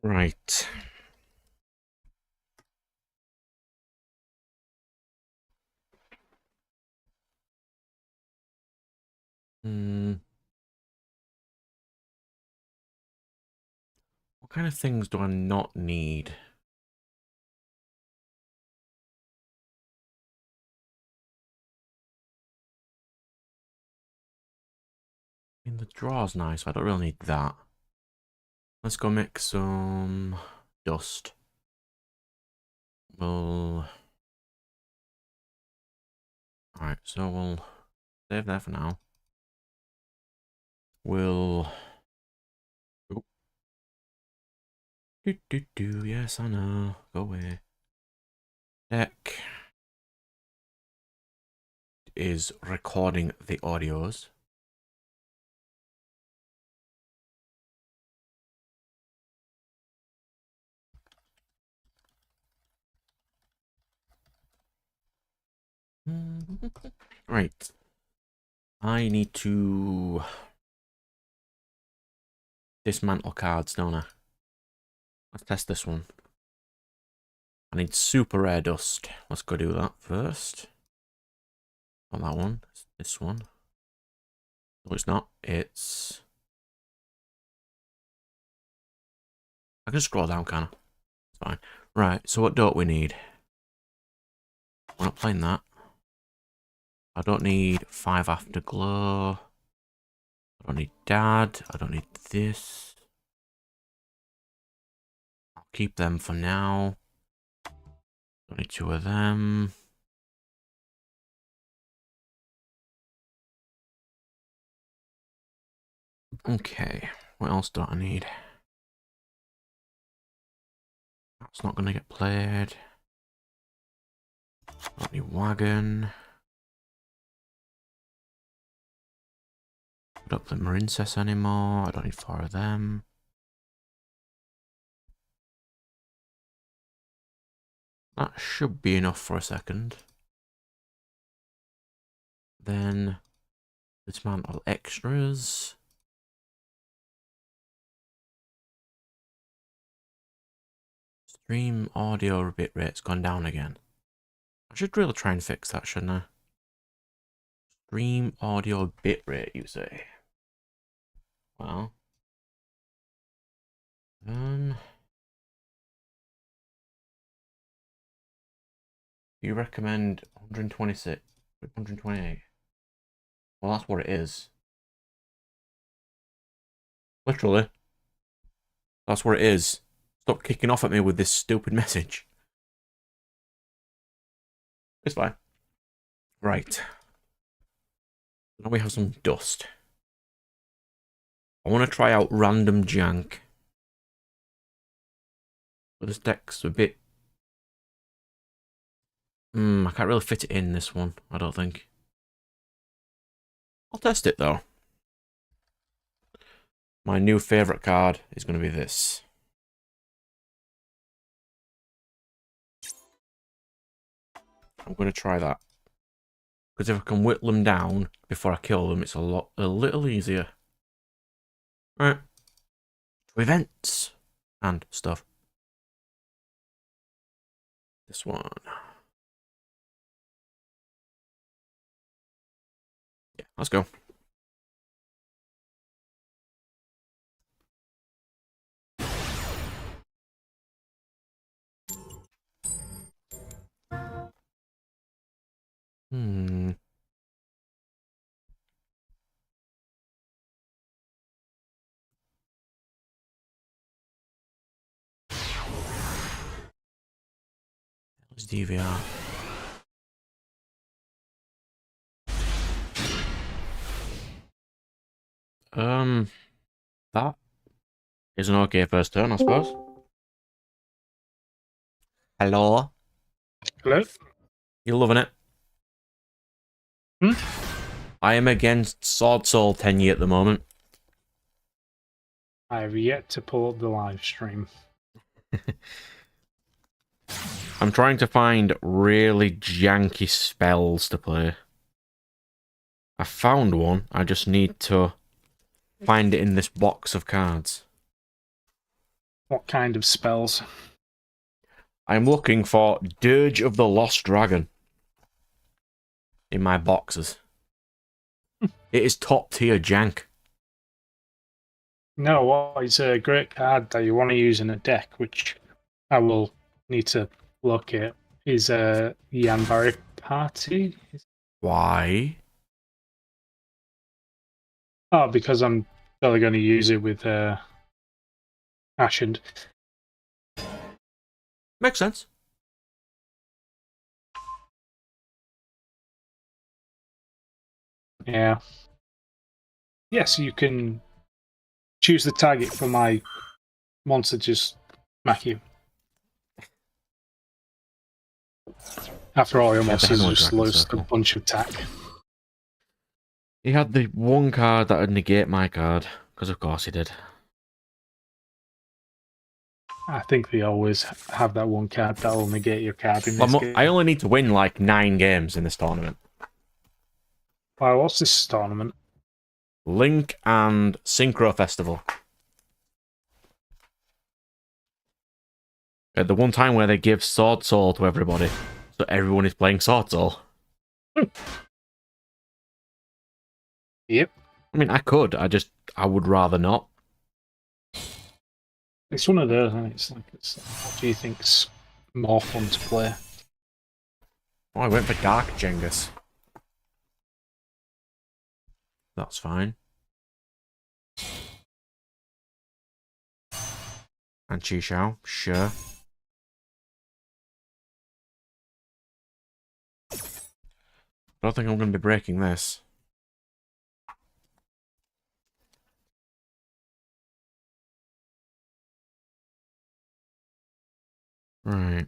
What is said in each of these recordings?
Right. What kind of things do I not need? I mean, the draw's nice, but I don't really need that. Let's go make some dust. Alright, so we'll save that for now. We'll... Oh. Yes, I know. Go away. Deck is recording the audios. Right. I need to dismantle cards, don't I? Let's test this one. I need super rare dust. Let's go do that first. Not that one. It's this one. No, it's not. It's... I can scroll down, can I? It's fine. Right, so what don't we need? We're not playing that. I don't need 5 Afterglow. I don't need Dad. I don't need this. I'll keep them for now. Don't need 2 of them. Okay, what else do I need? That's not gonna get played. Don't need Wagon. I don't play Marincess anymore. I don't need 4 of them. That should be enough for a second. Then dismantle extras. Stream audio bitrate's gone down again. I should really try and fix that, shouldn't I? Stream audio bitrate, you say? Well, you recommend 126, 128? Well, that's what it is. Literally. That's what it is. Stop kicking off at me with this stupid message. It's fine. Right. Now we have some dust. I want to try out random jank. But this deck's a bit... I can't really fit it in this one, I don't think. I'll test it though. My new favourite card is going to be this. I'm going to try that. Because if I can whittle them down before I kill them, it's a little easier. Right. To events and stuff. This one. Yeah, let's go. Let's DVR. That is an okay first turn, I suppose. Hello. Hello? You loving it? I am against Sword Soul Tenyi at the moment. I have yet to pull up the live stream. I'm trying to find really janky spells to play. I found one. I just need to find it in this box of cards. What kind of spells? I'm looking for Dirge of the Lost Dragon in my boxes. It is top tier jank. No, what is a great card that you want to use in a deck, which I will need to look at, is a Yanbari Party. Why? Oh, because I'm probably going to use it with Ashen. Makes sense. Yeah. Yes, you can choose the target for my monster, just smack you. After all, your Yeah, the monsters Hemorrhoid just Dragon lose a Circle. bunch of attack. He had the one card that would negate my card, because of course he did. I think they always have that one card that will negate your card in this game. I only need to win like 9 games in this tournament. Wow, what's this tournament? Link and Synchro Festival. At the one time where they give Sword Soul to everybody, so everyone is playing Sword Soul. Yep. I mean, I could, I would rather not. It's one of those, and it's like, what do you think's more fun to play? Oh, I went for Dark Jengus. That's fine. And Chi Shao, sure. I don't think I'm going to be breaking this. Right.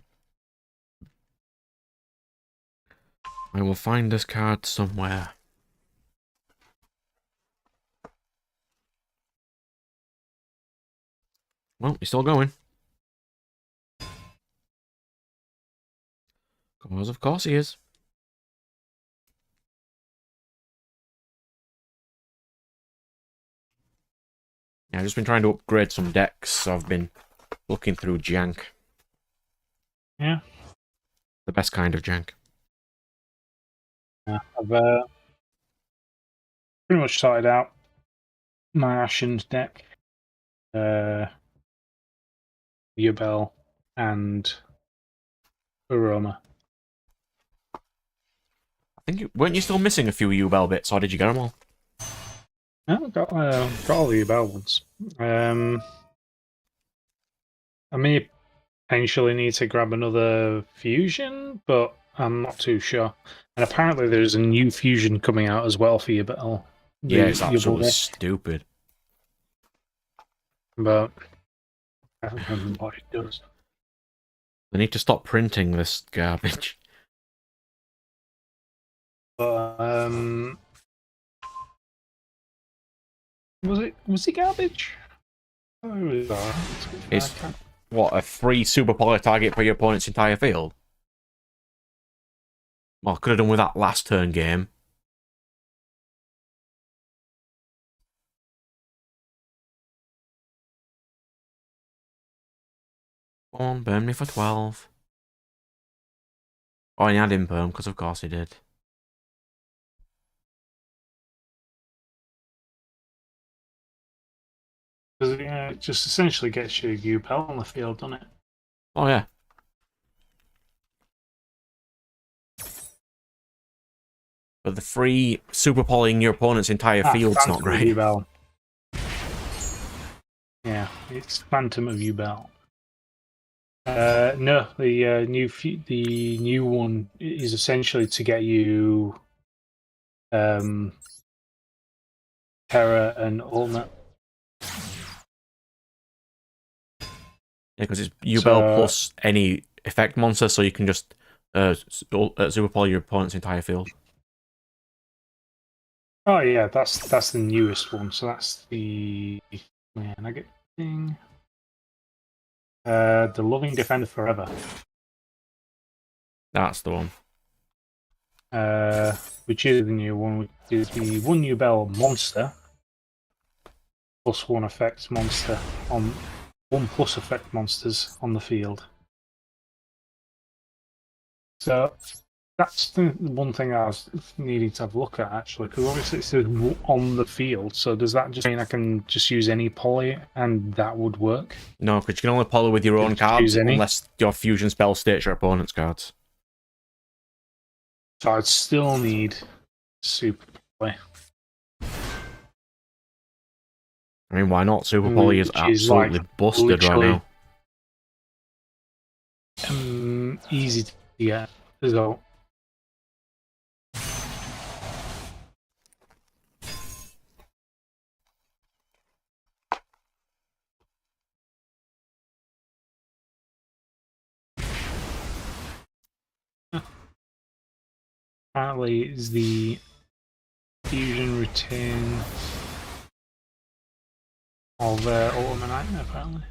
I will find this card somewhere. Well, he's still going. Because of course he is. Yeah, I've just been trying to upgrade some decks, so I've been looking through jank. Yeah. The best kind of jank. Yeah, I've pretty much sorted out my Ashen's deck. Yubel and Aroma. I think weren't you still missing a few Ubel bits, or did you get them all? No, got all the Yubel ones. I may potentially need to grab another fusion, but I'm not too sure. And apparently there's a new fusion coming out as well for Yubel. Yeah, it's absolutely stupid. But I don't remember what it does. They need to stop printing this garbage. But was it garbage? Oh, it was alright. It's what, a free super poly target for your opponent's entire field? Well, I could have done with that last turn game. Go on, burn me for 12. Oh, and he had imperm, because of course he did. Because it just essentially gets you Yubel on the field, doesn't it? Oh, yeah. But the free super polying your opponent's entire field's not great. Yubel. Yeah, it's Phantom of Yubel. No, the new one is essentially to get you Terra and Ultimate. Yeah, because it's Ubel plus any effect monster, so you can just super poly your opponent's entire field. Oh yeah, that's the newest one. So that's the I get thing. The Loving Defender Forever. That's the one. Which is the new one, which is the one Yubel monster plus one effects monster on 1+ effect monsters on the field. So that's the one thing I was needing to have a look at, actually, because obviously it says on the field. So does that just mean I can just use any poly and that would work? No, because you can only poly with your own cards use any? unless your fusion spell states your opponent's cards. So I'd still need super poly. I mean, why not? Super poly is Which absolutely like busted right now. Easy to get as well. Apparently, is the fusion return of Ultimate Nightmare, apparently.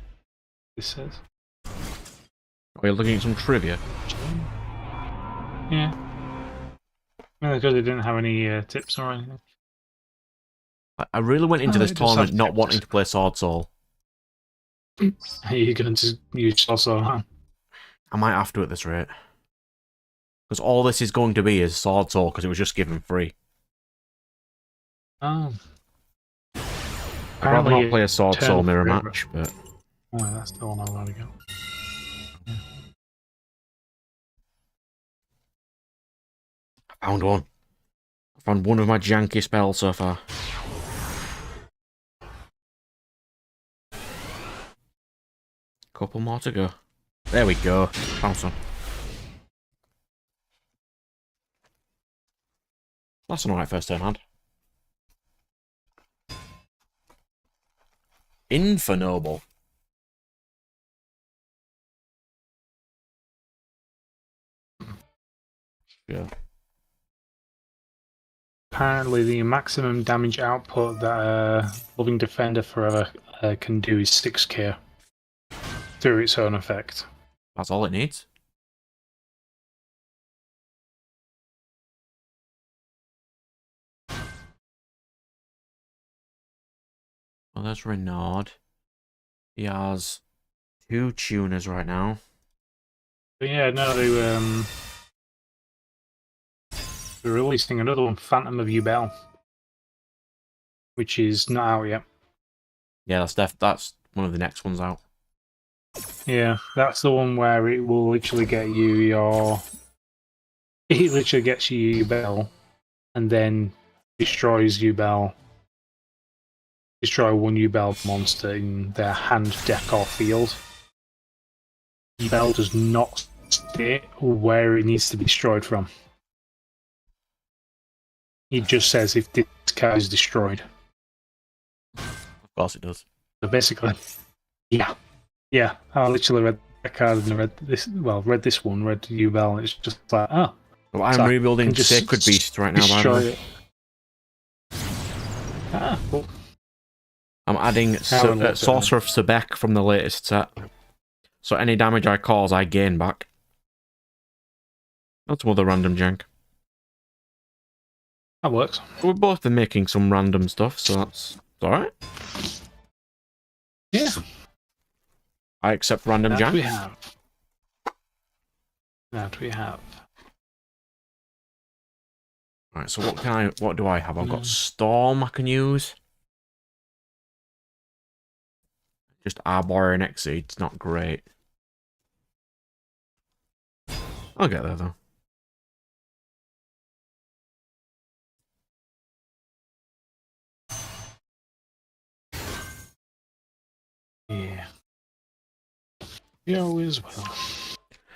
This says. Are you looking at some trivia? Yeah. Mainly because they didn't have any tips or anything. I really went into this it does have tournament not tips. wanting to play Sword Soul. Are you going to use also? Huh? I might have to at this rate. Because all this is going to be is Sword Soul, because it was just given free. Oh. I'd rather not play a Sword Soul mirror forever. match, but... Oh, that's the one I want to go. Yeah. I found one. I found one of my janky spells so far. Couple more to go. There we go. Found some. That's an alright first turn hand. Infernoble. Yeah. Apparently, the maximum damage output that a Loving Defender Forever can do is 6k through its own effect. That's all it needs. Well, there's Renaud. He has 2 tuners right now. But yeah, no, they're releasing another one, Phantom of Ubel, which is not out yet. Yeah, that's one of the next ones out. Yeah, that's the one where it will literally get you your... It literally gets you Ubel, and then destroys Ubel. Destroy one Ubel monster in their hand, deck, or field. Ubel does not state where it needs to be destroyed from. It just says if this card is destroyed. Of course it does. So basically, yeah. I literally read that card and read this. Well, read this one, read Ubel, and it's just like, oh. Well, I'm rebuilding Sacred Beast right now, by the way. Ah, cool. I'm adding Sorcerer of Sebek from the latest set. So any damage I cause, I gain back. That's some other random jank. That works. We've both been making some random stuff, so that's alright. Yeah. I accept random jank. That we have. Right, so what do I have? I've got Storm I can use. Just Arbor and Exceed, it's not great. I'll get there though. Yeah. You always will.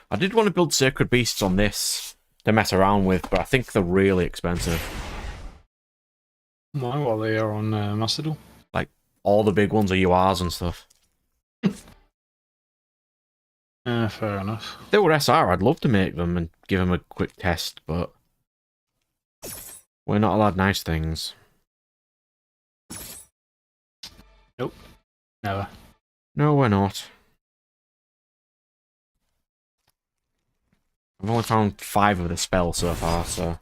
I did want to build Sacred Beasts on this to mess around with, but I think they're really expensive. Why? What they are on Master Duel? Like, all the big ones are URs and stuff. Fair enough. If they were SR, I'd love to make them and give them a quick test, but we're not allowed nice things. Nope. Never. No, we're not. I've only found 5 of the spell so far, so...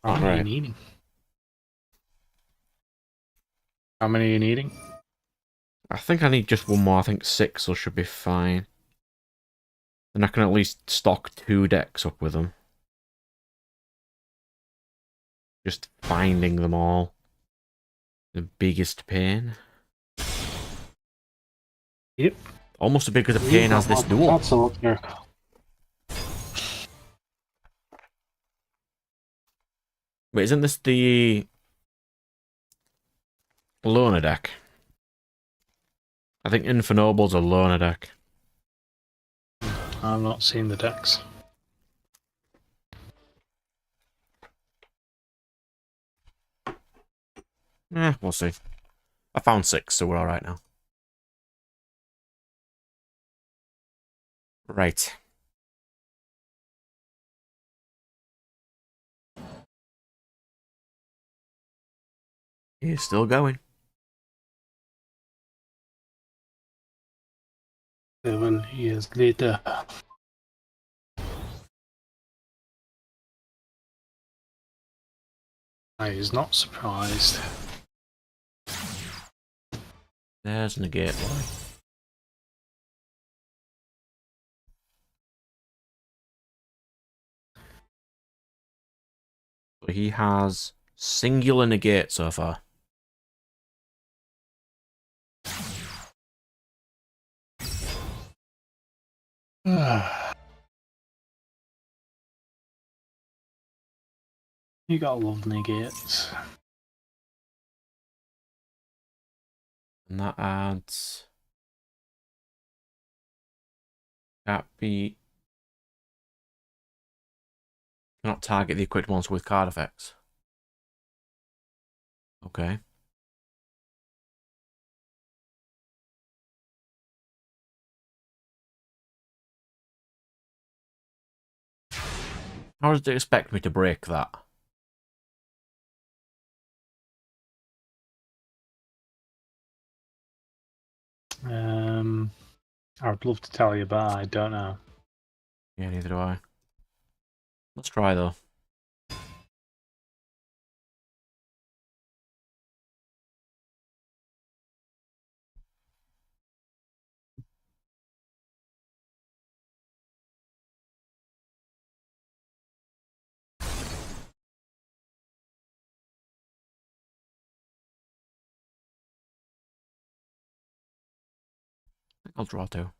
How many are you needing? How many are you needing? I think I need just one more. I think 6 or should be fine. Then I can at least stock 2 decks up with them. Just finding them all. The biggest pain. Yep. Almost as big as a pain as this duel. That's a lot there. Wait, isn't this the loner deck? I think Infernoble's a loner deck. I've not seen the decks. We'll see. I found 6, so we're alright now. Right. He's still going. 7 years later. I is not surprised. There's Negate Boy. So he has singular negate so far. You gotta love negates. And that adds... That be... Cannot target the equipped monster with card effects. Okay. How does it expect me to break that? I would love to tell you, but I don't know. Yeah, neither do I. Let's try though. I'll draw 2.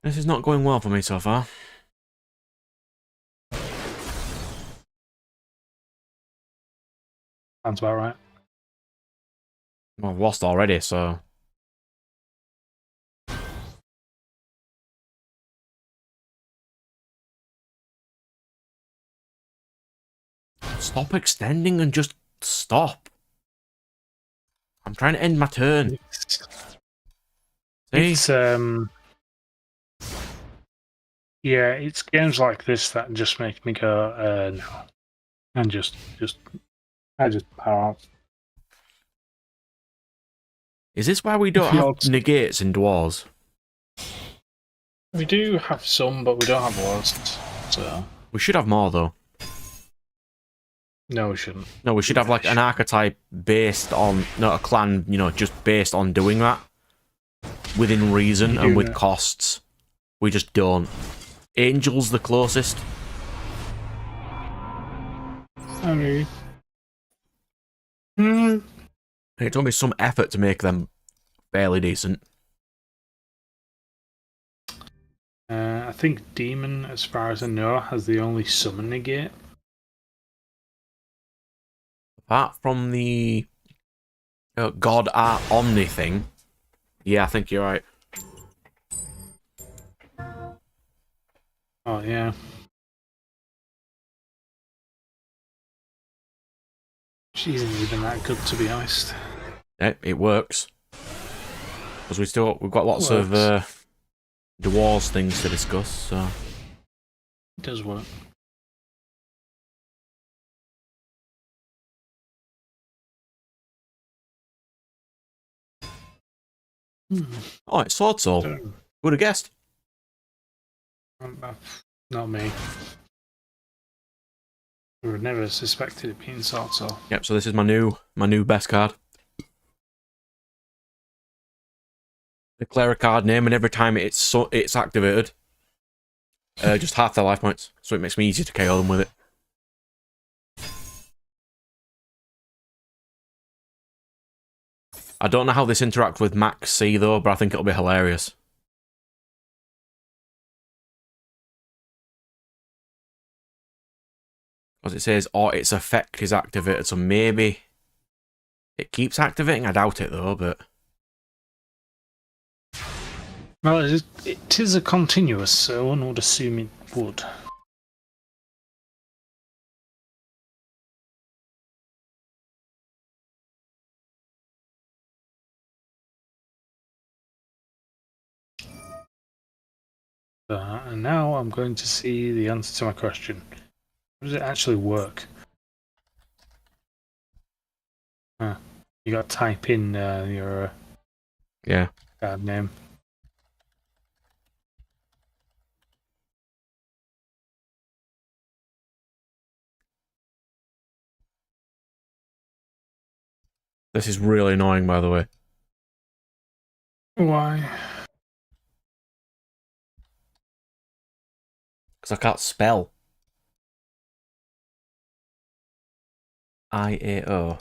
This is not going well for me so far. Sounds about right. Well, I've lost already, so... Stop extending and just stop. I'm trying to end my turn. It's yeah, it's games like this that just make me go no, and I just power out. Is this why we don't have negates in Dwarves? We do have some, but we don't have lots. So We should have more though. no, we shouldn't. No, we should have like an archetype based on, not a clan, you know, just based on doing that. Within reason and with costs. We just don't. Angel's the closest. I mean, It took me some effort to make them fairly decent. I think Demon, as far as I know, has the only summon negate. Apart from the God Art Omni thing, yeah, I think you're right. Oh yeah. She isn't even that good, to be honest. Yeah, it works. Because we've got lots of Dwarves things to discuss, so... It does work. Oh, it's Sword Soul. Would have guessed. Not me. I would have never suspected it being Sword Soul. Yep. So this is my new best card. Declare a card name, and every time it's activated, just half their life points. So it makes me easier to KO them with it. I don't know how this interacts with Max C though, but I think it'll be hilarious. As it says, or its effect is activated, so maybe it keeps activating. I doubt it though, but... Well, it is a continuous, so one would assume it would. And now I'm going to see the answer to my question. How does it actually work? You got to type in your card name. This is really annoying, by the way. Why? Because I can't spell. IAO.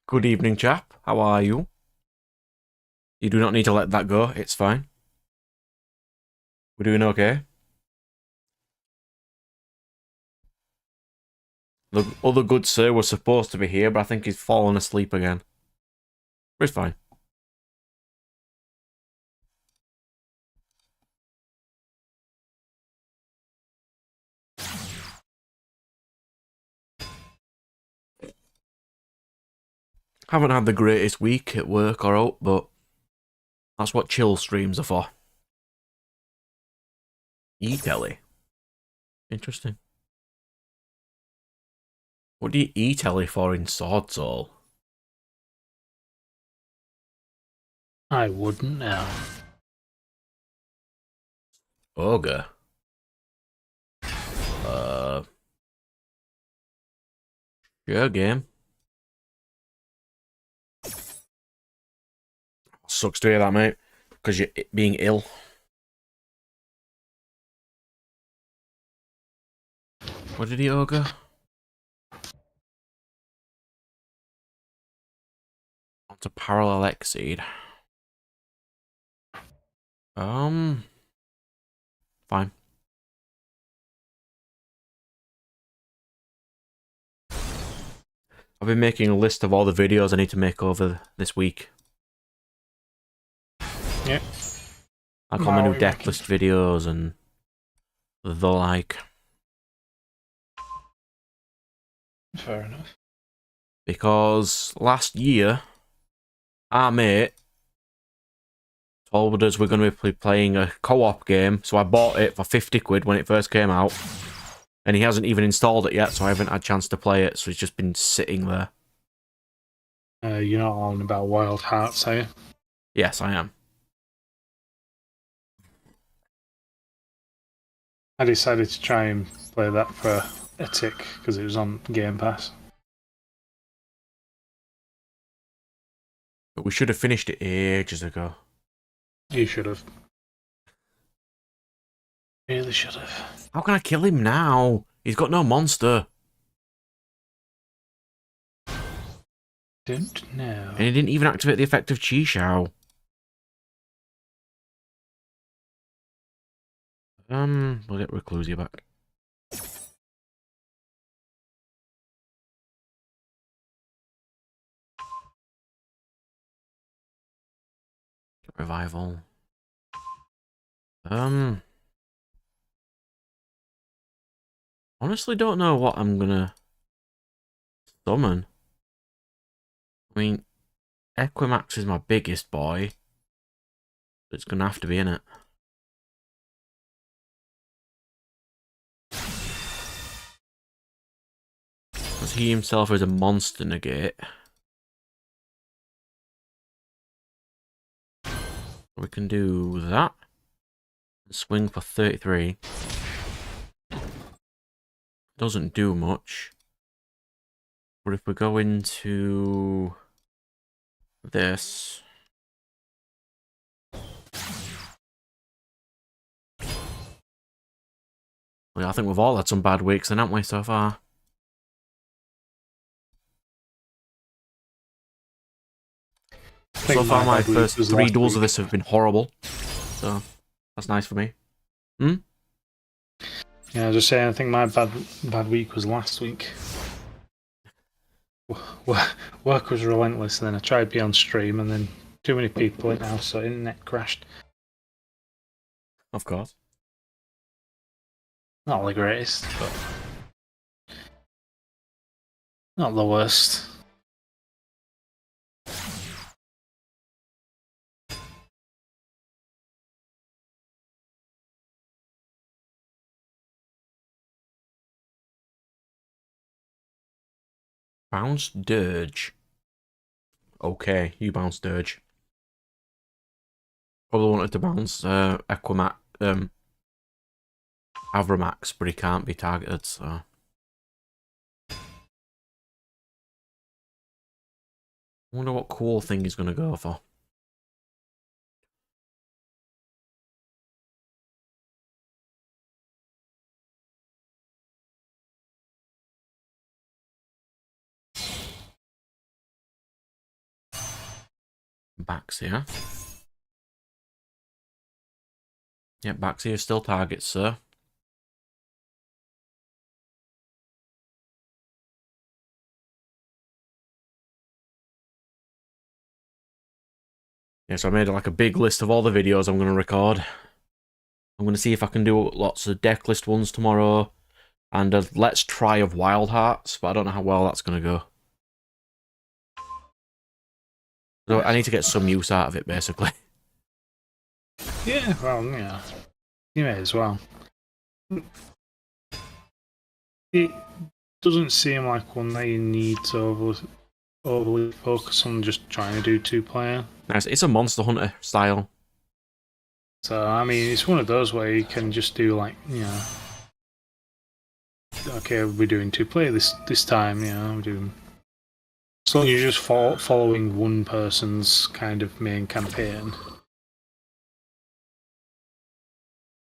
Good evening, chap. How are you? You do not need to let that go. It's fine. We're doing okay. The other good sir was supposed to be here, but I think he's fallen asleep again. But it's fine. Haven't had the greatest week at work or out, but that's what chill streams are for. E-telly. Interesting. What do you E-telly for in Sword Soul? I wouldn't know. Ogre. Sure game. Sucks to hear that, mate. Because you're being ill. What did he ogre? Onto Parallel Exceed. Fine. I've been making a list of all the videos I need to make over this week. Yep. Like all my new deck list videos and the like. Fair enough. Because last year, our mate told us we're going to be playing a co-op game, so I bought it for 50 quid when it first came out. And he hasn't even installed it yet, so I haven't had a chance to play it, so it's just been sitting there. You're not on about Wild Hearts, are you? Yes, I am. I decided to try and play that for a tick because it was on Game Pass. But we should have finished it ages ago. You should have. Really should have. How can I kill him now? He's got no monster. Don't know. And he didn't even activate the effect of Chi Shao. We'll get Reclusia back. Revival. Honestly don't know what I'm gonna summon. I mean, Equimax is my biggest boy. It's gonna have to be in it. Because he himself is a monster negate. We can do that. Swing for 33. Doesn't do much. But if we go into this... Well, I think we've all had some bad weeks then, haven't we, so far? So far, my first 3 duels of this have been horrible. So, that's nice for me. Hmm? Yeah, I was just saying, I think my bad week was last week. Work was relentless, and then I tried to be on stream, and then too many people in house, so internet crashed. Of course. Not the greatest, but not the worst. Bounce Dirge. Okay, you bounce Dirge. Probably wanted to bounce Equimax, Avramax, but he can't be targeted, so... I wonder what cool thing he's going to go for. Baxia. Yep, Baxia still targets, sir. Yeah, so I made like a big list of all the videos I'm going to record. I'm going to see if I can do lots of deck list ones tomorrow. And a let's try of Wild Hearts, but I don't know how well that's going to go. So I need to get some use out of it, basically. Yeah, well, yeah. You may as well. It doesn't seem like one that you need to overly focus on just trying to do 2-player. Nice. It's a Monster Hunter style. So, I mean, it's one of those where you can just do, like, you know, okay, we're doing 2-player this time, you know, we're doing... As long as you're just following one person's kind of main campaign.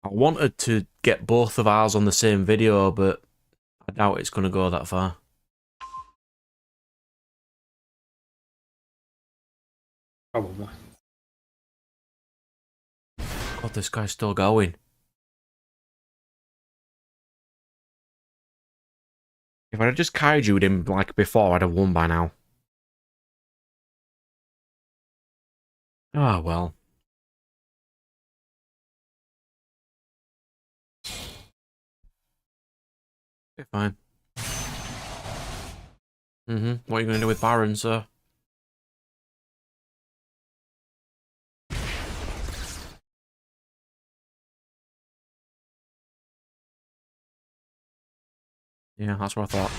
I wanted to get both of ours on the same video, but I doubt it's going to go that far. Probably. God, this guy's still going. If I'd just kaiju'd him like before, I'd have won by now. Ah, well. Be fine. What are you going to do with Baron, sir? Yeah, that's what I thought.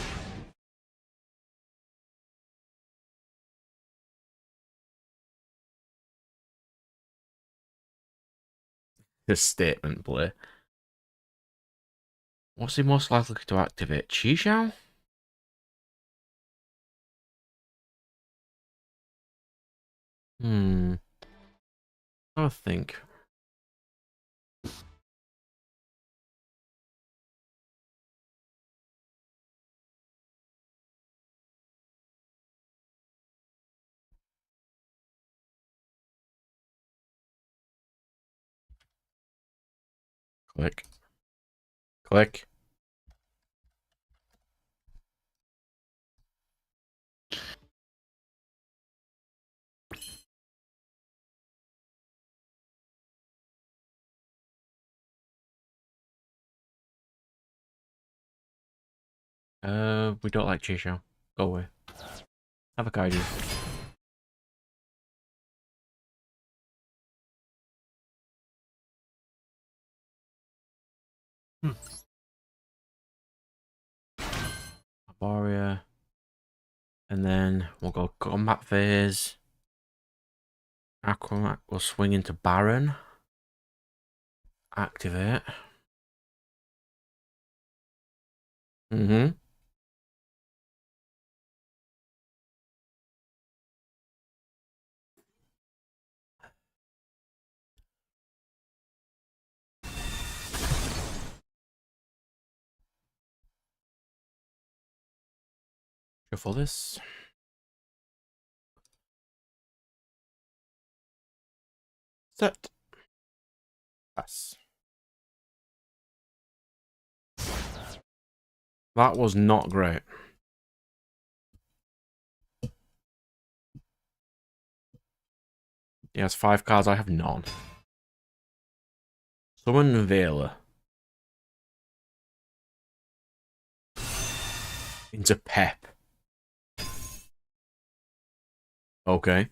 This statement play. What's he most likely to activate? Chi-Xiao? I think. Click. Click. We don't like Chi-Xiao. Go away. Have a kaiju. Warrior. And then we'll go combat phase. Acromat will swing into Baron. Activate. Mm-hmm. Shuffle this. Set. Pass. That was not great. He has 5 cards, I have none. Summon Veiler. Into Pep. Okay.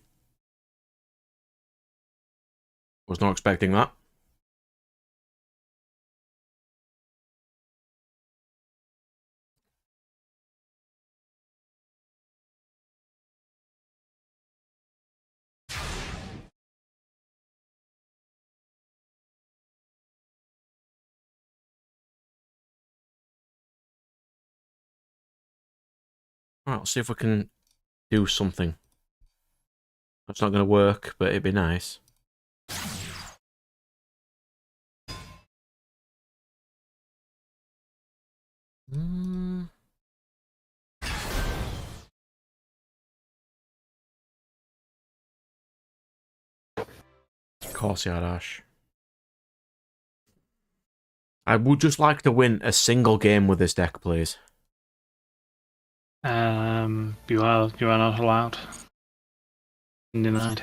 Was not expecting that. Alright, let's see if we can do something. That's not going to work, but it'd be nice. Of course, Yardash. I would just like to win a single game with this deck, please. You are not allowed. Denied.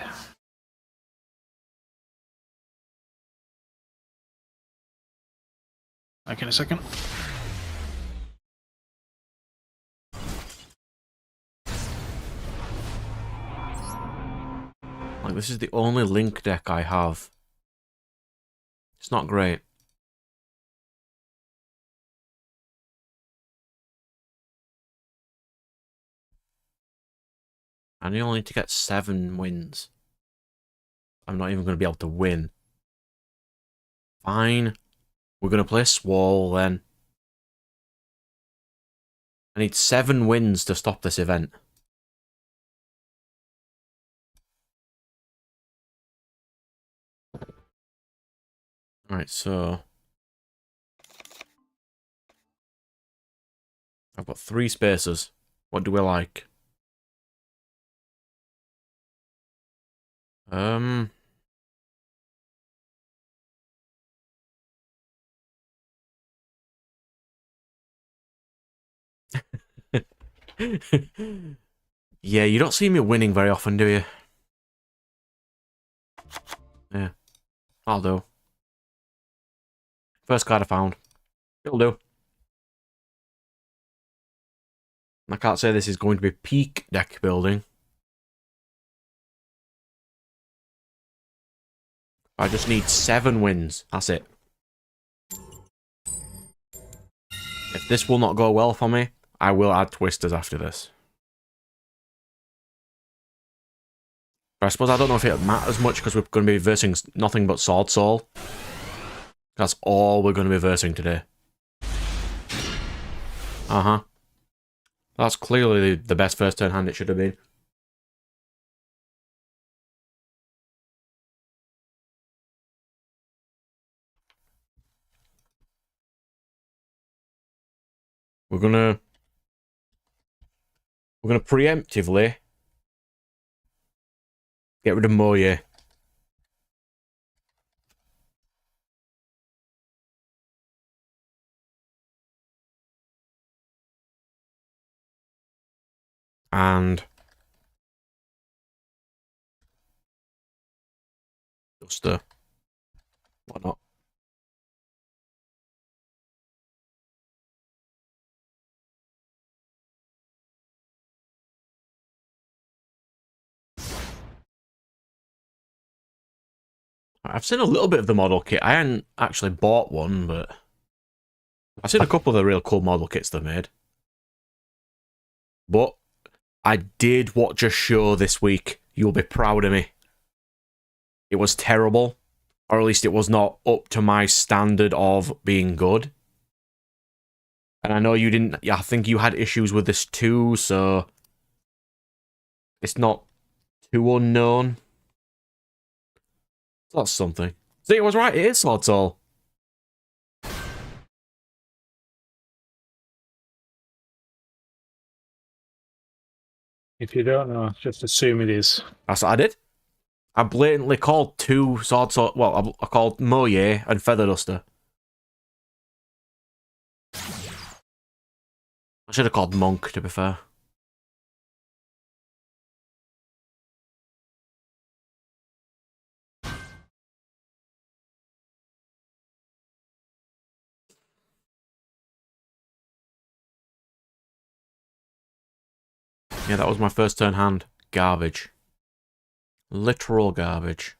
Back in a second. Like, this is the only Link deck I have. It's not great. And you only need to get 7 wins. I'm not even going to be able to win. Fine. We're going to play Swall then. I need 7 wins to stop this event. Alright, so... I've got 3 spaces. What do we like? Yeah, you don't see me winning very often, do you? Yeah, I'll do. First card I found. It'll do. I can't say this is going to be peak deck building. I just need 7 wins. That's it. If this will not go well for me, I will add twisters after this. But I suppose I don't know if it matters much because we're going to be versing nothing but Sword Soul. That's all we're going to be versing today. Uh-huh. That's clearly the best first turn hand it should have been. We're gonna preemptively get rid of Moye. And just why not? I've seen a little bit of the model kit. I hadn't actually bought one, but I've seen a couple of the real cool model kits they've made. But I did watch a show this week. You'll be proud of me. It was terrible, or at least it was not up to my standard of being good. And I know you didn't. I think you had issues with this too, so it's not too unknown. That's something. See, it was right. It is Sword Soul. If you don't know, just assume it is. That's what I did. I blatantly called two Sword Soul. Well, I called Moye and Feather Duster. I should have called Monk, to be fair. Yeah, that was my first turn hand. Garbage. Literal garbage.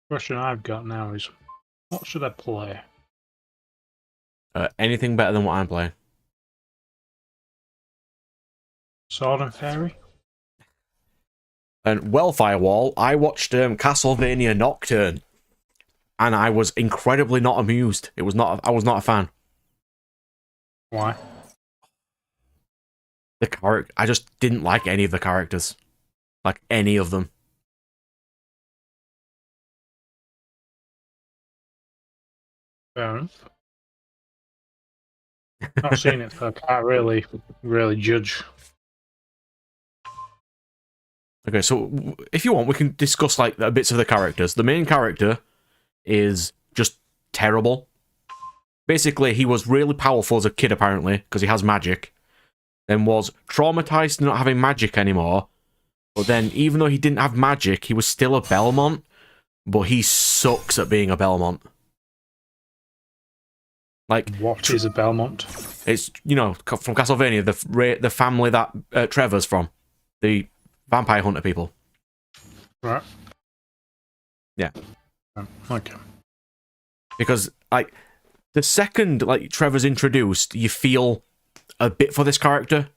Question I've got now is, what should I play? Anything better than what I'm playing. Sword and Fairy? And well, Firewall, I watched Castlevania Nocturne, and I was incredibly not amused. I was not a fan. Why? I just didn't like any of the characters. Like, any of them. Fair enough. I've seen it, so I can't really judge. Okay, so if you want, we can discuss like the bits of the characters. The main character is just terrible. Basically, he was really powerful as a kid, apparently, because he has magic. Then was traumatized not having magic anymore. But then, even though he didn't have magic, he was still a Belmont. But he sucks at being a Belmont. Like, What is a Belmont? it's, you know, from Castlevania, the family that Trevor's from. The vampire hunter people. Right. Yeah. Okay. Because, like, the second, like, Trevor's introduced, you feel a bit for this character.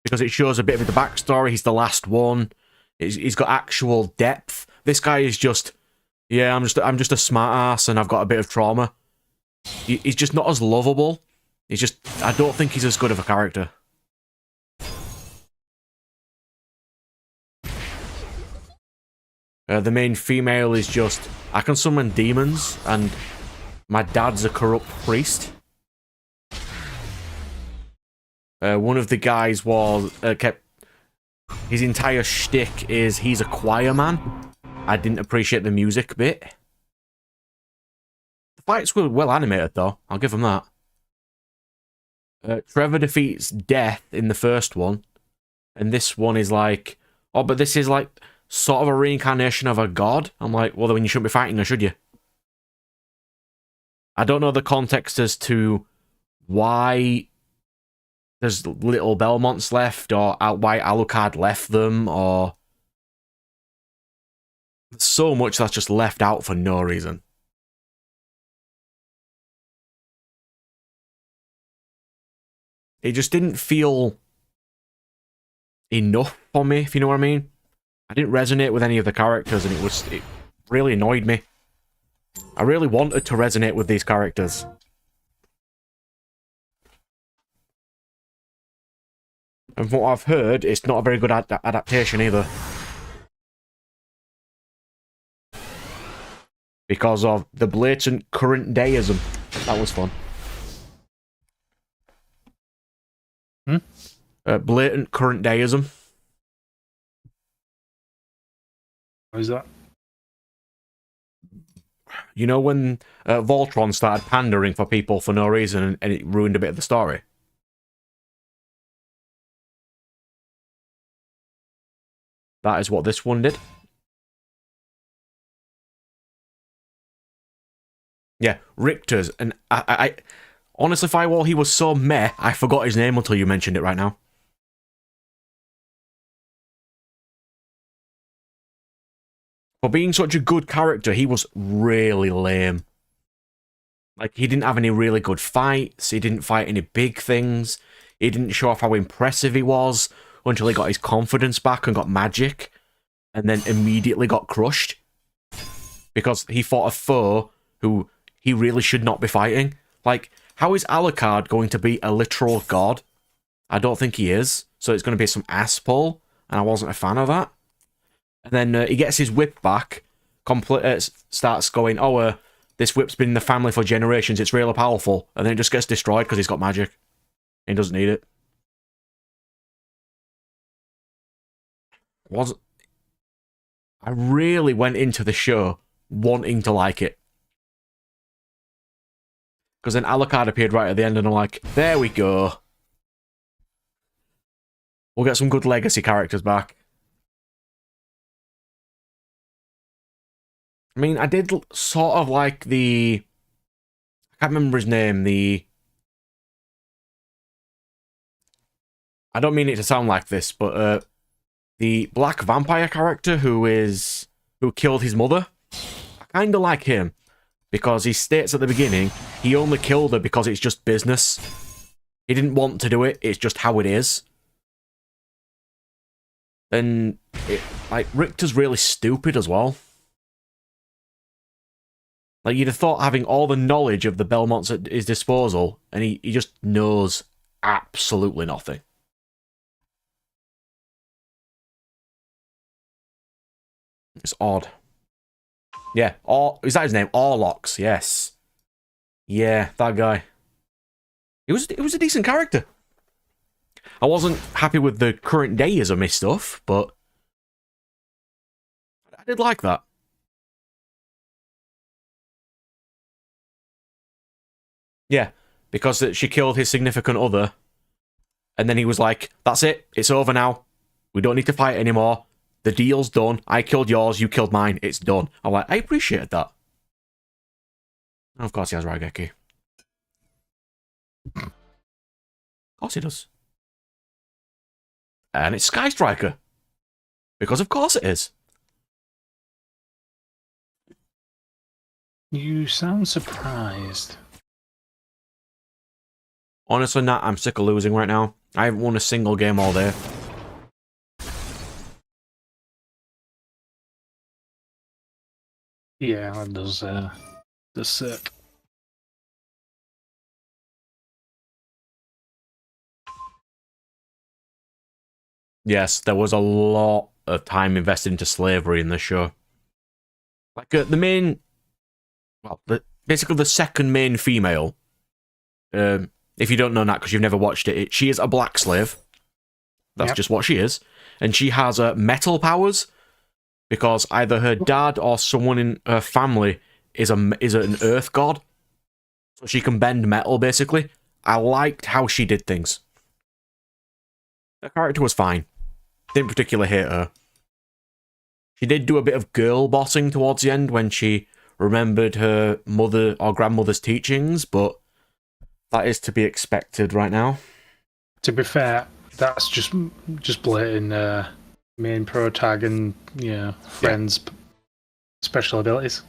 Because it shows a bit of the backstory. He's the last one. He's got actual depth. This guy is just, yeah, I'm just a smart ass and I've got a bit of trauma. He's just not as lovable. I don't think he's as good of a character. The main female is just, I can summon demons, and my dad's a corrupt priest. One of the guys his entire shtick is he's a choir man. I didn't appreciate the music bit. The fights were well animated, though. I'll give him that. Trevor defeats Death in the first one, and this one is like, oh, but this is like sort of a reincarnation of a god. I'm like, well, then you shouldn't be fighting her, should you? I don't know the context as to why there's little Belmonts left, or why Alucard left them, or so much that's just left out for no reason. It just didn't feel enough for me, if you know what I mean. I didn't resonate with any of the characters, and it really annoyed me. I really wanted to resonate with these characters. And from what I've heard, it's not a very good adaptation either. Because of the blatant current dayism. That was fun. Blatant current dayism. What is that? You know when Voltron started pandering for people for no reason and it ruined a bit of the story? That is what this one did. Yeah, Richter's, and I Honestly, Firewall, he was so meh, I forgot his name until you mentioned it right now. For being such a good character, he was really lame. Like, he didn't have any really good fights, he didn't fight any big things, he didn't show off how impressive he was until he got his confidence back and got magic, and then immediately got crushed. Because he fought a foe who he really should not be fighting. Like, how is Alucard going to be a literal god? I don't think he is, so it's going to be some ass pull, and I wasn't a fan of that. And then he gets his whip back, starts going, oh, this whip's been in the family for generations, it's really powerful, and then it just gets destroyed because he's got magic. He doesn't need it. I really went into the show wanting to like it. Because then Alucard appeared right at the end, and I'm like, there we go. We'll get some good legacy characters back. I mean, I did sort of like the... I can't remember his name, I don't mean it to sound like this, but the black vampire character who killed his mother, I kind of like him. Because he states at the beginning, he only killed her because it's just business. He didn't want to do it, it's just how it is. Then, Richter's really stupid as well. Like, you'd have thought having all the knowledge of the Belmonts at his disposal, and he just knows absolutely nothing. It's odd. Yeah, is that his name? Orlox, yes. Yeah, that guy. It was a decent character. I wasn't happy with the current deism stuff, but I did like that. Yeah, because she killed his significant other, and then he was like, that's it, it's over now. We don't need to fight anymore. The deal's done. I killed yours, you killed mine, it's done. I'm like, I appreciated that. And of course he has Raigeki. Of course he does. And it's Sky Striker. Because of course it is. You sound surprised. Honestly, Nat, I'm sick of losing right now. I haven't won a single game all day. Yeah, that does suck. Yes, there was a lot of time invested into slavery in this show. Like, the main... Well, basically the second main female. If you don't know that because you've never watched it, she is a black slave. That's just what she is. And she has metal powers because either her dad or someone in her family is an earth god. So she can bend metal, basically. I liked how she did things. Her character was fine. Didn't particularly hate her. She did do a bit of girl bossing towards the end when she remembered her mother or grandmother's teachings, but that is to be expected right now. To be fair, that's just blatant main pro tag and friends special abilities.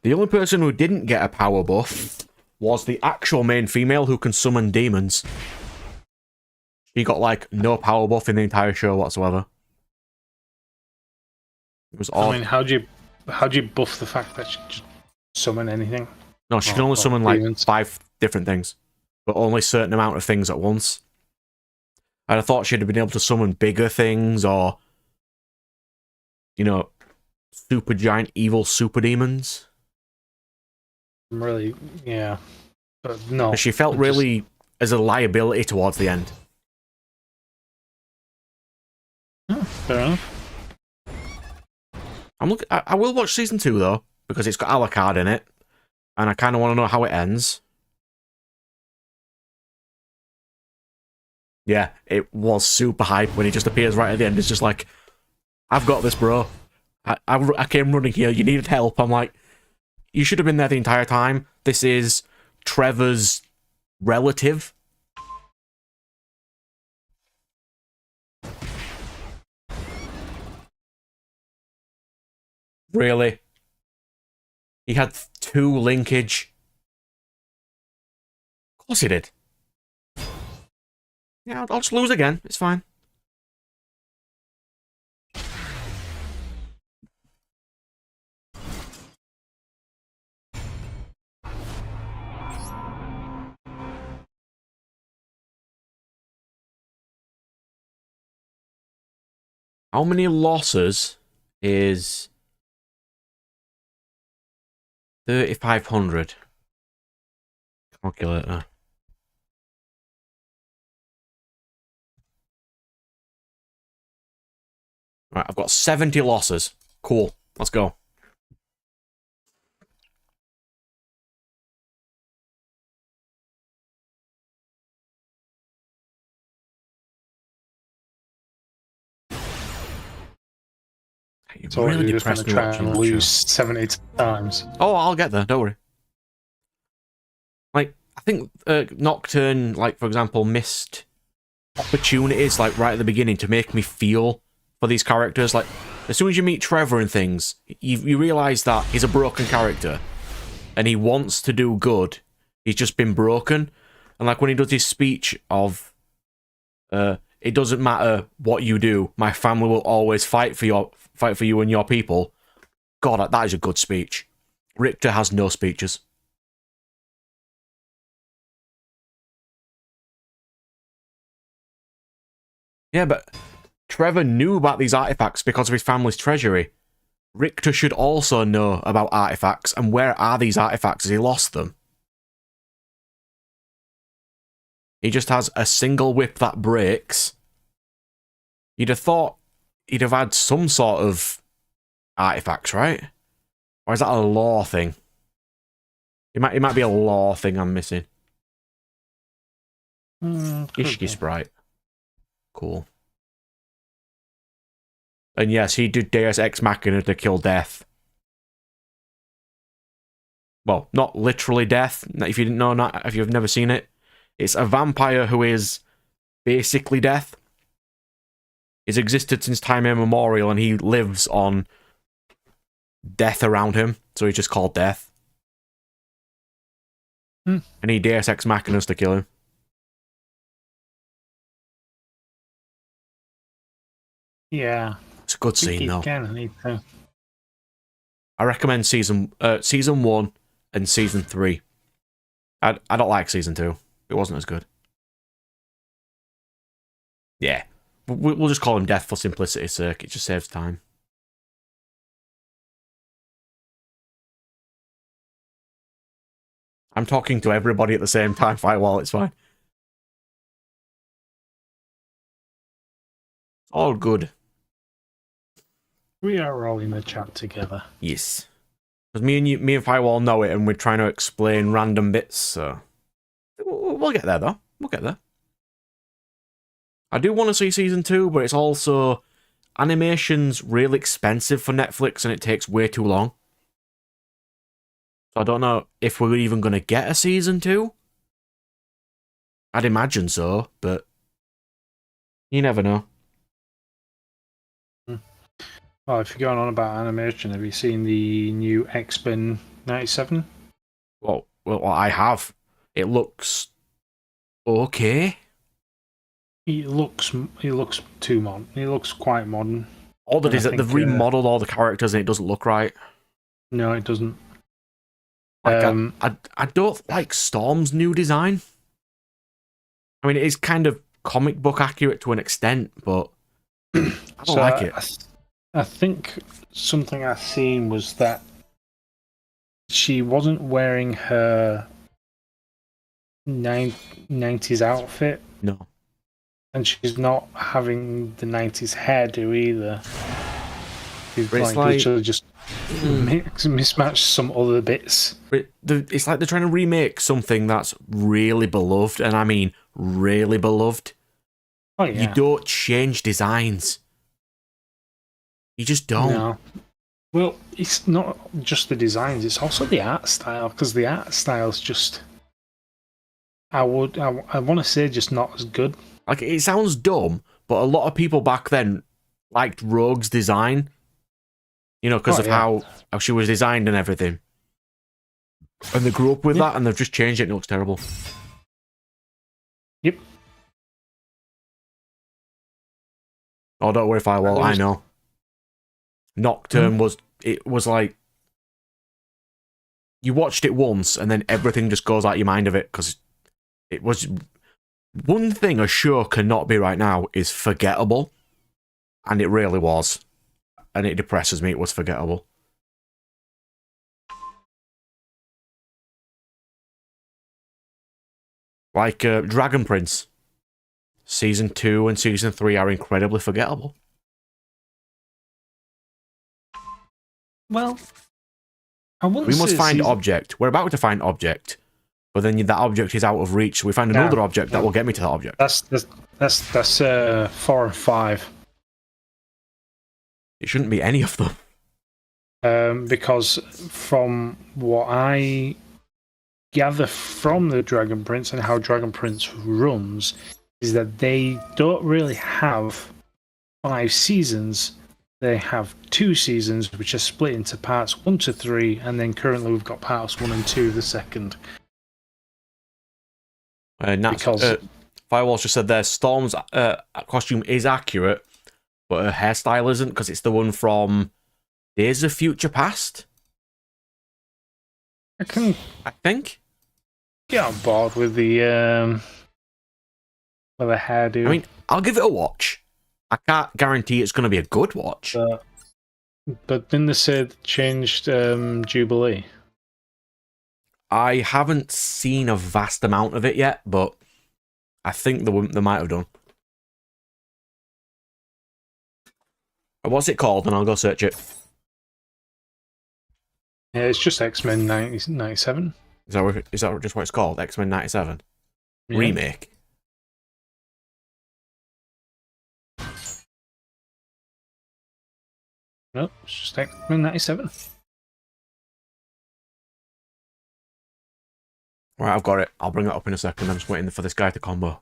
The only person who didn't get a power buff was the actual main female who can summon demons. She got like no power buff in the entire show whatsoever. It was odd. I mean, how do you buff the fact that she can just summon anything? No, she can only summon like demons. 5 different things, but only a certain amount of things at once. I'd have thought she'd have been able to summon bigger things or, super giant evil super demons. Really, yeah. But no. She felt really as a liability towards the end. Fair enough. I will watch season 2 though, because it's got Alucard in it, and I kind of want to know how it ends. Yeah, it was super hype when he just appears right at the end. It's just like, I've got this, bro. I came running here. You needed help. I'm like, you should have been there the entire time. This is Trevor's relative. Really? He had 2 linkage. Of course he did. Yeah, I'll just lose again. It's fine. How many losses is 3,500? Calculator. Right, I've got 70 losses. Cool. Let's go. You So really you're just going depressed to me try watching and that lose show. 70 times. Oh, I'll get there. Don't worry. Like, I think Nocturne, like, for example, missed opportunities, like, right at the beginning to make me feel for these characters. Like, as soon as you meet Trevor and things, you realise that he's a broken character. And he wants to do good. He's just been broken. And, like, when he does his speech of, it doesn't matter what you do, my family will always fight for you and your people. God, that is a good speech. Richter has no speeches. Yeah, but Trevor knew about these artifacts because of his family's treasury. Richter should also know about artifacts, and where are these artifacts? Has he lost them? He just has a single whip that breaks. You'd have thought he'd have had some sort of artifacts, right? Or is that a lore thing? It might be a lore thing I'm missing. Ishki sprite. Cool. And yes, he did Deus Ex Machina to kill death. Well, not literally death. If you didn't know, if you've never seen it, it's a vampire who is basically death. He's existed since time immemorial, and he lives on death around him, so he's just called Death. And he Deus Ex Machinas to kill him. Yeah. It's a good scene, though. I recommend season 1 and season 3. I don't like season 2. It wasn't as good. Yeah. We'll just call him Death for simplicity's sake. It just saves time. I'm talking to everybody at the same time, Firewall, it's fine. All good. We are all in the chat together. Yes. Because me and Firewall know it, and we're trying to explain random bits, so... We'll get there, though. We'll get there. I do want to see season 2, but it's also... Animation's really expensive for Netflix, and it takes way too long. So I don't know if we're even going to get a season 2. I'd imagine so, but... You never know. Well, if you're going on about animation, have you seen the new X-Men 97? Well, I have. It looks okay. He looks too modern. He looks quite modern. All that is that they've remodeled all the characters and it doesn't look right. No, it doesn't. Like, I don't like Storm's new design. I mean, it is kind of comic book accurate to an extent, but I don't like it. I think something I've seen was that she wasn't wearing her 90s outfit. No. And she's not having the 90s hairdo either. She's like literally just mismatched some other bits. It's like they're trying to remake something that's really beloved, and I mean really beloved. Oh, yeah. You don't change designs. You just don't. No. Well, it's not just the designs, it's also the art style, because the art style's just... I want to say just not as good. Like, it sounds dumb, but a lot of people back then liked Rogue's design. You know, because of how she was designed and everything. And they grew up with that, and they've just changed it, and it looks terrible. Yep. Oh, don't worry, Firewall, I know. Nocturne was like... You watched it once, and then everything just goes out your mind of it, because it was... One thing a show cannot be right now is forgettable. And it really was. And it depresses me, it was forgettable. Like Dragon Prince. Season 2 and Season 3 are incredibly forgettable. Well, I wouldn't we must say find object. We're about to find object. But then that object is out of reach, so we find another object that will get me to that object. That's 4 and 5. It shouldn't be any of them. Because from what I gather from the Dragon Prince and how Dragon Prince runs, is that they don't really have 5 seasons. They have 2 seasons, which are split into parts 1 to 3, and then currently we've got parts 1 and 2 the second. Because Firewall just said there, Storm's costume is accurate, but her hairstyle isn't, because it's the one from Days of Future Past. I think get on board with the hairdo. I mean, I'll give it a watch. I can't guarantee it's going to be a good watch. But then they said changed Jubilee. I haven't seen a vast amount of it yet, but I think they might have done. What's it called? And I'll go search it. Yeah, it's just X-Men 97. Is that just what it's called? X-Men 97? Yeah. Remake? No, it's just X-Men 97. Right, I've got it. I'll bring it up in a second. I'm just waiting for this guy to combo.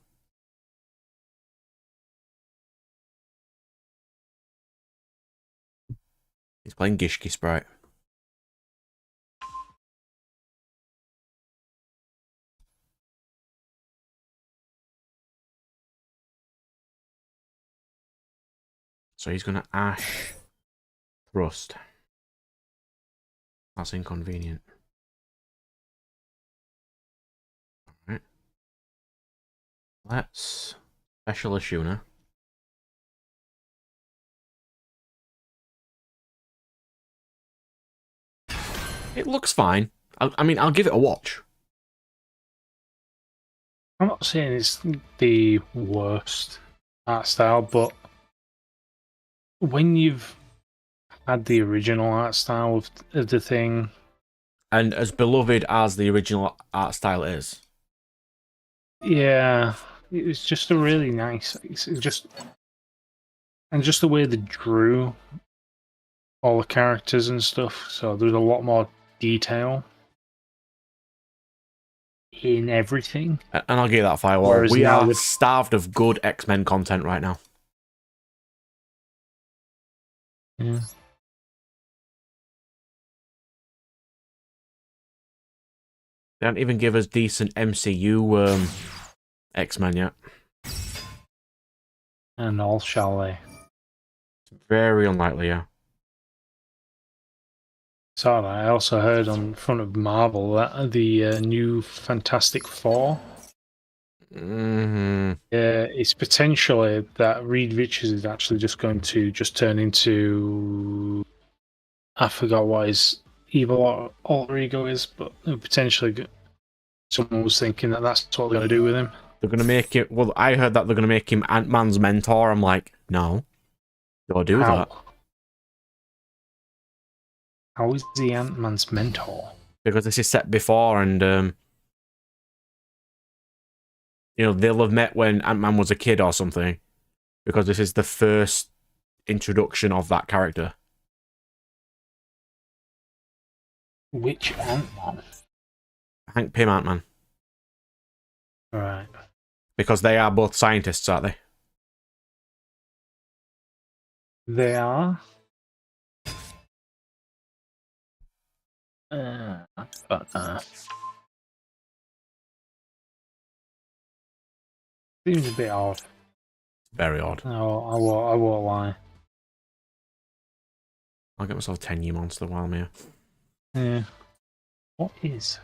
He's playing Gishki Sprite. So he's going to Ash Thrust. That's inconvenient. Alright. Let's special Ashuna. It looks fine. I mean, I'll give it a watch. I'm not saying it's the worst art style, but when you've had the original art style of the thing, and as beloved as the original art style is, yeah, it was just a really nice. It's just the way they drew all the characters and stuff. So there's a lot more detail in everything. And I'll give that Firewall. We are starved of good X-Men content right now. Yeah. They don't even give us decent MCU X-Men yet. And all shall they? Very unlikely, yeah. So I also heard on front of Marvel that the new Fantastic Four. It's potentially that Reed Richards is actually just going to turn into, I forgot what his evil alter ego is, but potentially someone was thinking that that's what they're going to do with him. They're going to make it. Well, I heard that they're going to make him Ant-Man's mentor. I'm like, no, don't do that. How is he Ant-Man's mentor? Because this is set before, and you know, they'll have met when Ant-Man was a kid or something, because this is the first introduction of that character. Which Ant-Man? Hank Pym Ant-Man. Right. Because they are both scientists, aren't they? They are. But seems a bit odd. Very odd. No, I won't lie. I'll get myself a 10-year monster while I'm here. Yeah. What is?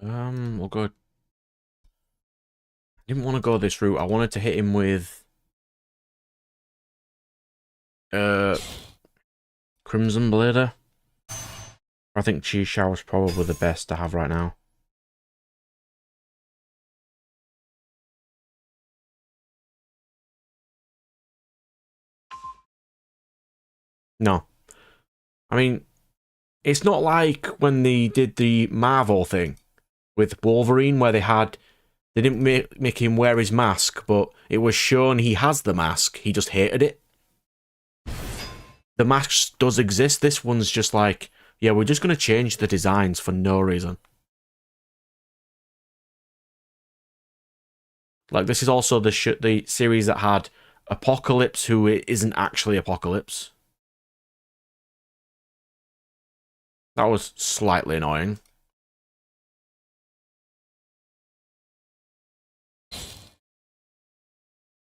We'll go. I didn't want to go this route. I wanted to hit him with Crimson Blader. I think Chi Shower is probably the best to have right now. No. I mean, it's not like when they did the Marvel thing with Wolverine, where they didn't make him wear his mask, but it was shown he has the mask. He just hated it. The mask does exist. This one's just like, yeah, we're just going to change the designs for no reason. Like, this is also the series that had Apocalypse, who isn't actually Apocalypse. That was slightly annoying.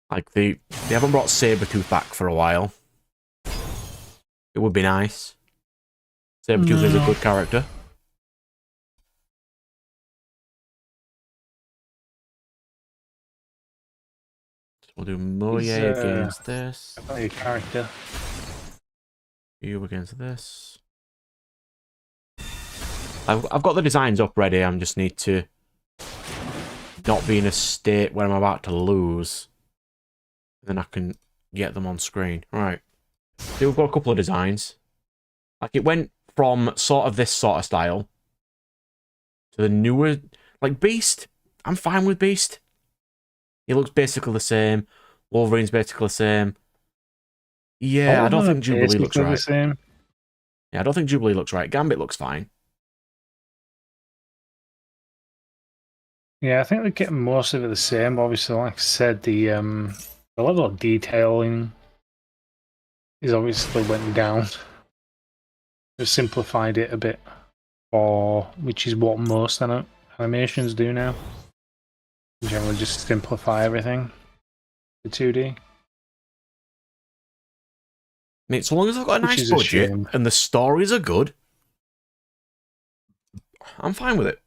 Like, they haven't brought Sabretooth back for a while. It would be nice. Sabretooth is a good character. So we'll do Moye against this. A character. You against this. I've got the designs up ready. I just need to not be in a state where I'm about to lose. Then I can get them on screen. Right. So we've got a couple of designs. Like, it went from sort of this sort of style to the newer... Like, Beast. I'm fine with Beast. He looks basically the same. Wolverine's basically the same. Yeah, I don't think Jubilee looks right. Same. Yeah, I don't think Jubilee looks right. Gambit looks fine. Yeah, I think they're getting most of it the same. But obviously, like I said, the level of detailing is obviously went down. They've simplified it a bit, which is what most animations do now. Generally, just simplify everything for 2D. I mean, so long as I've got a nice budget and the stories are good, I'm fine with it.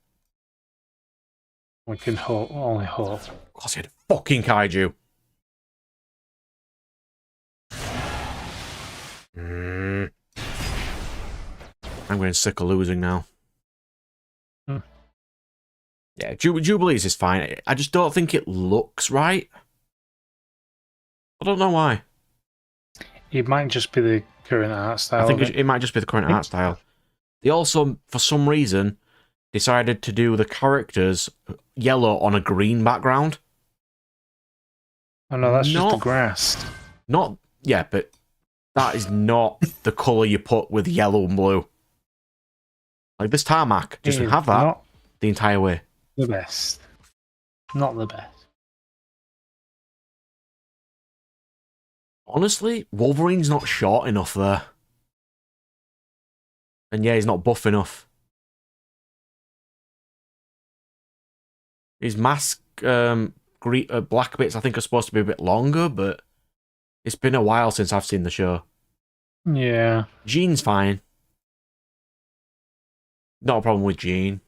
We can only hope. Of course, he had a fucking kaiju. I'm getting sick of losing now. Yeah, Jubilees is fine. I just don't think it looks right. I don't know why. It might just be the current art style. I think it might just be the current art style. They also, for some reason, decided to do the characters yellow on a green background. Oh no, that's just the grass. Yeah, but that is not the colour you put with yellow and blue. Like, this tarmac just have that the entire way. The best. Not the best. Honestly, Wolverine's not short enough there. And yeah, he's not buff enough. His mask, black bits, I think, are supposed to be a bit longer, but it's been a while since I've seen the show. Yeah. Jean's fine. Not a problem with Jean.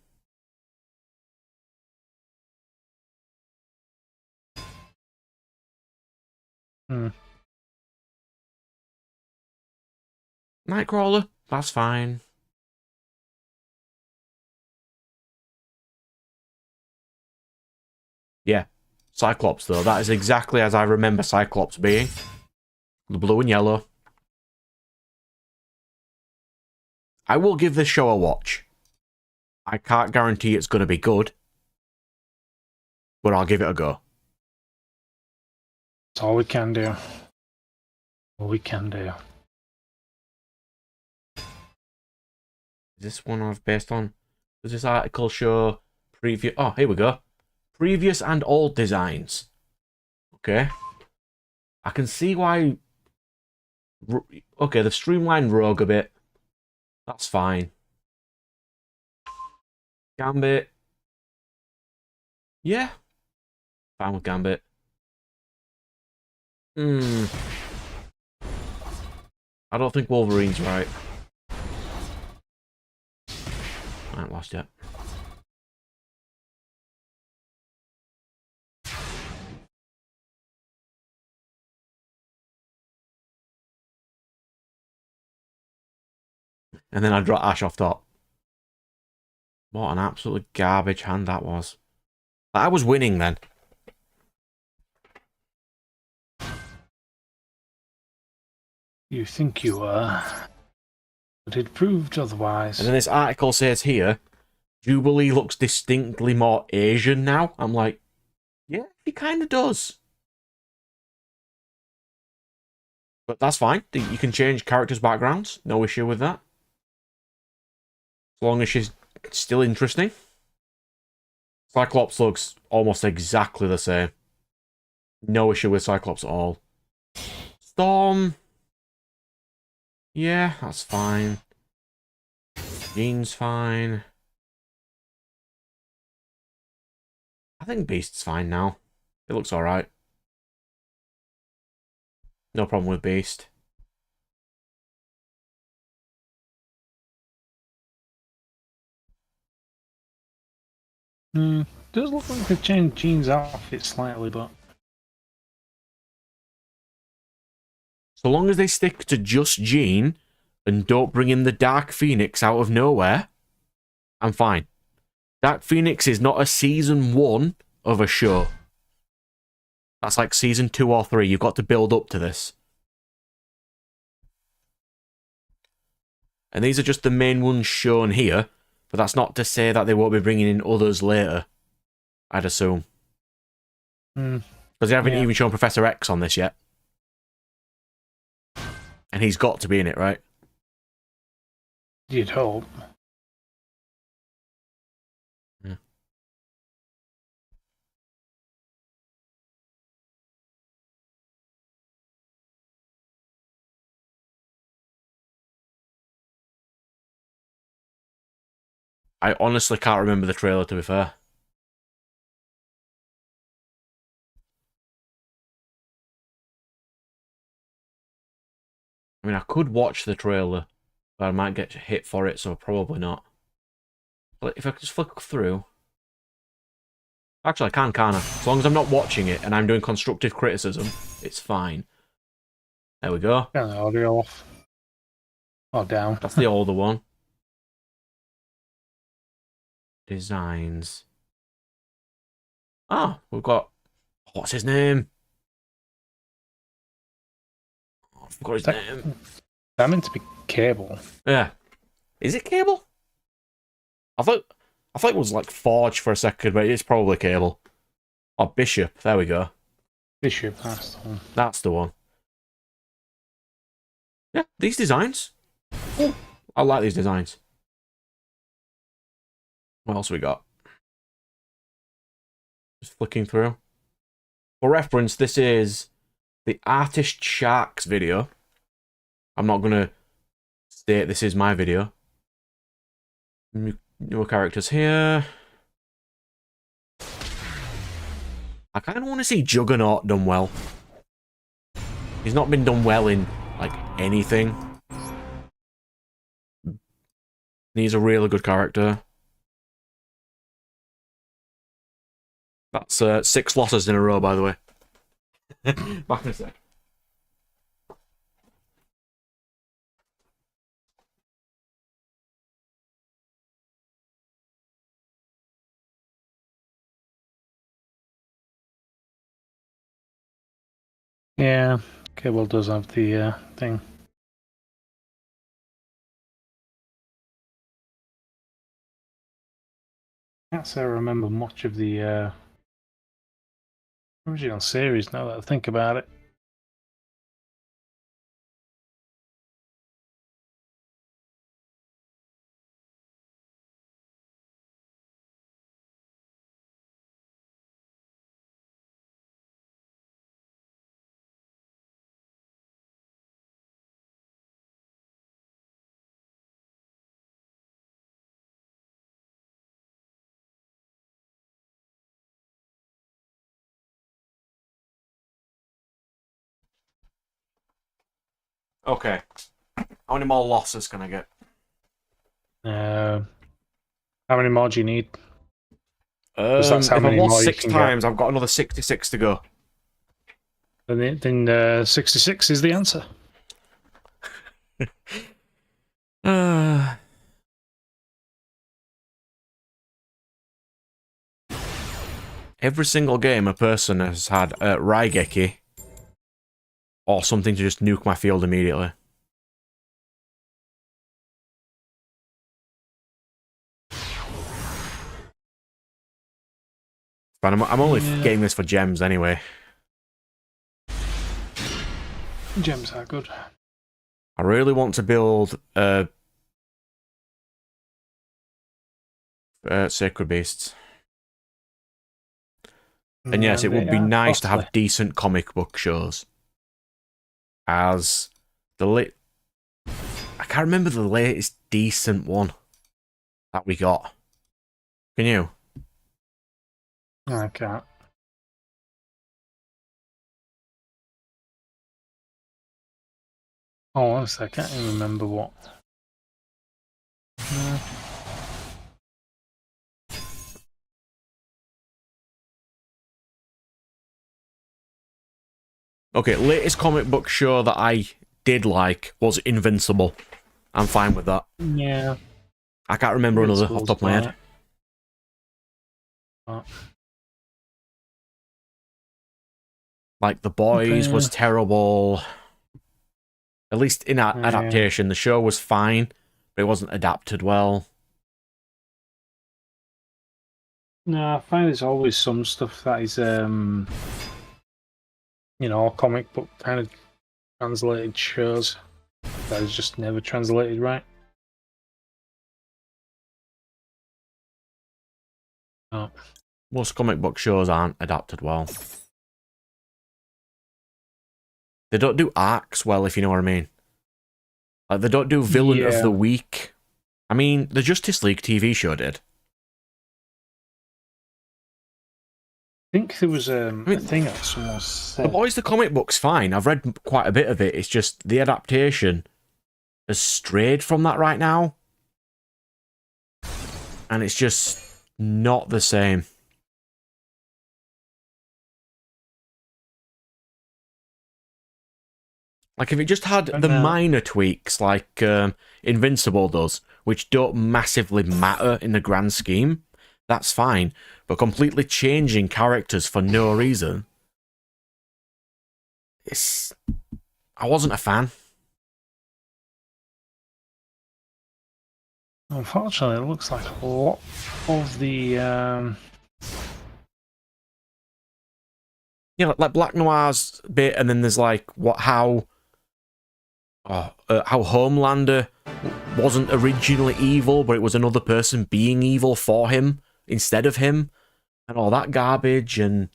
Nightcrawler, that's fine. Yeah. Cyclops, though. That is exactly as I remember Cyclops being. The blue and yellow. I will give this show a watch. I can't guarantee it's going to be good. But I'll give it a go. That's all we can do. All we can do. Is this one I've based on? Does this article show previous? Oh, here we go. Previous and old designs. Okay. I can see why. Okay, they've streamlined Rogue a bit. That's fine. Gambit. Yeah. Fine with Gambit. I don't think Wolverine's right. I ain't lost yet. And then I drop Ash off top. What an absolute garbage hand that was. I was winning then. You think you were, but it proved otherwise. And then this article says here, Jubilee looks distinctly more Asian now. I'm like, yeah, he kind of does. But that's fine. You can change characters' backgrounds. No issue with that. As long as she's still interesting. Cyclops looks almost exactly the same. No issue with Cyclops at all. Storm. Yeah, that's fine. Jean's fine. I think Beast's fine now. It looks alright. No problem with Beast. Does look like they've changed Jean's outfit slightly, but... So long as they stick to just Jean and don't bring in the Dark Phoenix out of nowhere, I'm fine. Dark Phoenix is not a season 1 of a show. That's like season 2 or 3. You've got to build up to this. And these are just the main ones shown here, but that's not to say that they won't be bringing in others later, I'd assume. Because they haven't even shown Professor X on this yet. And he's got to be in it, right? You'd hope. Yeah. I honestly can't remember the trailer, to be fair. I mean, I could watch the trailer, but I might get hit for it, so probably not. But if I could just flick through... Actually, I can, can't I? As long as I'm not watching it and I'm doing constructive criticism, it's fine. There we go. Turn the audio off. Or down. That's the older one. Designs. Ah, we've got... What's his name? Oh, I forgot his name. That meant to be Cable. Yeah. Is it Cable? I thought it was like Forge for a second, but it's probably Cable. Or Bishop. There we go. Bishop, that's the one. That's the one. Yeah, these designs. Ooh, I like these designs. What else we got? Just flicking through. For reference, this is the Artist Sharks video. I'm not going to state this is my video. Newer characters here. I kind of want to see Juggernaut done well. He's not been done well in, like, anything. He's a really good character. That's 6 losses in a row, by the way. Back in a sec. Yeah, Cable does have the thing. Can't say I remember much of the original series now that I think about it. Okay. How many more losses can I get? How many more do you need? Because that's how If I've many lost more you 6 can get. times, I've got another 66 to go. Then 66 is the answer. Every single game a person has had Raigeki or something to just nuke my field immediately. But I'm only getting this for gems anyway. Gems are good. I really want to build Sacred Beasts. And yes, it would be nice to have decent comic book shows. As the I can't remember the latest decent one that we got. Can you? I can't. Oh, honestly, I can't even remember what. Okay, latest comic book show that I did like was Invincible. I'm fine with that. Yeah. I can't remember another off the top of my head. Like, The Boys was terrible. At least in adaptation, the show was fine, but it wasn't adapted well. No, I find there's always some stuff that is, you know, comic book kind of translated shows that is just never translated right. Oh. Most comic book shows aren't adapted well. They don't do arcs well, if you know what I mean. Like, they don't do Villain of the Week. I mean, the Justice League TV show did. I think there was a thing that someone said. The Boys, the comic book's fine. I've read quite a bit of it. It's just the adaptation has strayed from that right now. And it's just not the same. Like, if it just had the minor tweaks like Invincible does, which don't massively matter in the grand scheme, that's fine. But completely changing characters for no reason, I wasn't a fan. Unfortunately, it looks like a lot of the... Yeah, like Black Noir's bit, and then there's like how Homelander wasn't originally evil, but it was another person being evil for him instead of him, and all that garbage, and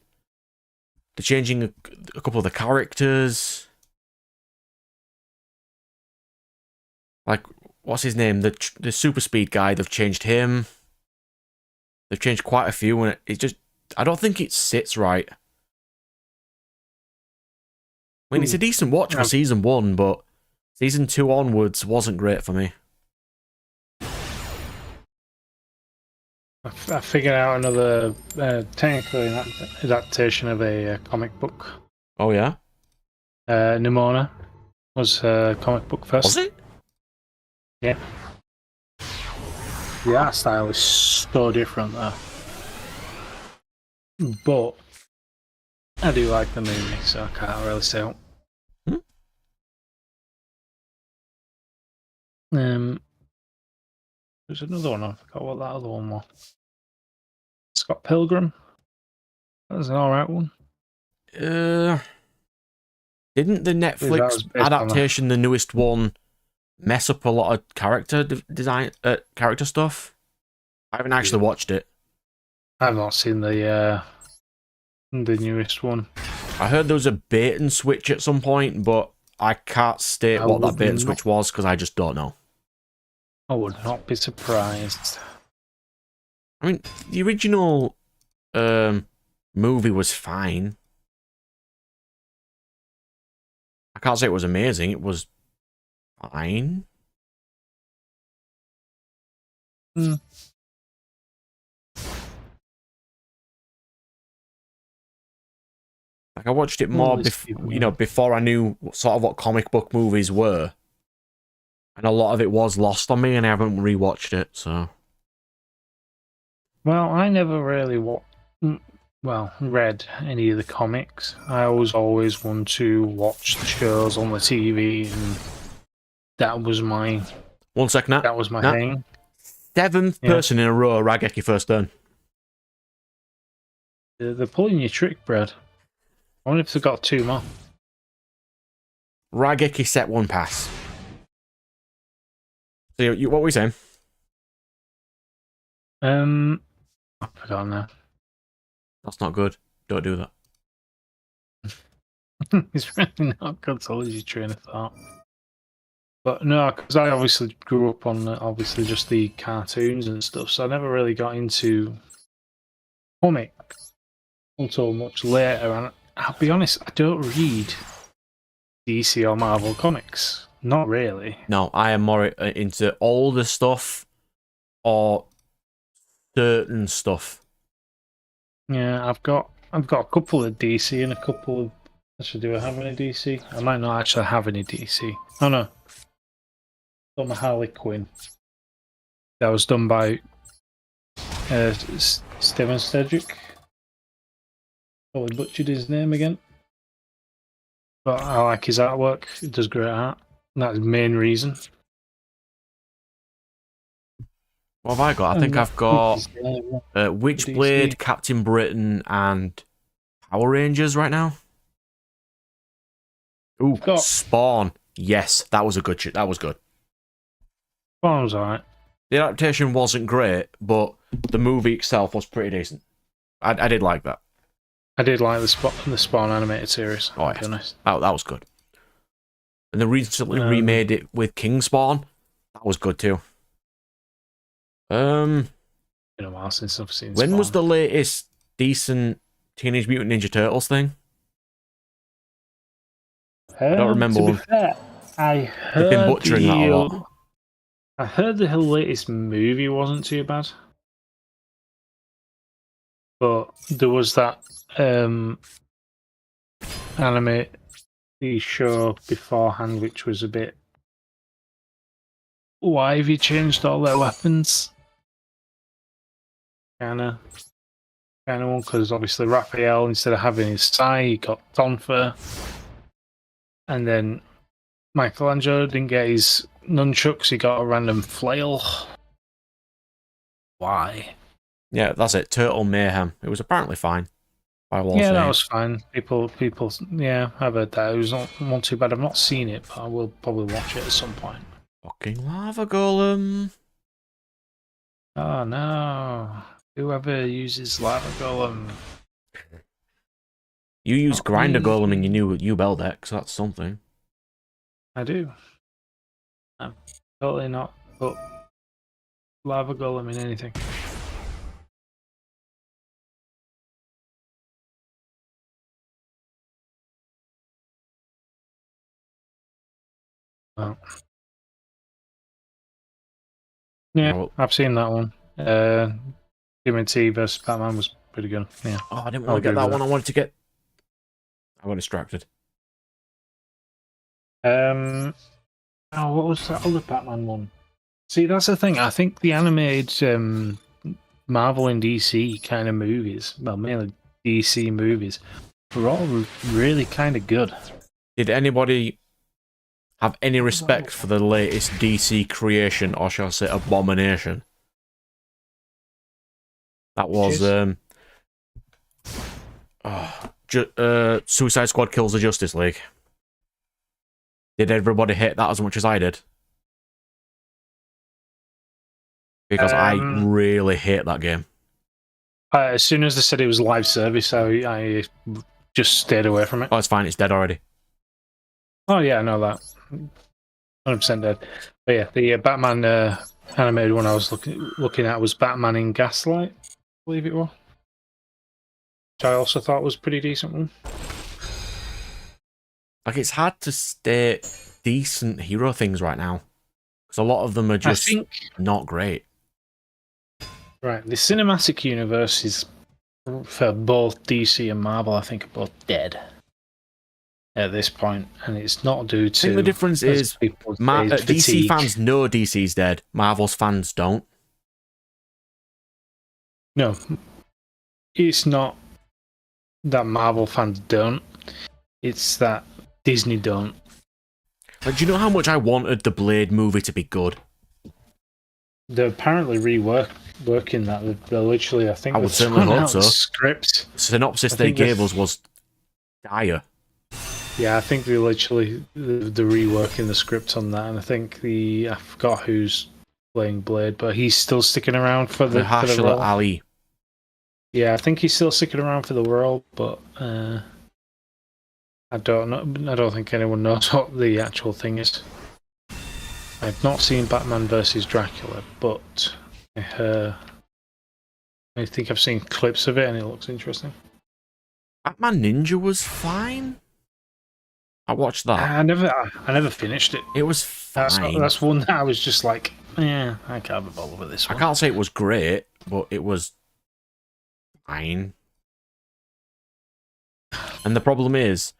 they're changing a couple of the characters. Like, what's his name? The super speed guy, they've changed him. They've changed quite a few, and it just... I don't think it sits right. I mean, it's a decent watch for Season 1, but Season 2 onwards wasn't great for me. I figured out another technically adaptation of a comic book. Oh, yeah? Nimona was a comic book first. Was it? Yeah. The art style is so different there. But I do like the movie, so I can't really say what. There's another one, I forgot what that other one was. Scott Pilgrim. That was an alright one. Didn't the Netflix adaptation, the newest one, mess up a lot of character design, character stuff? I haven't actually watched it. I've not seen the newest one. I heard there was a bait and switch at some point, but I can't state what that bait and switch was because I just don't know. I would not be surprised. I mean, the original movie was fine. I can't say it was amazing. It was fine. Hmm. Like I watched it Well, more, let's keep you know, before I knew sort of what comic book movies were, and a lot of it was lost on me, and I haven't rewatched it. So, Well, I never really read any of the comics. I was always one to watch the shows on the TV, and that was my 1 second, Nat. that was my Nat, thing. 7th Yeah, person in a row, Rageki first turn. they're pulling your trick, Brad. I wonder if they've got 2 more. Rageki set 1 pass. So, what were we saying? I forgot now. That's not good. Don't do that. It's really not good to lose your train of thought. But no, because I obviously grew up on obviously just the cartoons and stuff, so I never really got into comics until much later. And I'll be honest, I don't read DC or Marvel comics. Not really. No, I am more into older stuff or certain stuff. Yeah, I've got a couple of DC and a couple of. Actually, do I have any DC? I might not actually have any DC. Oh no, got my Harley Quinn. That was done by Steven Stedrick. Probably butchered his name again. But I like his artwork. He does great art. And that's the main reason. What have I got? I think I've got Witchblade, DC. Captain Britain, and Power Rangers right now. Ooh, got- Spawn. Yes, that was a good shit. That was good. Spawn's alright. The adaptation wasn't great, but the movie itself was pretty decent. I did like that. I did like the Spawn animated series. Oh, to be honest. That was good. And they recently remade it with King Spawn. That was good too. Been a while since I've seen When Spawn. was the latest decent Teenage Mutant Ninja Turtles thing? I don't remember To be one. fair, I heard They've been butchering that a lot. I heard the latest movie wasn't too bad. But there was that anime show beforehand which was a bit, why have you changed all their weapons? Kinda one, because obviously Raphael, instead of having his sai, he got Tonfa. And then Michelangelo didn't get his nunchucks, he got a random flail. Why? Yeah, that's it. Turtle Mayhem. It was apparently fine. By all Yeah, that saying. was fine. People, yeah, I've heard that. It was not too bad. I've not seen it, but I will probably watch it at some point. Fucking lava golem. Oh no. Whoever uses lava golem. You use Not grinder me. golem in your new U-Bell deck, so that's something. I do. I'm totally not put lava golem in anything. Well. Yeah, Well, I've seen that one. Human T versus Batman was pretty good. Yeah. oh, I didn't I'll want to get agree that with one. I wanted to get. I got distracted. Oh, what was that other Batman one? See, that's the thing. I think the animated Marvel and DC kind of movies, well, mainly DC movies, were all really kind of good. Did anybody have any respect for the latest DC creation, or shall I say abomination? That was Suicide Squad kills the Justice League. Did everybody hate that as much as I did? Because I really hate that game. As soon as they said it was live service, I just stayed away from it. Oh, it's fine. It's dead already. Oh yeah, I know that. 100% dead. But yeah, the Batman animated one I was looking at was Batman in Gaslight, I believe it was. Which I also thought was a pretty decent one. Like, it's hard to state decent hero things right now. Because a lot of them are just not great. Right, the cinematic universe is, for both DC and Marvel, I think, are both dead at this point, and it's not due to. I think the difference is DC fatigue. fans know DC's dead. Marvel's fans don't. No, it's not that Marvel fans don't. It's that Disney don't. Like, do you know how much I wanted the Blade movie to be good? They're apparently reworking that. They're literally, I think, I would certainly hope so. The script. The synopsis they gave us was dire. Yeah, I think they're reworking the script on that, and I think I forgot who's playing Blade, but he's still sticking around for the role. Ali. Yeah, I think he's still sticking around for the role, but I don't know. I don't think anyone knows what the actual thing is. I've not seen Batman vs. Dracula, but I think I've seen clips of it, and it looks interesting. Batman Ninja was fine. I watched that. I never finished it. It was fine. That's one that I was just like, yeah, I can't be bothered with this one. I can't say it was great, but it was fine. And the problem is,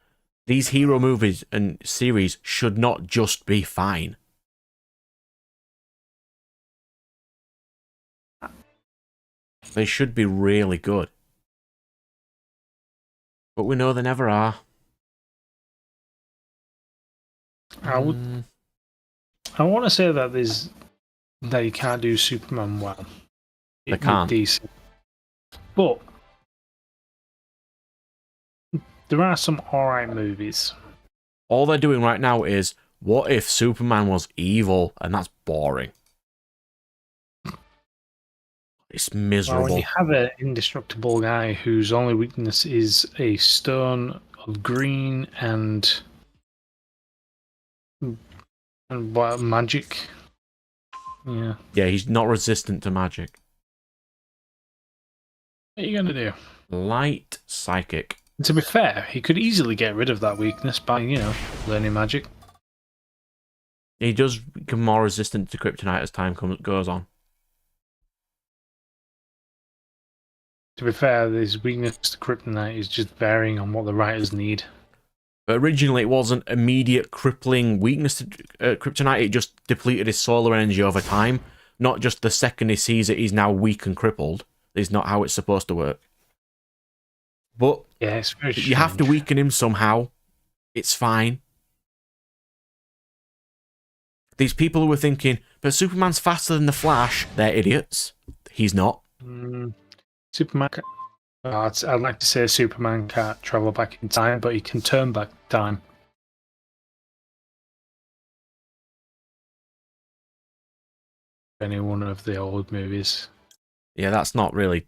these hero movies and series should not just be fine. They should be really good. But we know they never are. I want to say that you can't do Superman well. They can't. Decent. But there are some alright movies. All they're doing right now is, what if Superman was evil? And that's boring. It's miserable. Well, when you have an indestructible guy whose only weakness is a stone of green and what, magic. Yeah. Yeah, he's not resistant to magic. What are you gonna do? Light psychic. To be fair, he could easily get rid of that weakness by, learning magic. He does become more resistant to kryptonite as time goes on. To be fair, his weakness to kryptonite is just varying on what the writers need. But originally, it wasn't immediate crippling weakness to kryptonite. It just depleted his solar energy over time. Not just the second he sees it, he's now weak and crippled. It's not how it's supposed to work. But yeah, it's very strange. You have to weaken him somehow. It's fine. These people who are thinking, but Superman's faster than the Flash, they're idiots. He's not. Superman. I'd like to say Superman can't travel back in time, but he can turn back time. Any one of the old movies. Yeah, that's not really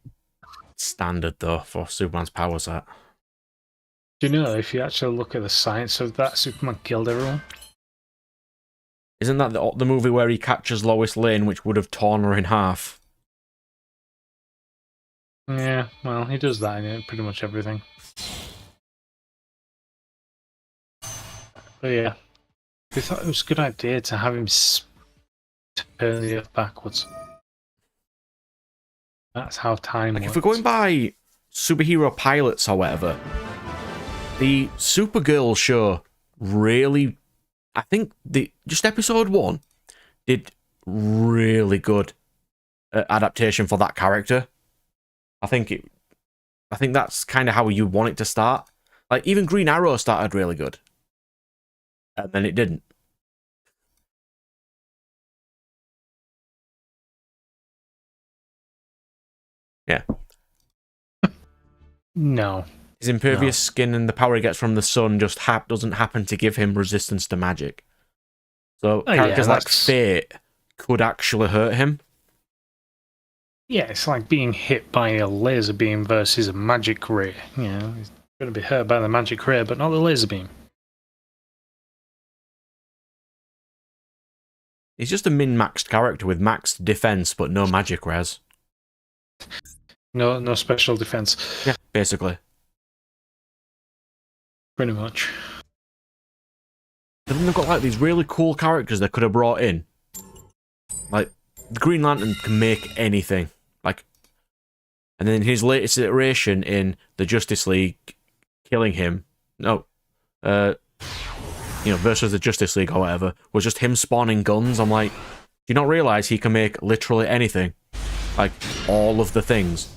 standard though for Superman's power set. Do you know, if you actually look at the science of that, Superman killed everyone. Isn't that the movie where he captures Lois Lane, which would have torn her in half? Yeah, well, he does that in pretty much everything. But yeah, we thought it was a good idea to have him turn the Earth backwards. That's how time works. If we're going by superhero pilots or whatever, the Supergirl show really, I think just episode 1 did really good adaptation for that character. I think that's kind of how you want it to start. Like, even Green Arrow started really good, and then it didn't. Yeah. No. His impervious skin and the power he gets from the sun just doesn't happen to give him resistance to magic. So characters like Fate could actually hurt him. Yeah, it's like being hit by a laser beam versus a magic ray. He's going to be hurt by the magic ray, but not the laser beam. He's just a min-maxed character with maxed defense, but no magic res. No special defense. Yeah, basically. Pretty much. But then they've got like these really cool characters they could have brought in. Like, the Green Lantern can make anything. Like, and then his latest iteration in the Justice League killing him. No. Versus the Justice League or whatever, was just him spawning guns. I'm like, do you not realise he can make literally anything? Like, all of the things.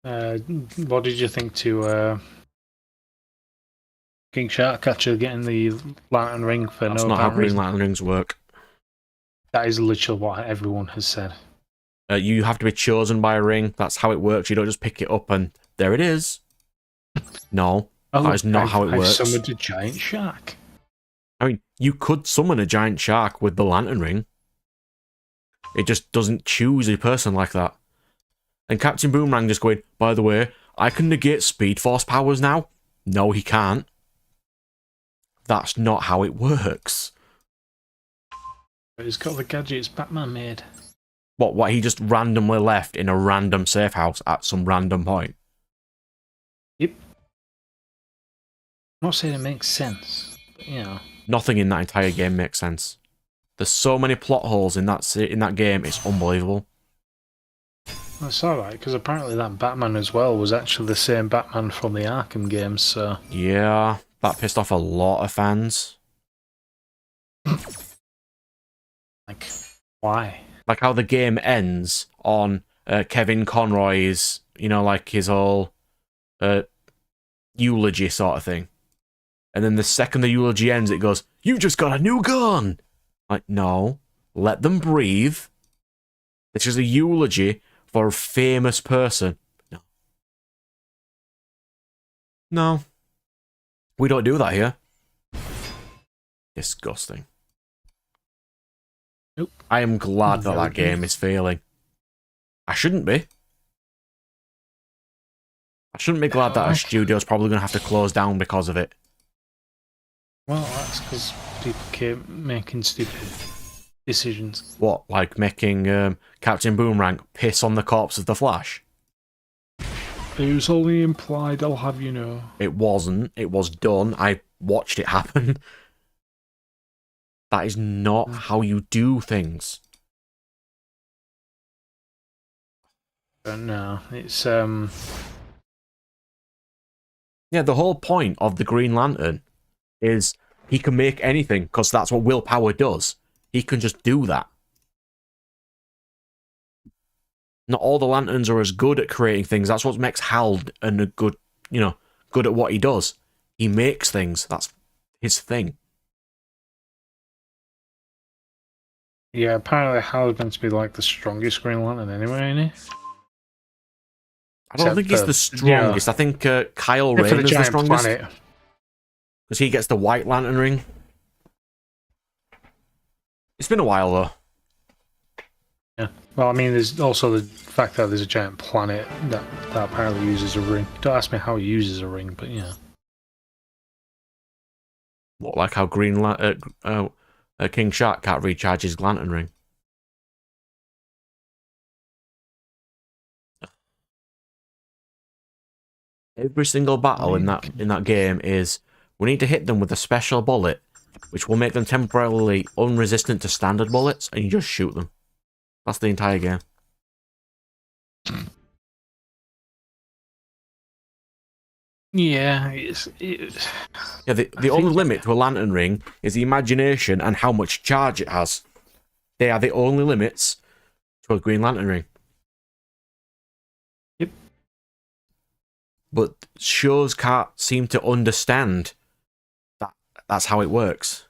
What did you think to King Sharkcatcher getting the Lantern Ring for That's no not how apparent Green reason? Lantern rings work. That is literally what everyone has said. You have to be chosen by a ring. That's how it works. You don't just pick it up and there it is. No, that is not how it works. I've summoned a giant shark. I mean, you could summon a giant shark with the Lantern Ring. It just doesn't choose a person like that. And Captain Boomerang just going, by the way, I can negate Speed Force powers now? No, he can't. That's not how it works. He's got the gadgets Batman made. What, he just randomly left in a random safe house at some random point? Yep. I'm not saying it makes sense, but, Nothing in that entire game makes sense. There's so many plot holes in that game, it's unbelievable. That's alright, because apparently that Batman as well was actually the same Batman from the Arkham games, so... Yeah, that pissed off a lot of fans. Like, why? Like how the game ends on Kevin Conroy's, like his whole eulogy sort of thing. And then the second the eulogy ends, it goes, "You just got a new gun!" Like, no. Let them breathe. This is a eulogy for a famous person. No. No. We don't do that here. Disgusting. Nope. I am glad that game is failing. I shouldn't be. I shouldn't be glad that our studio's probably going to have to close down because of it. Well, that's because people keep making stupid decisions. What, like making Captain Boomerang piss on the corpse of the Flash? It was only implied, I'll have you know. It wasn't. It was done. I watched it happen. That is not how you do things. No, it's Yeah, the whole point of the Green Lantern is he can make anything, because that's what willpower does. He can just do that. Not all the Lanterns are as good at creating things. That's what makes Hal a good, good at what he does. He makes things. That's his thing. Yeah, apparently Hal's meant to be like the strongest Green Lantern anyway, isn't he? I don't think he's the strongest. I think Kyle Rayner's the strongest. Because he gets the White Lantern ring. It's been a while, though. Yeah. Well, I mean, there's also the fact that there's a giant planet that apparently uses a ring. Don't ask me how he uses a ring, but yeah. What, like how King Shark can't recharge his Lantern ring? Every single battle in that game is, we need to hit them with a special bullet, which will make them temporarily unresistant to standard bullets, and you just shoot them. That's the entire game. Yeah, Yeah, the only limit to a Lantern ring is the imagination and how much charge it has. They are the only limits to a Green Lantern ring. Yep. But shows can't seem to understand that that's how it works.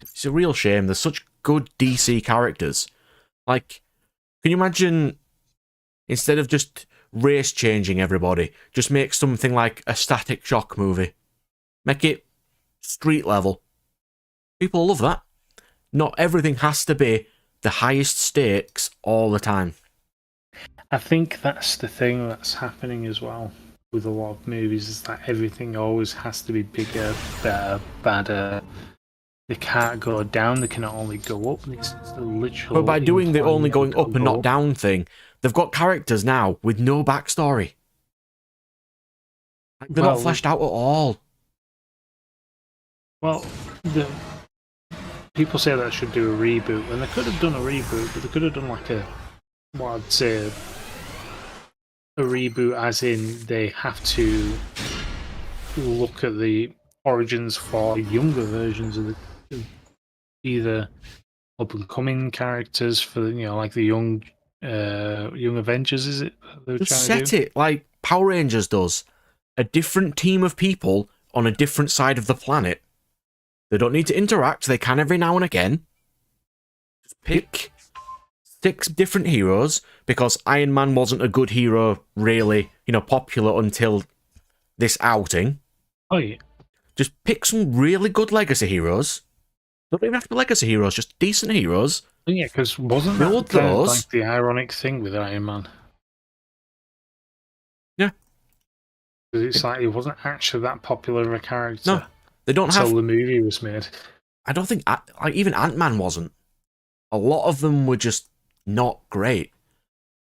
It's a real shame. There's such good DC characters. Like, can you imagine, instead of just race changing everybody, just make something like a Static Shock movie? Make it street level. People love that. Not everything has to be the highest stakes all the time. I think that's the thing that's happening as well with a lot of movies, is that everything always has to be bigger, better, badder. They can't go down, they can only go up. It's literally. But by doing the only going up and not down thing, they've got characters now with no backstory. They're not fleshed out at all. Well, the people say that should do a reboot, and they could have done a reboot, but they could have done like what I'd say, a reboot as in they have to look at the origins for younger versions of either up-and-coming characters for like the young Avengers. Is it? Just set it like Power Rangers does. A different team of people on a different side of the planet. They don't need to interact. They can every now and again. Just pick 6 different heroes, because Iron Man wasn't a good hero, really, popular until this outing. Oh yeah. Just pick some really good legacy heroes. Don't even have to be legacy heroes, just decent heroes. Yeah, because wasn't that like the ironic thing with Iron Man? Yeah. Because it's like it wasn't actually that popular of a character. No, they don't have. Until the movie was made. I don't think even Ant-Man wasn't. A lot of them were just not great.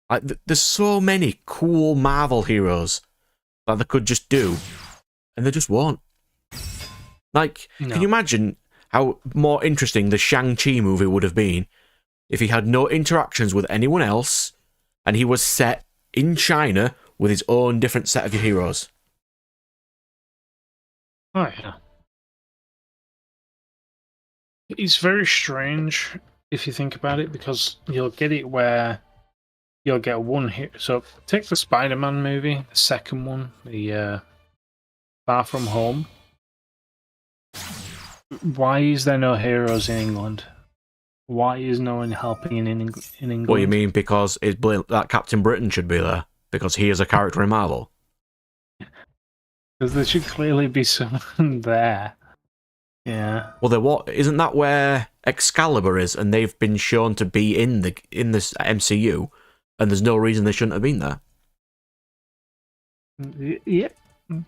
Like there's so many cool Marvel heroes that they could just do, and they just won't. Like, Can you imagine how more interesting the Shang-Chi movie would have been if he had no interactions with anyone else and he was set in China with his own different set of heroes? Oh, yeah. It's very strange if you think about it, because you'll get it where you'll get one hero. So take the Spider-Man movie, the second one, the Far From Home. Why is there no heroes in England? Why is no one helping in England? What do you mean? Because that Captain Britain should be there because he is a character in Marvel. Because there should clearly be someone there. Yeah. Well, isn't that where Excalibur is, and they've been shown to be in this MCU, and there's no reason they shouldn't have been there. Yeah,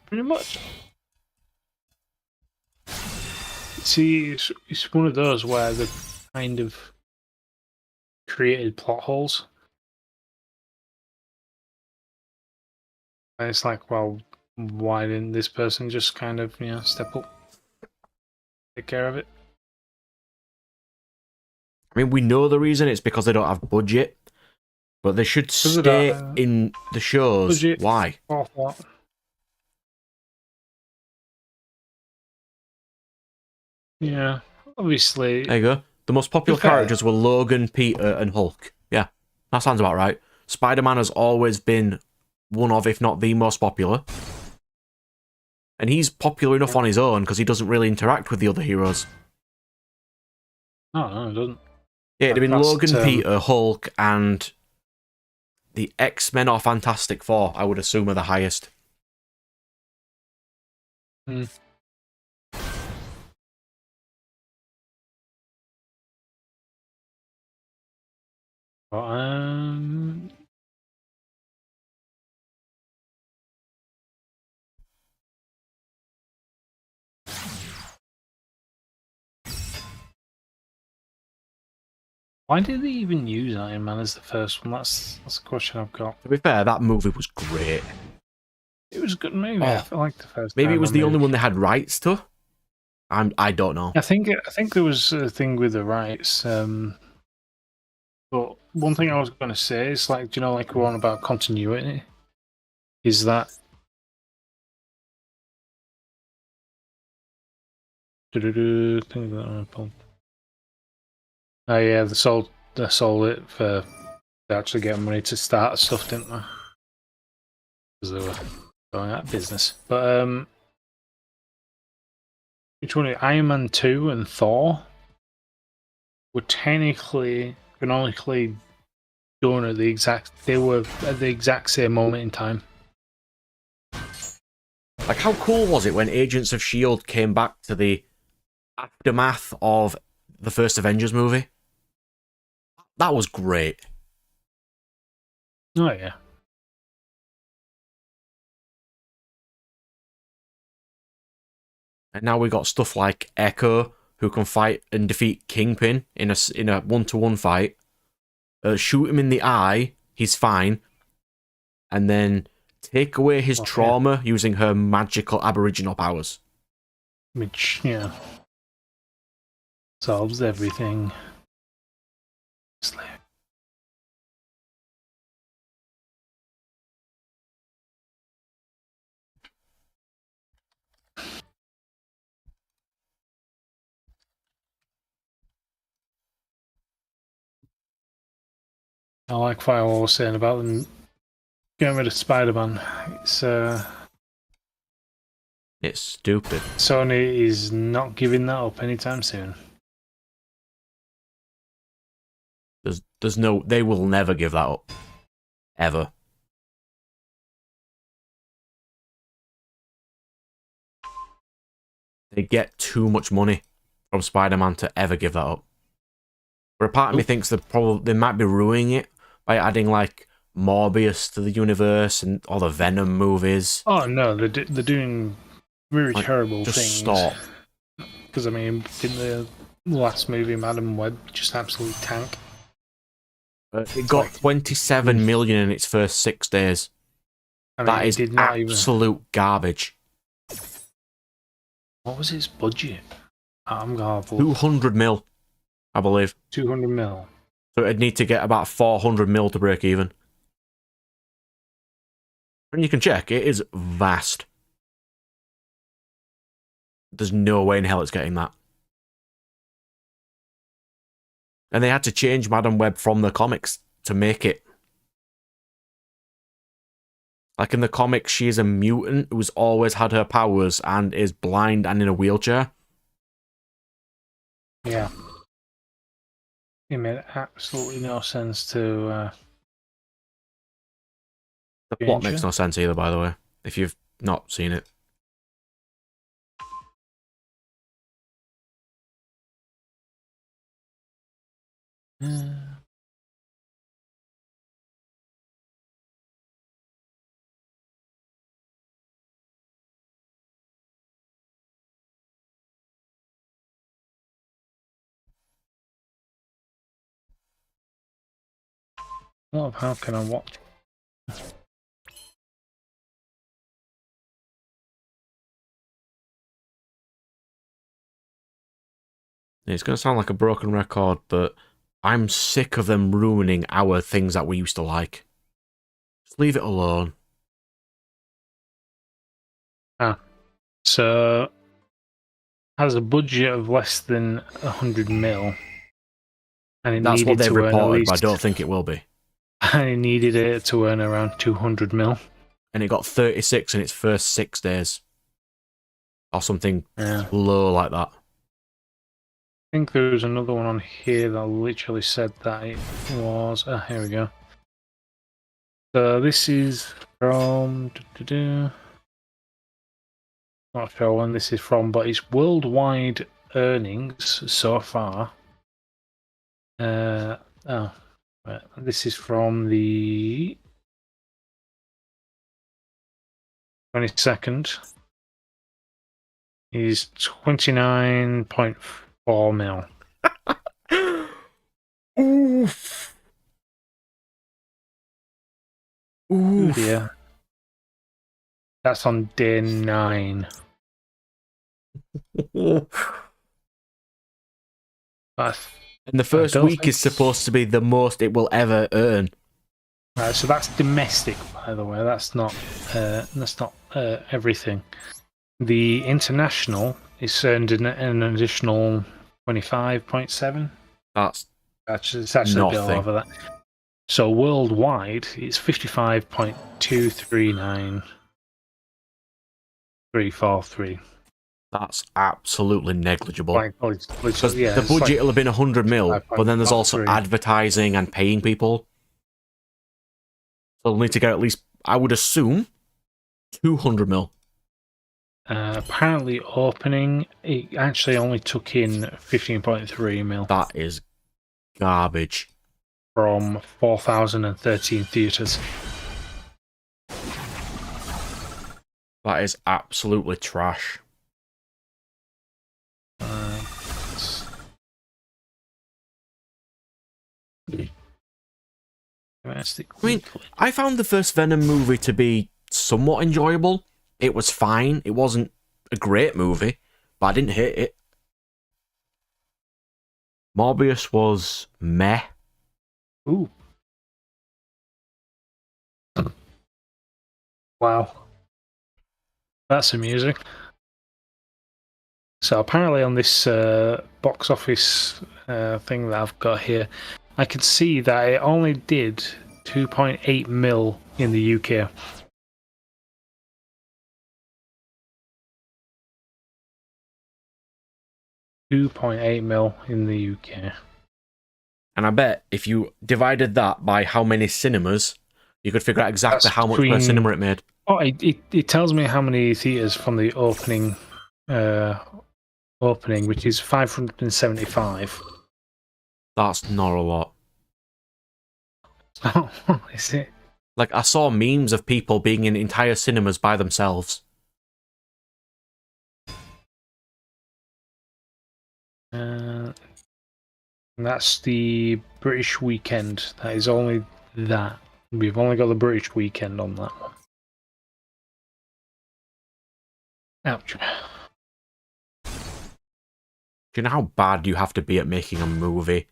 pretty much. See, it's one of those where they've kind of created plot holes. And it's like, well, why didn't this person just kind of, step up, take care of it? I mean, we know the reason. It's because they don't have budget, but they should stay in the shows. Budget. Why? What? Yeah, obviously. There you go. The most popular characters were Logan, Peter, and Hulk. Yeah, that sounds about right. Spider-Man has always been one of, if not the most popular. And he's popular enough on his own because he doesn't really interact with the other heroes. No, it doesn't. Yeah, it'd have been Logan, Peter, Hulk, and the X-Men or Fantastic Four, I would assume, are the highest. Hmm. But, why did they even use Iron Man as the first one? That's a question I've got. To be fair, that movie was great. It was a good movie. I liked the first. Maybe it was the only one they had rights to. I don't know. I think there was a thing with the rights. But one thing I was going to say is, like, do you know, like we're on about continuity, is that oh yeah, they sold it for to actually get money to start stuff, didn't they? Because they were going out of business. But which one? Iron Man 2 and Thor were technically canonically done at the exact same moment in time. Like, how cool was it when Agents of S.H.I.E.L.D. came back to the aftermath of the first Avengers movie? That was great. Oh yeah. And now we got stuff like Echo, who can fight and defeat Kingpin in a one-to-one fight. Shoot him in the eye, he's fine. And then Take away his Okay. trauma using her magical aboriginal powers. Which, yeah, solves everything. I like what I was saying about them getting rid of Spider-Man. It's stupid. Sony is not giving that up anytime soon. There's no... They will never give that up. Ever. They get too much money from Spider-Man to ever give that up. But a part of me thinks they might be ruining it by adding, like, Morbius to the universe and all the Venom movies. Oh no, they're doing very Like, terrible just things. stop. Because I mean, in the last movie, Madam Web just absolutely tank. It got 27 million in its first 6 days. I mean, That it is did not absolute garbage. What was its budget? I'm gonna 200 mil, I believe. 200 mil. So it'd need to get about 400 mil to break even. And you can check, it is vast. There's no way in hell it's getting that. And they had to change Madam Web from the comics to make it. Like in the comics, she is a mutant who's always had her powers and is blind and in a wheelchair. Yeah. It made absolutely no sense to... The plot makes no sense either, by the way, if you've not seen it. Well, how can I watch? It's going to sound like a broken record, but I'm sick of them ruining our things that we used to like. Just leave it alone. So, has a budget of less than 100 mil. And That's what they've reported, but I least, don't think it will be. and it needed it to earn around 200 mil. And it got 36 in its first 6 days. Or something low like that. I think there was another one on here that literally said that it was... here we go. So this is from... Not sure when this is from, but it's worldwide earnings so far. This is from the 22nd. Is 29.4 mil. Oof. Oof. Yeah. That's on day 9. And the first week is supposed to be the most it will ever earn. So that's domestic, by the way. That's not everything. The international is earned an additional 25.7. That's actually a bit over that. So worldwide, it's 55.239343. That's absolutely negligible. Because the budget will have been 100 mil, but then there's also advertising and paying people. So they'll need to get at least, I would assume, 200 mil. Apparently opening, it actually only took in 15.3 mil. That is garbage. From 4,013 theatres. That is absolutely trash. I mean, I found the first Venom movie to be somewhat enjoyable. It was fine. It wasn't a great movie, but I didn't hate it. Morbius was meh. Ooh. Wow. That's amusing. So apparently on this box office thing that I've got here, I can see that it only did 2.8 mil in the UK. $2.8 mil in the UK. And I bet if you divided that by how many cinemas, you could figure out exactly That's how much per cinema it made. Oh, it tells me how many theatres from the opening, which is 575. That's not a lot. Oh, is it? Like, I saw memes of people being in entire cinemas by themselves. That's the British weekend. That is only that. We've only got the British weekend on that one. Ouch. Do you know how bad you have to be at making a movie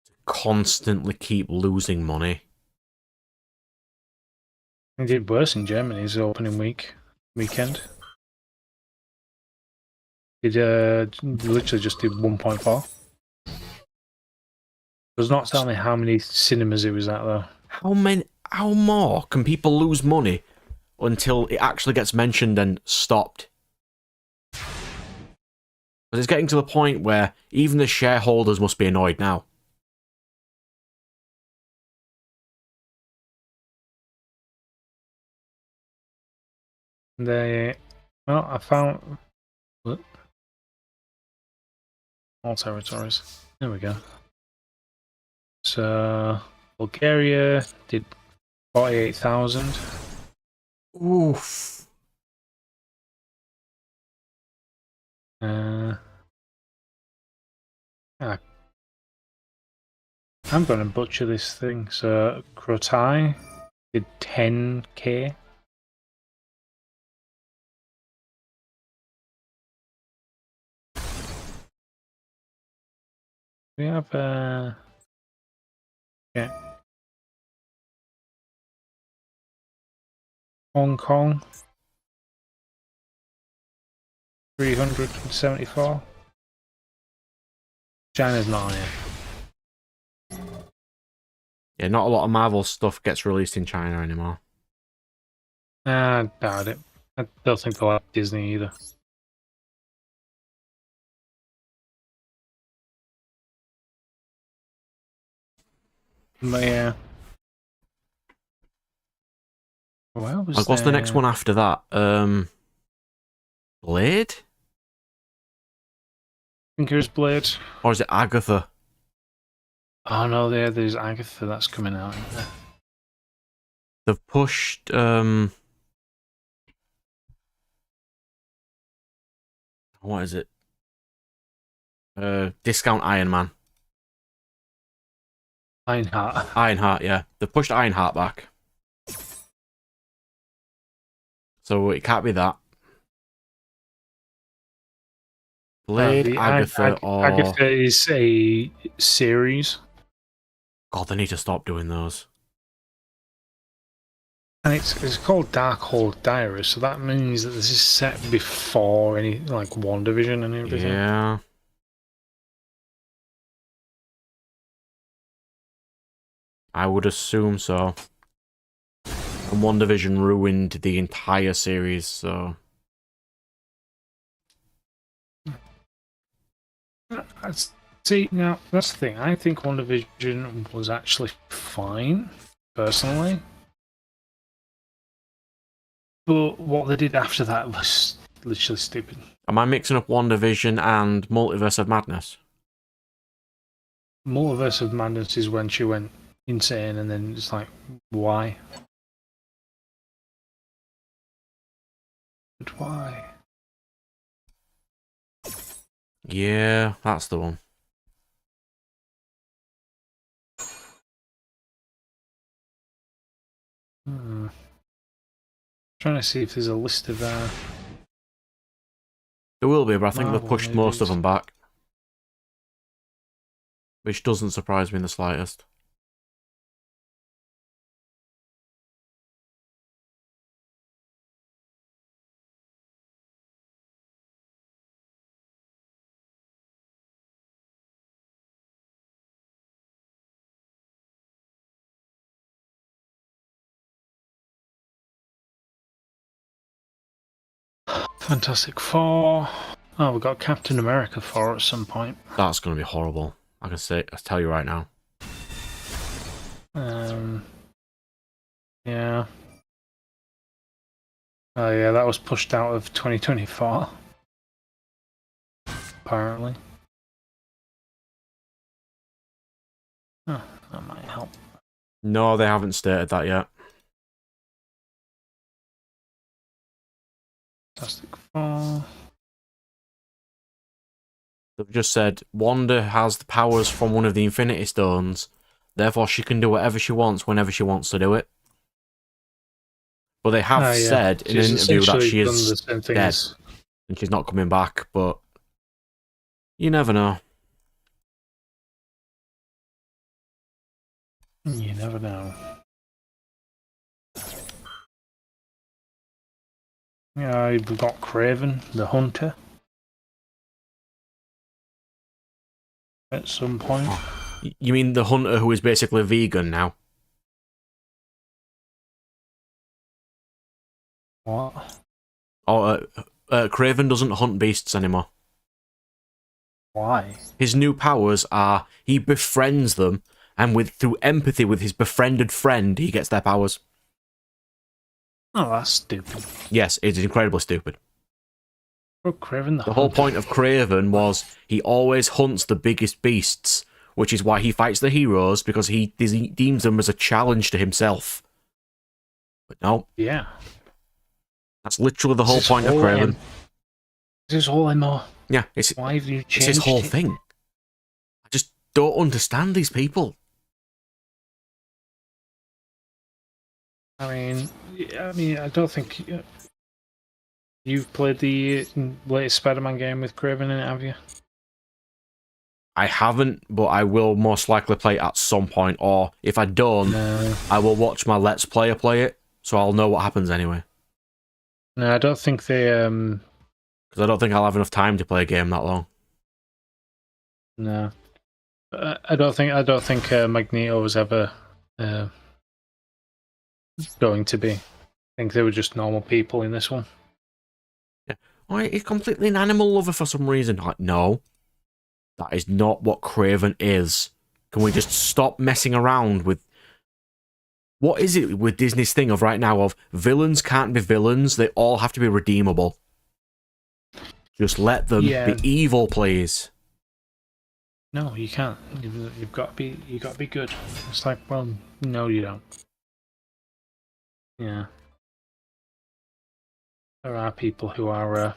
to constantly keep losing money? It did worse in Germany's opening weekend. It literally just did 1.4. Does not tell me how many cinemas it was at though. How more can people lose money until it actually gets mentioned and stopped? But it's getting to the point where even the shareholders must be annoyed now. Well, I found all territories. There we go. So Bulgaria did 48,000. Oof. I'm going to butcher this thing. So Krotai did 10k. We have yeah. Hong Kong 374. China's not on it. Yeah, not a lot of Marvel stuff gets released in China anymore. I doubt it. I don't think they'll have Disney either. But yeah. Well, Like, what's the next one after that? Blade? Thinker's Blade. Or is it Agatha? Oh no, there's Agatha that's coming out. Isn't there? They've pushed what is it? Discount Iron Man. Ironheart. Ironheart, yeah. They've pushed Ironheart back. So it can't be that. Blade, Agatha, or... Agatha is a series. God, they need to stop doing those. And it's called Darkhold Diaries, so that means that this is set before any, like, WandaVision and everything. Yeah. I would assume so. And WandaVision ruined the entire series, so... See, now, that's the thing. I think WandaVision was actually fine, personally. But what they did after that was literally stupid. Am I mixing up WandaVision and Multiverse of Madness? Multiverse of Madness is when she went insane, and then it's like, why? But why? Yeah, that's the one. Trying to see if there's a list of There will be, but I think they've Marvel pushed most of movies. them back. Which doesn't surprise me in the slightest. Fantastic Four. Oh, we've got Captain America 4 at some point. That's going to be horrible. I tell you right now. Yeah. Oh yeah, that was pushed out of 2024. Apparently. Oh, that might help. No, they haven't stated that yet. Fantastic Four. They've just said Wanda has the powers from one of the Infinity Stones, therefore she can do whatever she wants whenever she wants to do it. But they have said in an interview that she is dead and she's not coming back, but you never know. You never know. Yeah, we've got Craven, the Hunter. At some point. You mean the Hunter who is basically vegan now? What? Oh, Craven doesn't hunt beasts anymore. Why? His new powers are he befriends them, and through empathy with his befriended friend, he gets their powers. Oh, that's stupid. Yes, it's incredibly stupid. Oh, Craven the whole point of Craven was he always hunts the biggest beasts, which is why he fights the heroes, because he deems them as a challenge to himself. But no. Yeah. That's literally the whole point of Craven. This is all MO. Yeah, why have you changed it's his whole thing. I just don't understand these people. I mean, I don't think you've played the latest Spider-Man game with Craven in it, have you? I haven't, but I will most likely play it at some point, or if I don't, I will watch my Let's Player play it, so I'll know what happens anyway. No, I don't think they because I don't think I'll have enough time to play a game that long. No, I don't think Magneto was ever going to be. I think they were just normal people in this one. Yeah, he's completely an animal lover for some reason. Like, no, that is not what Craven is. Can we just stop messing around with? What is it with Disney's thing of right now of villains can't be villains? They all have to be redeemable. Just let them be evil, please. No, you can't. You've got to be good. It's like, well, no, you don't. Yeah. There are people who are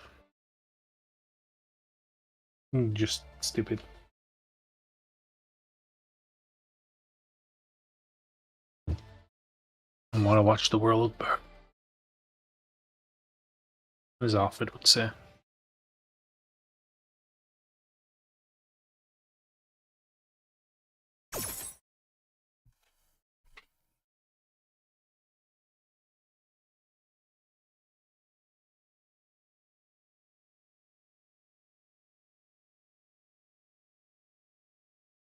just stupid. And want to watch the world burn. As Alfred would say.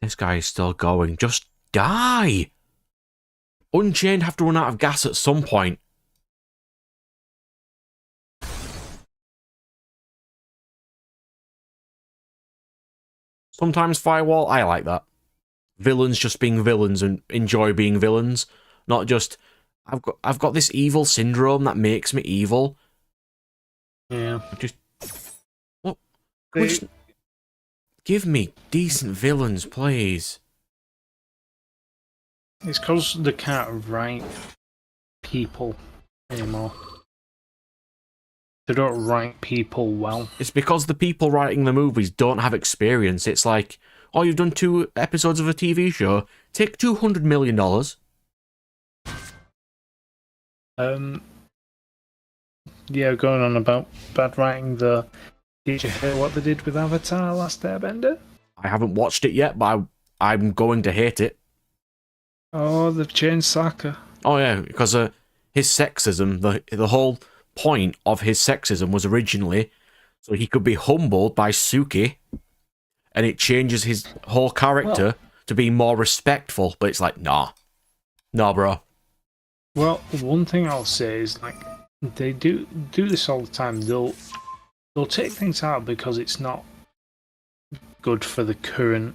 This guy is still going. Just die! Unchained have to run out of gas at some point. Sometimes Firewall, I like that. Villains just being villains and enjoy being villains. Not just, I've got this evil syndrome that makes me evil. Yeah. Just, what? Just give me decent villains, please. It's because they can't write people anymore. They don't write people well. It's because the people writing the movies don't have experience. It's like, oh, you've done 2 episodes of a TV show. Take $200 million. going on about bad writing. Did you hear what they did with Avatar: Last Airbender? I haven't watched it yet, but I'm going to hate it. Oh, they've changed Sokka. Oh yeah, because his sexism, the whole point of his sexism was originally so he could be humbled by Suki, and it changes his whole character to be more respectful. But it's like, nah, bro. Well, one thing I'll say is like they do this all the time. They'll take things out because it's not good for the current.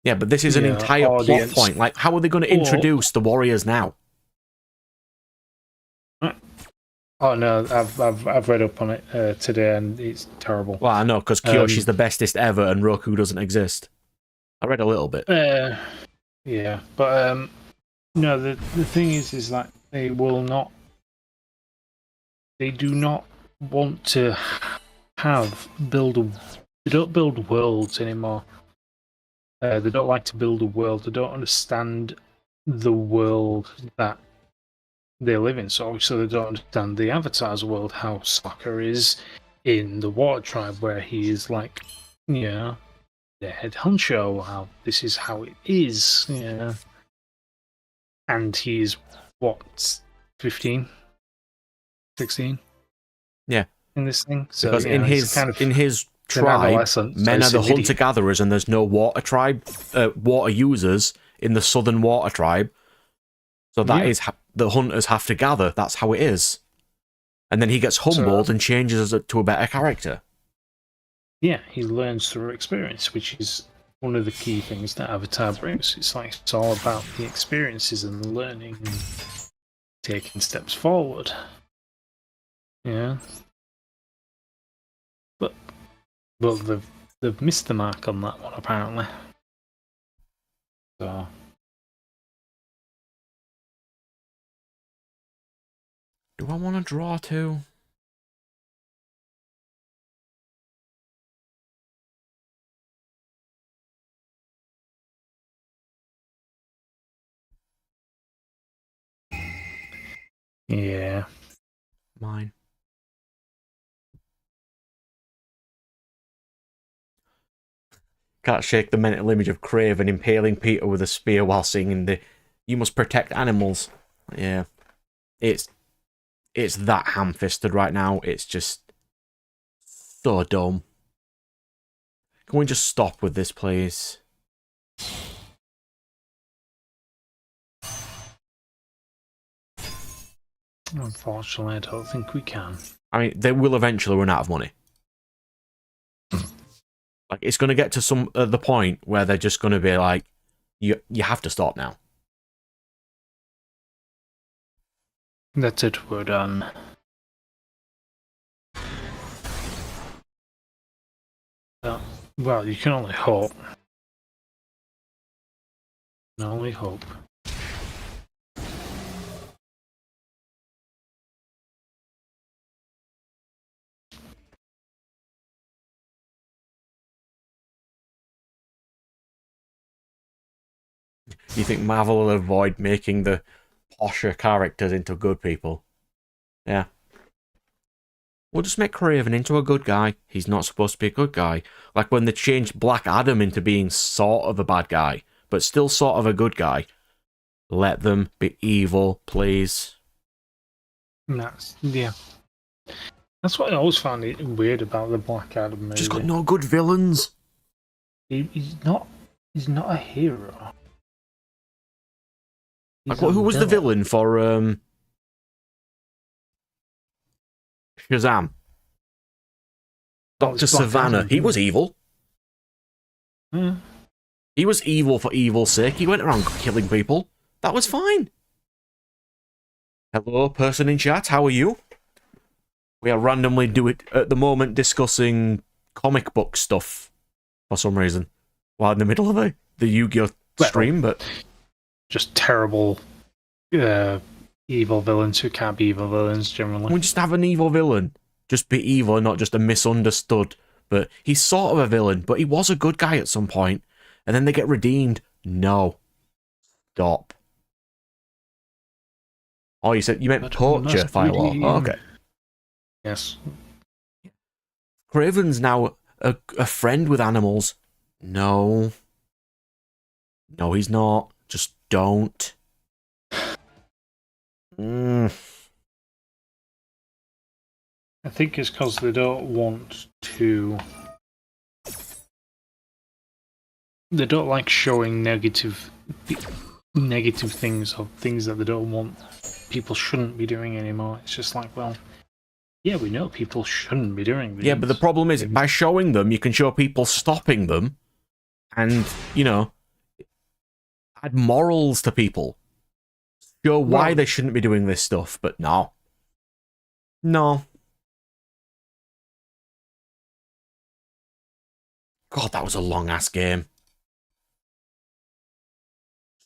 Yeah, but this is an entire audience. plot point. Like, how are they going to introduce the warriors now? Oh no, I've read up on it today, and it's terrible. Well, I know, because Kyoshi's the bestest ever, and Roku doesn't exist. I read a little bit. Yeah, but no, the thing is that they will not. They do not want to They don't build worlds anymore. They don't like to build a world. They don't understand the world that they live in. So obviously they don't understand the Avatar's world, how Sokka is in the Water Tribe, where he is like, the head honcho, how this is how it is, and he's what, 15, 16? Yeah. In this thing. So, because in his tribe, men are the hunter-gatherers, and there's no water users in the southern water tribe. So that is the hunters have to gather. That's how it is. And then he gets humbled and changes to a better character. Yeah, he learns through experience, which is one of the key things that Avatar brings. It's like it's all about the experiences and the learning and taking steps forward. Yeah. But they've missed the mark on that one, apparently. So do I want to draw too? yeah. Mine. Can't shake the mental image of Craven impaling Peter with a spear while singing the "You must protect animals." Yeah. It's that ham-fisted right now. It's just so dumb. Can we just stop with this, please? Unfortunately, I don't think we can. I mean, they will eventually run out of money. Like, it's going to get to the point where they're just going to be like, you have to stop now. That's it, we're done. Well, you can only hope. You can only hope. You think Marvel will avoid making the posher characters into good people? Yeah. We'll just make Craven into a good guy. He's not supposed to be a good guy. Like when they changed Black Adam into being sort of a bad guy, but still sort of a good guy. Let them be evil, please. That's what I always found it weird about the Black Adam movie. Just got no good villains. He's not a hero. Like, who was the villain for Shazam? Dr. Savannah. He was evil. He was evil for evil's sake. He went around killing people. That was fine. Hello, person in chat. How are you? We are randomly at the moment discussing comic book stuff for some reason while in the middle of the Yu-Gi-Oh stream, but just terrible evil villains who can't be evil villains generally. We just have an evil villain. Just be evil and not just a misunderstood. But he's sort of a villain, but he was a good guy at some point, and then they get redeemed. No. Stop. Oh, you meant Poacher Firewall. Oh, okay. Yes. Craven's now a friend with animals. No. No, he's not. Just don't. I think it's because they don't want to. They don't like showing negative things or things that they don't want people shouldn't be doing anymore. It's just like, well, yeah, we know people shouldn't be doing these. Yeah, but the problem is, by showing them, you can show people stopping them and, you know, add morals to people. Show why they shouldn't be doing this stuff, but no. No. God, that was a long-ass game.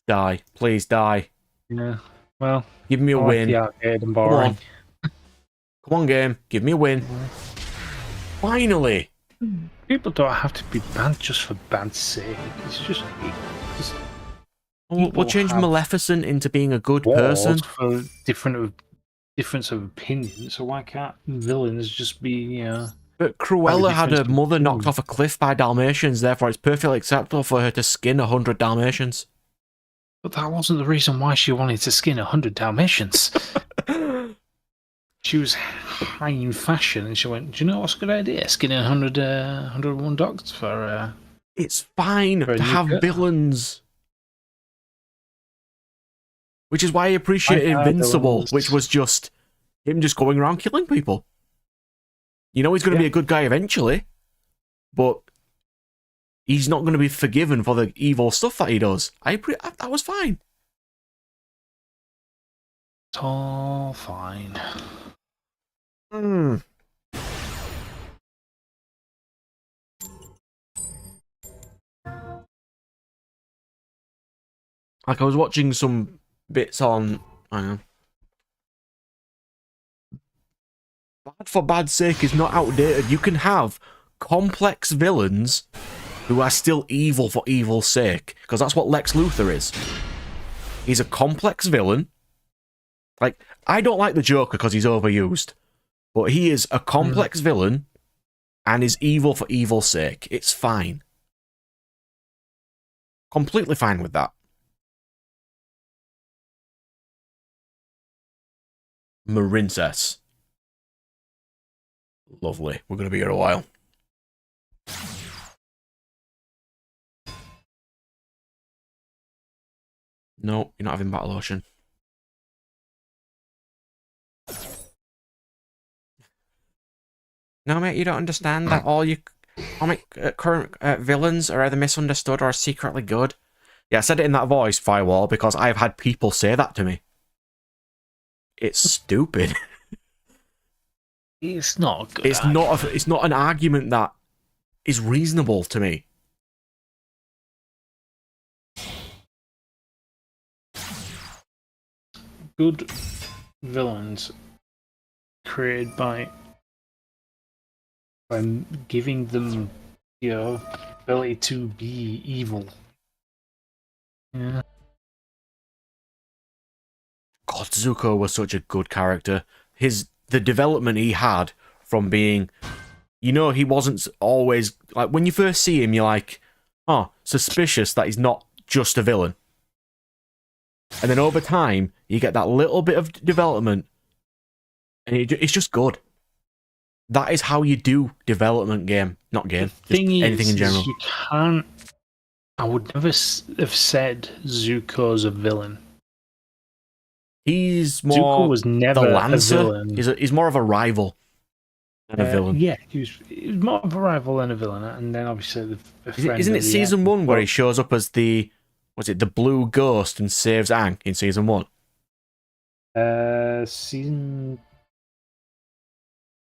Die. Please die. Yeah, well... Give me a win. The arcade and boring. Come on, game. Give me a win. Finally! People don't have to be bad just for bad's sake. It's just... We'll change Maleficent into being a good person. For difference of opinion, so why can't villains just be, you know... But Cruella had her mother knocked off a cliff by Dalmatians, therefore it's perfectly acceptable for her to skin 100 Dalmatians. But that wasn't the reason why she wanted to skin 100 Dalmatians. She was high in fashion, and she went, do you know what's a good idea? Skinning 101 dogs for... It's fine to have villains. Which is why I appreciate Invincible, which was just him just going around killing people. You know he's going to be a good guy eventually, but he's not going to be forgiven for the evil stuff that he does. That was fine. It's all fine. Like, I was watching some bits on... Hang on. Bad for bad's sake is not outdated. You can have complex villains who are still evil for evil's sake, because that's what Lex Luthor is. He's a complex villain. Like, I don't like the Joker because he's overused, but he is a complex villain and is evil for evil's sake. It's fine. Completely fine with that. Marincess. Lovely. We're going to be here a while. No, you're not having Battle Ocean. No, mate, you don't understand that all your current villains are either misunderstood or secretly good. Yeah, I said it in that voice, Firewall, because I've had people say that to me. It's stupid. It's not a good it's not an argument that is reasonable to me. Good villains created by giving them, you know, ability to be evil. Yeah. God, Zuko was such a good character. The development he had from being, you know, he wasn't always, like, when you first see him, you're like, oh, suspicious that he's not just a villain. And then over time, you get that little bit of development, and it's just good. That is how you do development not game, just anything in general. You can't... I would never have said Zuko's a villain. He's more Zuko was never the Lancer. A villain. He's more of a rival than a villain. Yeah, he was more of a rival than a villain. And then obviously the friend. Isn't it season 1 where he shows up as the blue ghost and saves Aang in season 1? Season.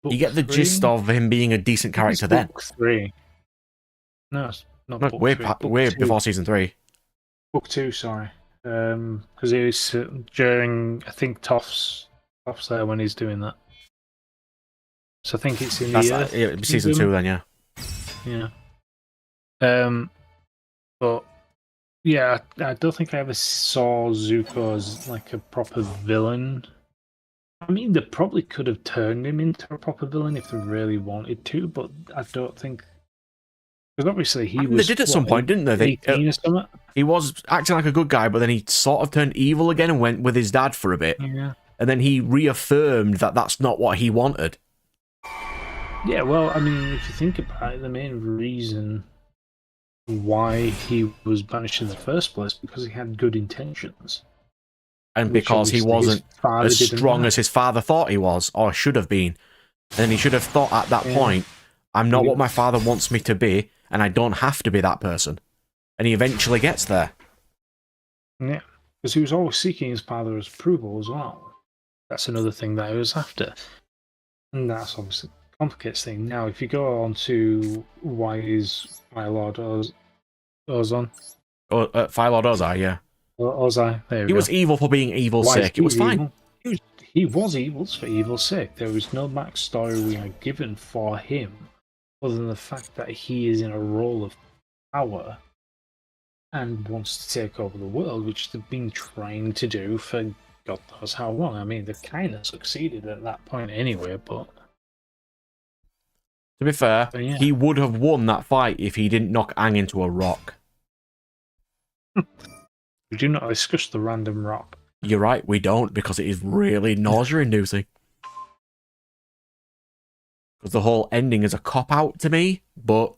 You get the gist of him being a decent character then. Book 3. No, it's not book way 3. Way before season 3. Book 2, sorry. Because he was during, I think, Toph's there when he's doing that. So I think it's in season 2 then, yeah. Yeah. But yeah, I don't think I ever saw Zuko as like a proper villain. I mean, they probably could have turned him into a proper villain if they really wanted to, but I don't think. Because obviously he was. They did at some point, didn't they? 18 or something? He was acting like a good guy, but then he sort of turned evil again and went with his dad for a bit. Yeah. And then he reaffirmed that that's not what he wanted. Yeah, well, I mean, if you think about it, the main reason why he was banished in the first place because he had good intentions. And because he wasn't as strong as his father thought he was, or should have been. And he should have thought at that point, I'm not what my father wants me to be, and I don't have to be that person. And he eventually gets there. Yeah, because he was always seeking his father's approval as well. That's another thing that he was after. And that's obviously complicates thing. Now, if you go on to why is my Lord Ozon? Fire Lord Ozai, yeah. Ozai, there he was evil for being evil's sake. It was fine. He was evil for evil's sake. There was no backstory we are given for him, other than the fact that he is in a role of power and wants to take over the world, which they've been trying to do for God knows how long. I mean, they've kind of succeeded at that point anyway, but... To be fair, he would have won that fight if he didn't knock Aang into a rock. We do not discuss the random rock. You're right, we don't, because it is really nausea-inducing. Because the whole ending is a cop-out to me, but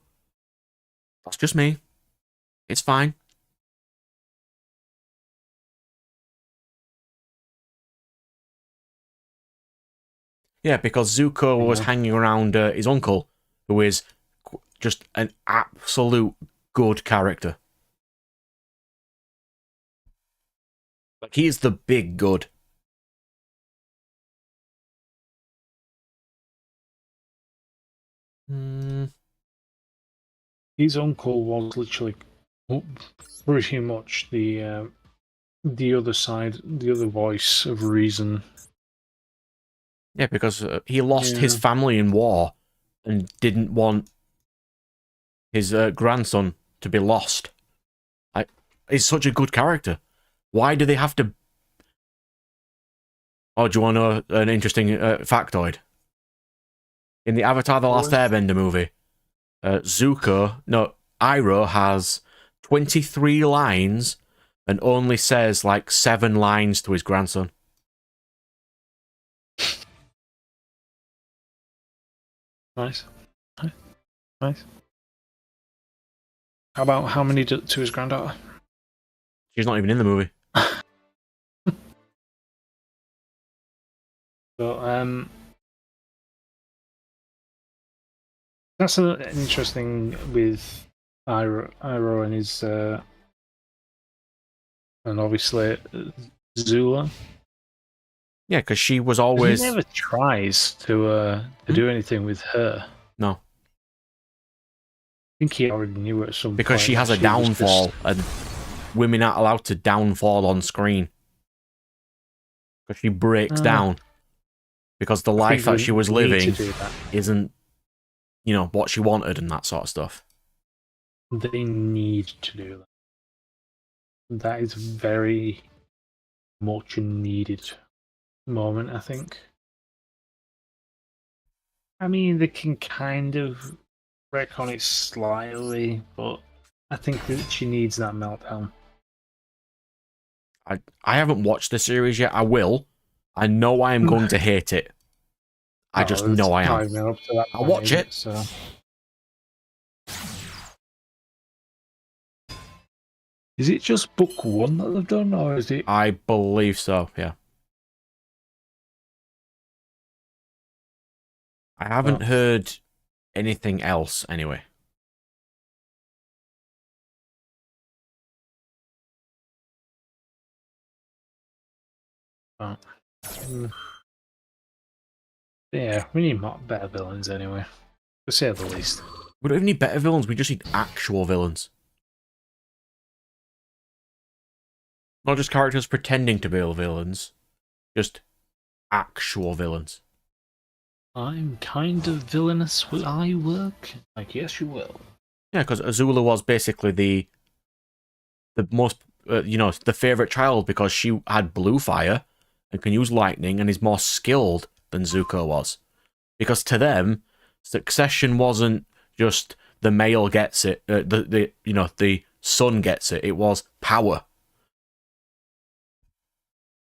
that's just me. It's fine. Yeah, because Zuko was hanging around his uncle, who is just an absolute good character. Like, he is the big good. His uncle was literally pretty much the other side, the other voice of reason. Yeah, because he lost his family in war and didn't want his grandson to be lost. He's such a good character. Why do they have to... Oh, do you want to know an interesting factoid? In the Avatar The Last Airbender movie, Iroh has 23 lines and only says like 7 lines to his grandson. Nice. Nice. How about how many to his granddaughter? She's not even in the movie. So, that's an interesting with Iroh and his, and obviously Zula. Yeah, because she was always... He never tries to do anything with her. No. I think he already knew at some point. Because she has a downfall, and women aren't allowed to downfall on screen. Because she breaks down. Because the life that she was living isn't, you know, what she wanted and that sort of stuff. They need to do that. That is very much a needed moment, I think. I mean, they can kind of wreck on it slightly, but I think that she needs that meltdown. I haven't watched the series yet. I will. I know I am going to hate it. I just know I am. I'll watch it. So. Is it just book 1 that they've done, or is it? I believe so, yeah. I haven't heard anything else, anyway. Yeah, we need better villains anyway, to say the least. We don't even need better villains, we just need actual villains. Not just characters pretending to be villains, just actual villains. I'm kind of villainous will I work? Like, yes you will. Yeah, because Azula was basically the most, you know, the favourite child because she had blue fire, and can use lightning and is more skilled than Zuko was. Because to them, succession wasn't just the male gets it, the son gets it. It was power.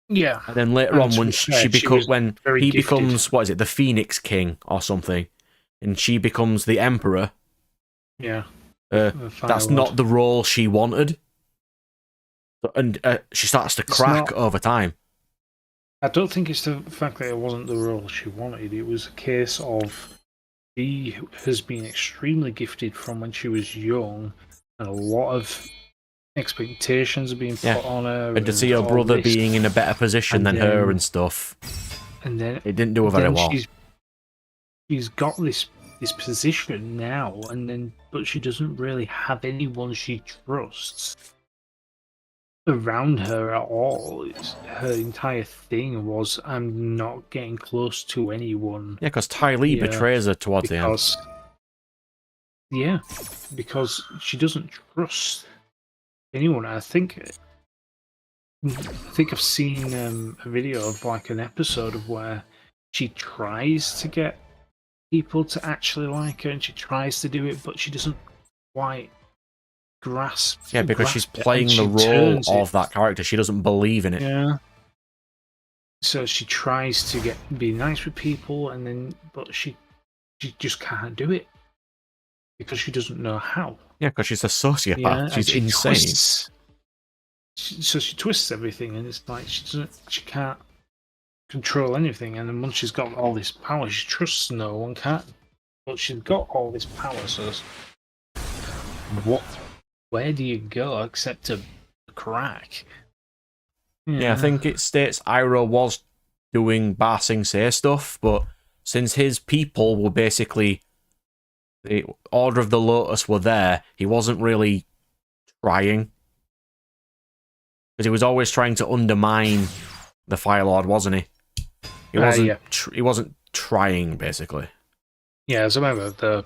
Yeah. And then later on, when when he gifted. becomes, what is it, the Phoenix King or something, and she becomes the Emperor. Yeah. That's not the role she wanted. And she starts to crack over time. I don't think it's the fact that it wasn't the role she wanted. It was a case of she has been extremely gifted from when she was young, and a lot of expectations are being put on her. And to see her brother being in a better position than her and stuff. And then it didn't do her very well. She's got this position now, but she doesn't really have anyone she trusts around her at all. Her entire thing was, I'm not getting close to anyone. Yeah, because Ty Lee betrays her towards the end. Yeah, because she doesn't trust anyone. I think I've seen a video of like an episode of where she tries to get people to actually like her, and she tries to do it, but she doesn't quite grasp. Yeah, because she's playing the role of that character. She doesn't believe in it. Yeah. So she tries to be nice with people, but she just can't do it because she doesn't know how. Yeah, because she's a sociopath. She's insane. So she twists everything, and it's like she can't control anything. And then once she's got all this power, she trusts no one, can't. But she's got all this power, so where do you go except to crack? Yeah, I think it states Iroh was doing Ba Sing Se stuff, but since his people were basically the Order of the Lotus were there, he wasn't really trying. Because he was always trying to undermine the Fire Lord, wasn't he? He wasn't. He wasn't trying, basically. Yeah, as a member of the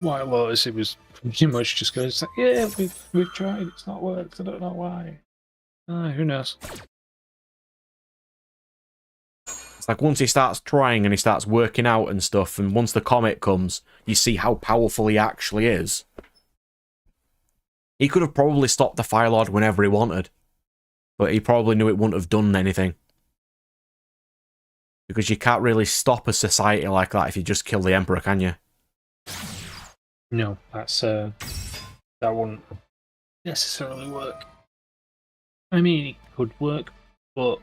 White Lotus, it was pretty much just going, like, yeah, we've tried, it's not worked, I don't know why. Who knows? It's like once he starts trying and he starts working out and stuff, and once the comet comes, you see how powerful he actually is. He could have probably stopped the Fire Lord whenever he wanted, but he probably knew it wouldn't have done anything. Because you can't really stop a society like that if you just kill the Emperor, can you? No, that wouldn't necessarily work. I mean, it could work, but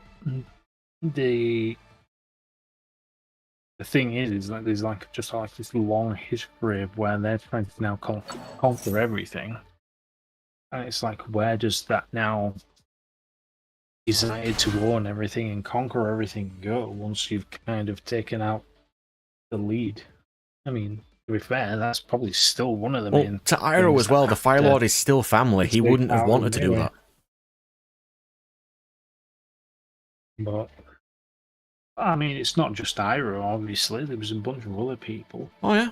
the thing is that there's just this long history of where they're trying to now conquer everything, and it's like, where does that now decided to own everything and conquer everything go once you've kind of taken out the lead? I mean, to be fair, that's probably still one of the main. To Iroh as well, the Fire Lord is still family. He wouldn't have wanted to do that. But I mean, it's not just Iroh. Obviously, there was a bunch of other people. Oh yeah,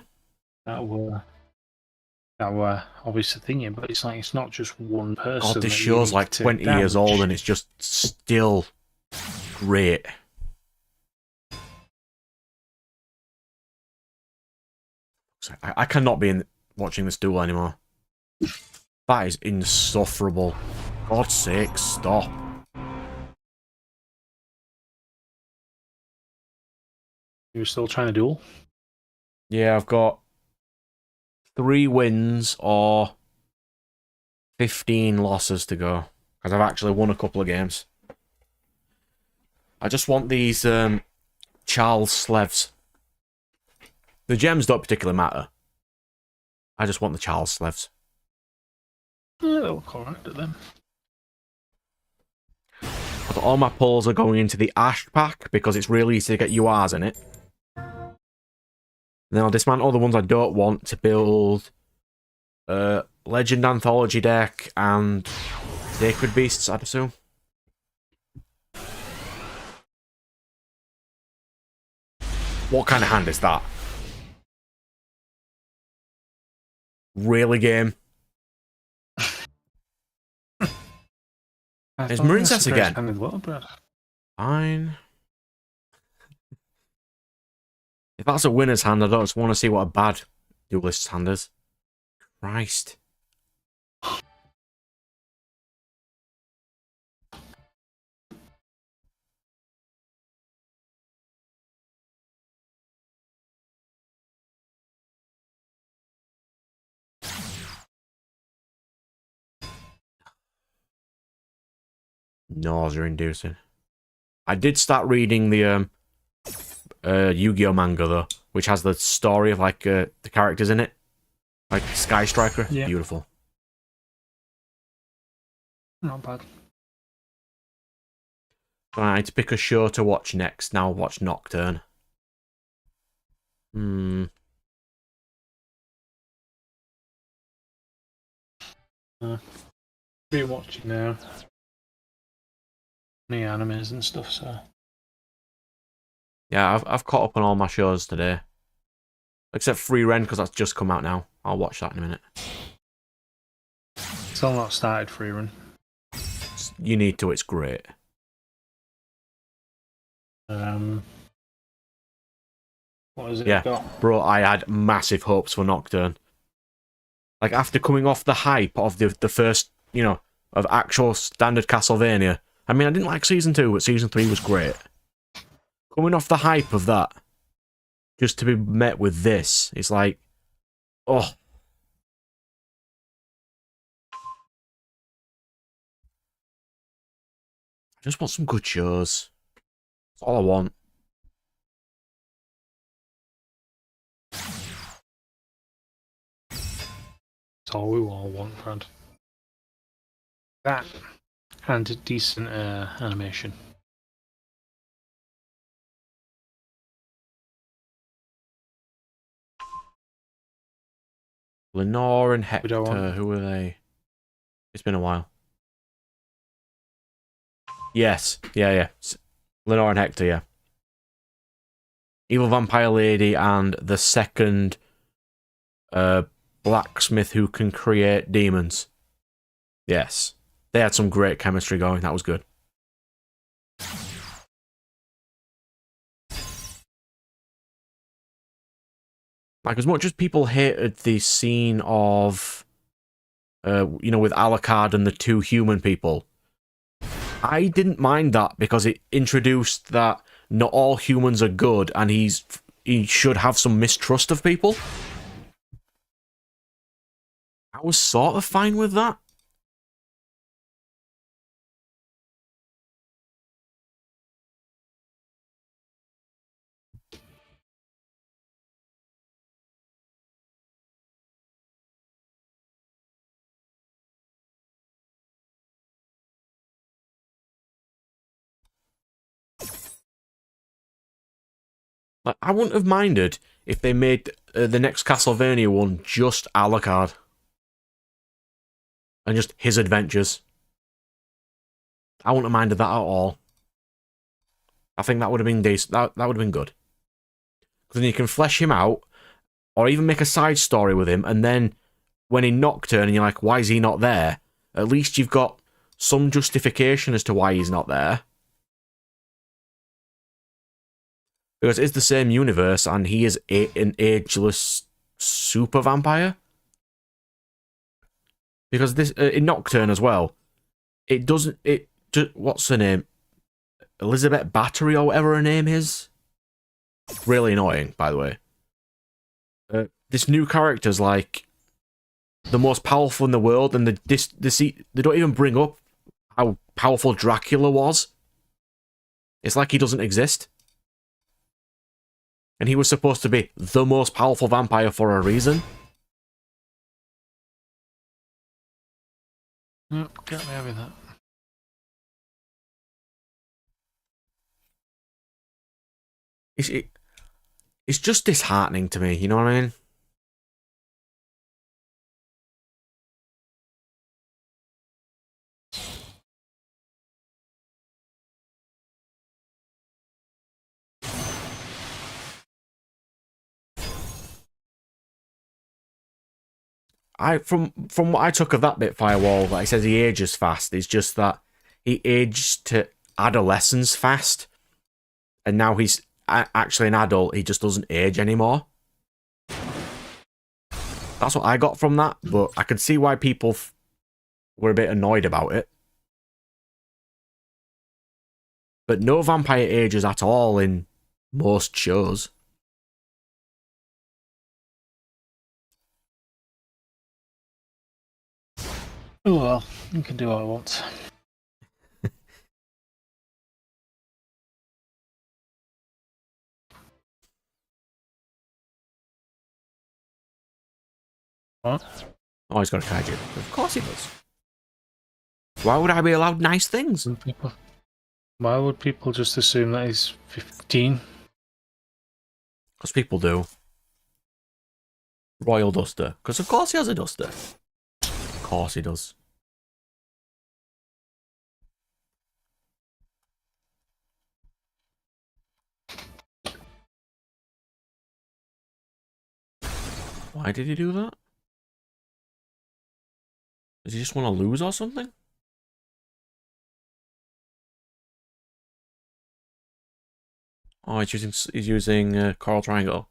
that were obviously thinking. But it's like, it's not just one person. God, this show's like 20 years old, and it's just still great. I cannot be watching this duel anymore. That is insufferable. God's sake, stop. You're still trying to duel? Yeah, I've got 3 wins or 15 losses to go. Because I've actually won a couple of games. I just want these Charles Slevs. The gems don't particularly matter. I just want the Charles Slevs. Yeah, they'll look alright to them. But all my pulls are going into the Ash pack because it's really easy to get URs in it. Then I'll dismantle the ones I don't want to build Legend Anthology deck and Sacred Beasts, I'd assume. What kind of hand is that? Really, game? It's Marincess again. Fine. If that's a winner's hand, I don't just want to see what a bad duelist's hand is. Christ. Nausea inducing. I did start reading the Yu-Gi-Oh manga though, which has the story of like the characters in it, like Sky Striker. Yeah. Beautiful. Not bad. I need to pick a show to watch next. Now watch Nocturne. Been watching now. The animes and stuff, so. Yeah, I've caught up on all my shows today. Except Free Ren, because that's just come out now. I'll watch that in a minute. Still not started Free Run. You need to, it's great. What has it Yeah, got? bro, I had massive hopes for Nocturne. Like, after coming off the hype of the first, you know, of actual standard Castlevania. I mean, I didn't like Season 2, but Season 3 was great. Coming off the hype of that, just to be met with this, it's like, oh. I just want some good shows. That's all I want. That's all we all want, Brad. That and decent animation. Lenore and We don't Hector, want- who are they? It's been a while. Yes, yeah. Lenore and Hector, yeah. Evil Vampire Lady and the second blacksmith who can create demons. Yes. They had some great chemistry going, that was good. Like, as much as people hated the scene of, you know, with Alucard and the two human people, I didn't mind that because it introduced that not all humans are good and he should have some mistrust of people. I was sort of fine with that. Like, I wouldn't have minded if they made the next Castlevania one just Alucard. And just his adventures. I wouldn't have minded that at all. I think that would have been decent. That would have been good. Because then you can flesh him out, or even make a side story with him, and then when in Nocturne and you're like, why is he not there? At least you've got some justification as to why he's not there. Because it's the same universe, and he is an ageless super vampire. Because this in Nocturne as well, it doesn't. What's her name? Elizabeth Battery or whatever her name is. Really annoying, by the way. This new character's like the most powerful in the world, and they don't even bring up how powerful Dracula was. It's like he doesn't exist. And he was supposed to be the most powerful vampire for a reason. Nope, can't be having that. It's just disheartening to me, you know what I mean? From what I took of that bit, Firewall, that he says he ages fast, it's just that he aged to adolescence fast, and now he's actually an adult. He just doesn't age anymore. That's what I got from that, but I could see why people were a bit annoyed about it. But no vampire ages at all in most shows. Oh well, you can do what I want. What? Oh, he's got a kaiju. Of course he does. Why would I be allowed nice things? Why would people just assume that he's 15? Because people do. Royal Duster. Because of course he has a duster. Of course he does. Why did he do that? Does he just want to lose or something? Oh, he's using Coral Triangle.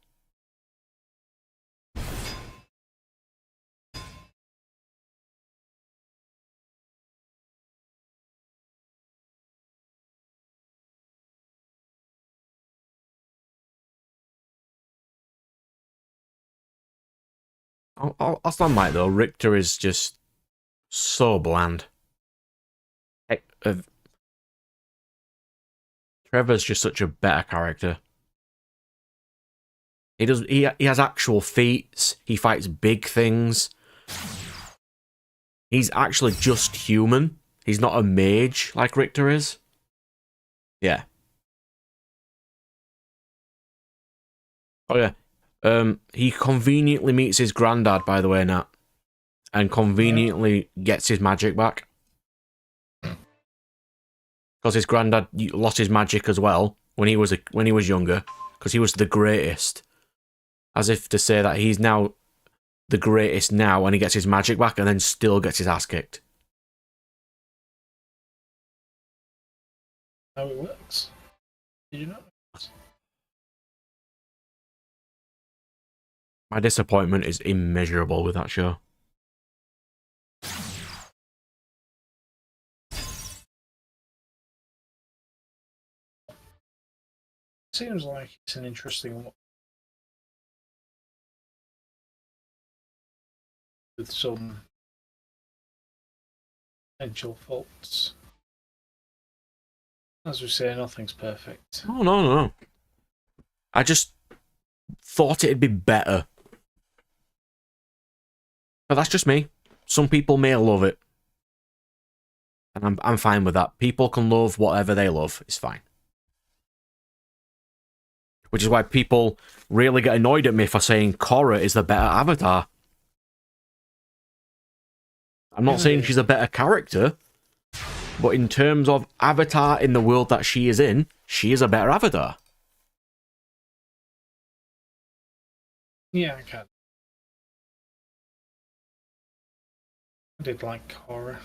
I'll stand by it though. Richter is just so bland. Trevor's just such a better character. He has actual feats. He fights big things. He's actually just human. He's not a mage like Richter is. Yeah. Oh yeah. He conveniently meets his granddad, by the way, Nat, and conveniently gets his magic back. Because his granddad lost his magic as well when he was younger, because he was the greatest. As if to say that he's now the greatest now, and he gets his magic back, and then still gets his ass kicked. How it works? Did you know? My disappointment is immeasurable with that show. Seems like it's an interesting one. With some potential faults. As we say, nothing's perfect. Oh, no. I just thought it'd be better. But that's just me. Some people may love it. And I'm fine with that. People can love whatever they love. It's fine. Which is why people really get annoyed at me for saying Korra is the better Avatar. I'm not saying she's a better character, but in terms of Avatar in the world that she is in, she is a better Avatar. Yeah, I can. I did like Korra.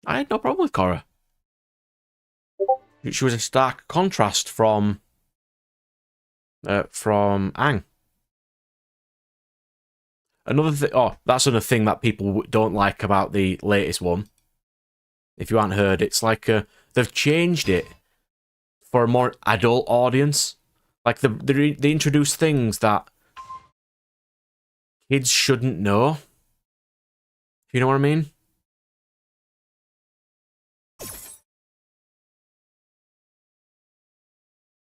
I had no problem with Korra. She was a stark contrast from Aang. Another thing, that's another thing that people don't like about the latest one. If you haven't heard, it's like they've changed it for a more adult audience. Like they introduce things that kids shouldn't know. You know what I mean?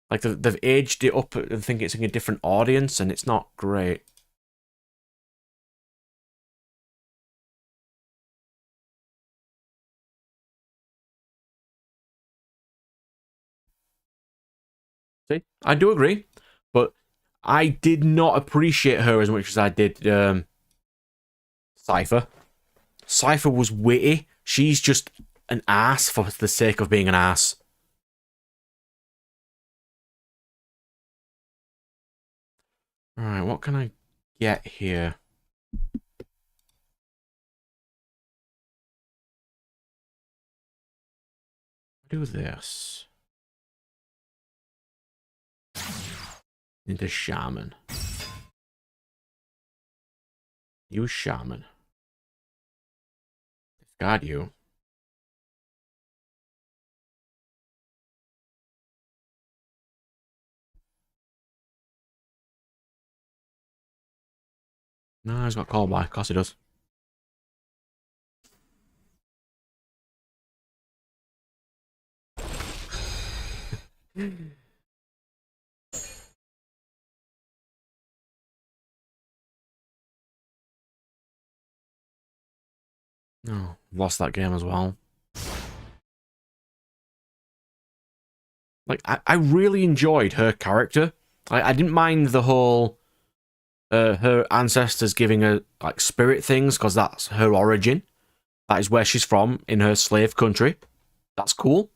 Like they've aged it up and think it's a different audience, and it's not great. See, I do agree, but I did not appreciate her as much as I did Cypher. Cypher was witty. She's just an ass for the sake of being an ass. Alright, what can I get here? I don't know. do this. Into Shaman. Use Shaman. Discard you. No, he's got called by. Of course he does. No, lost that game as well. Like, I really enjoyed her character. I didn't mind the whole her ancestors giving her like spirit things because that's her origin. That is where she's from in her slave country. That's cool.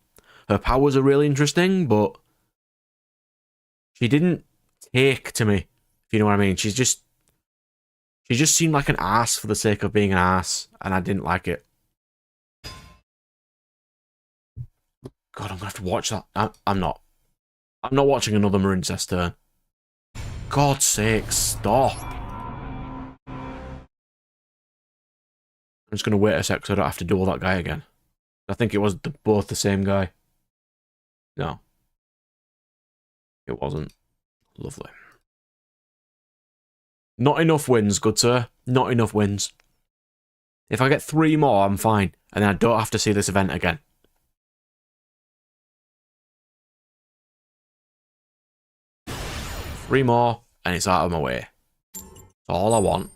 Her powers are really interesting, but she didn't take to me. If you know what I mean. She just seemed like an ass for the sake of being an ass, and I didn't like it. God, I'm gonna have to watch that. I'm not. I'm not watching another Marincess turn. God's sake, stop. I'm just gonna wait a sec so I don't have to duel that guy again. I think it was both the same guy. No. It wasn't. Lovely. Not enough wins, good sir. Not enough wins. If I get 3 more, I'm fine. And then I don't have to see this event again. Three more, and it's out of my way. That's all I want.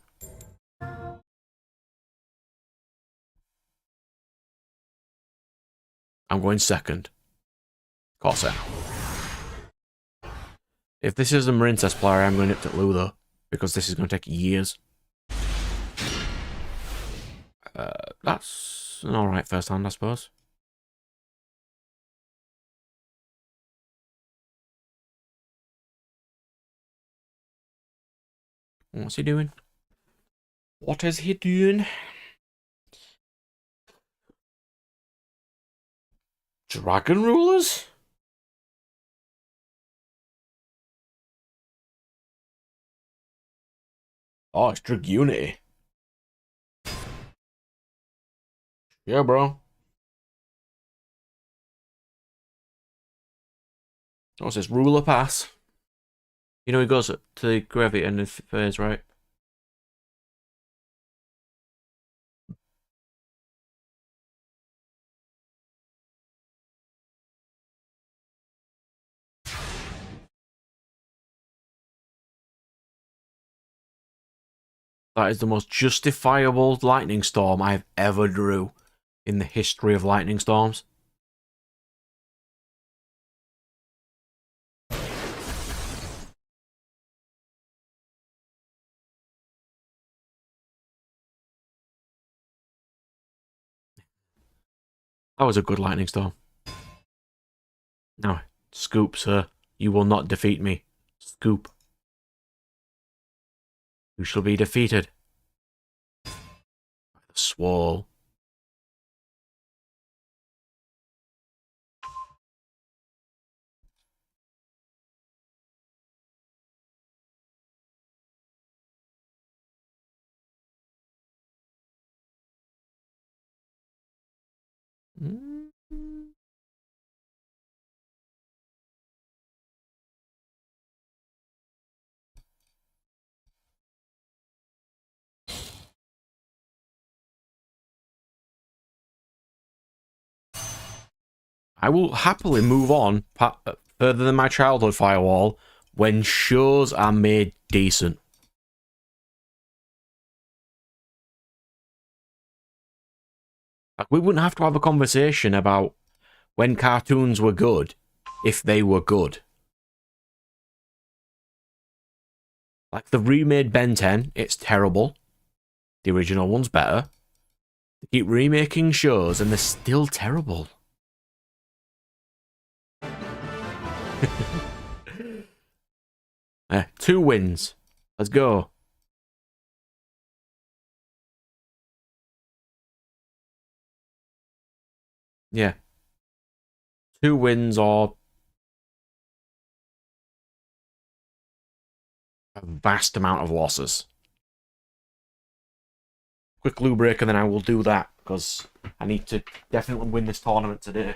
I'm going second. Of course I am. If this is a Marincess player, I'm going to nip to Lou, though. Because this is going to take years. That's an alright first hand, I suppose. What's he doing? What is he doing? Dragon rulers? Oh, it's Dragunity. Yeah, bro. What's this? Ruler pass. You know he goes to the gravity and the phase, right? That is the most justifiable lightning storm I've ever drew in the history of lightning storms. That was a good lightning storm. Now, scoop, sir. You will not defeat me. Scoop. You shall be defeated. By the Swole. I will happily move on further than my childhood firewall when shows are made decent. Like, we wouldn't have to have a conversation about when cartoons were good if they were good. Like the remade Ben 10, it's terrible. The original one's better. They keep remaking shows and they're still terrible. 2 wins. Let's go. Yeah. 2 wins or a vast amount of losses. Quick loo break and then I will do that because I need to definitely win this tournament today.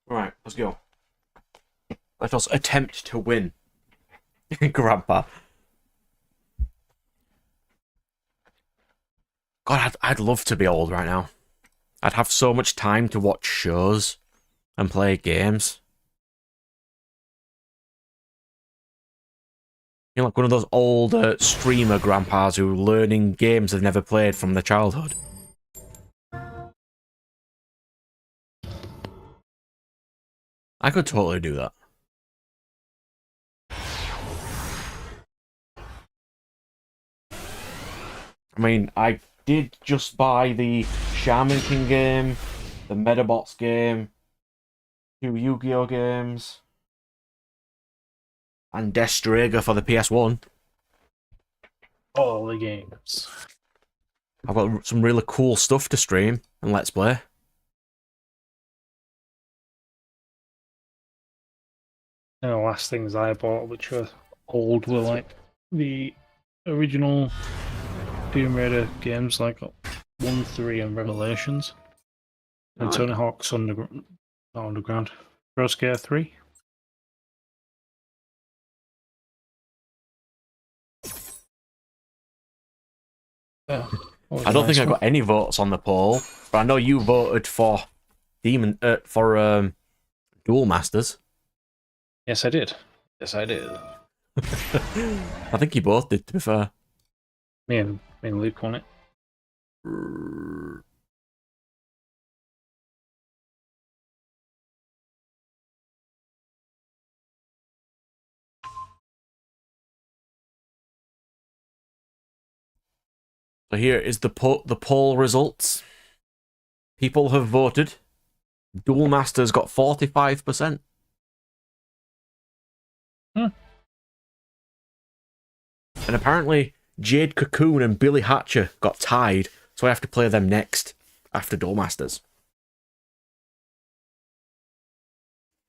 Right, let's go. Let us attempt to win. Grandpa. God, I'd love to be old right now. I'd have so much time to watch shows and play games. You know, like one of those old streamer grandpas who are learning games they've never played from their childhood. I could totally do that. I mean, I did just buy the Shaman King game, the Medabots game, 2 Yu-Gi-Oh games, and Destrager for the PS1. All the games. I've got some really cool stuff to stream and let's play. And the last things I bought, which were old, were like the original Tomb Raider games, like 1, 3, and Revelations. And Right. Tony Hawk's Underground. Not Underground. Pro Skater 3. Yeah. I don't think I got any votes on the poll, but I know you voted for Duel Masters. Yes, I did. Yes, I did. I think you both did, to be fair. Me and Luke won it. So here is the poll results. People have voted. Duel Masters got 45%. And apparently Jade Cocoon and Billy Hatcher got tied, so I have to play them next after Duel Masters.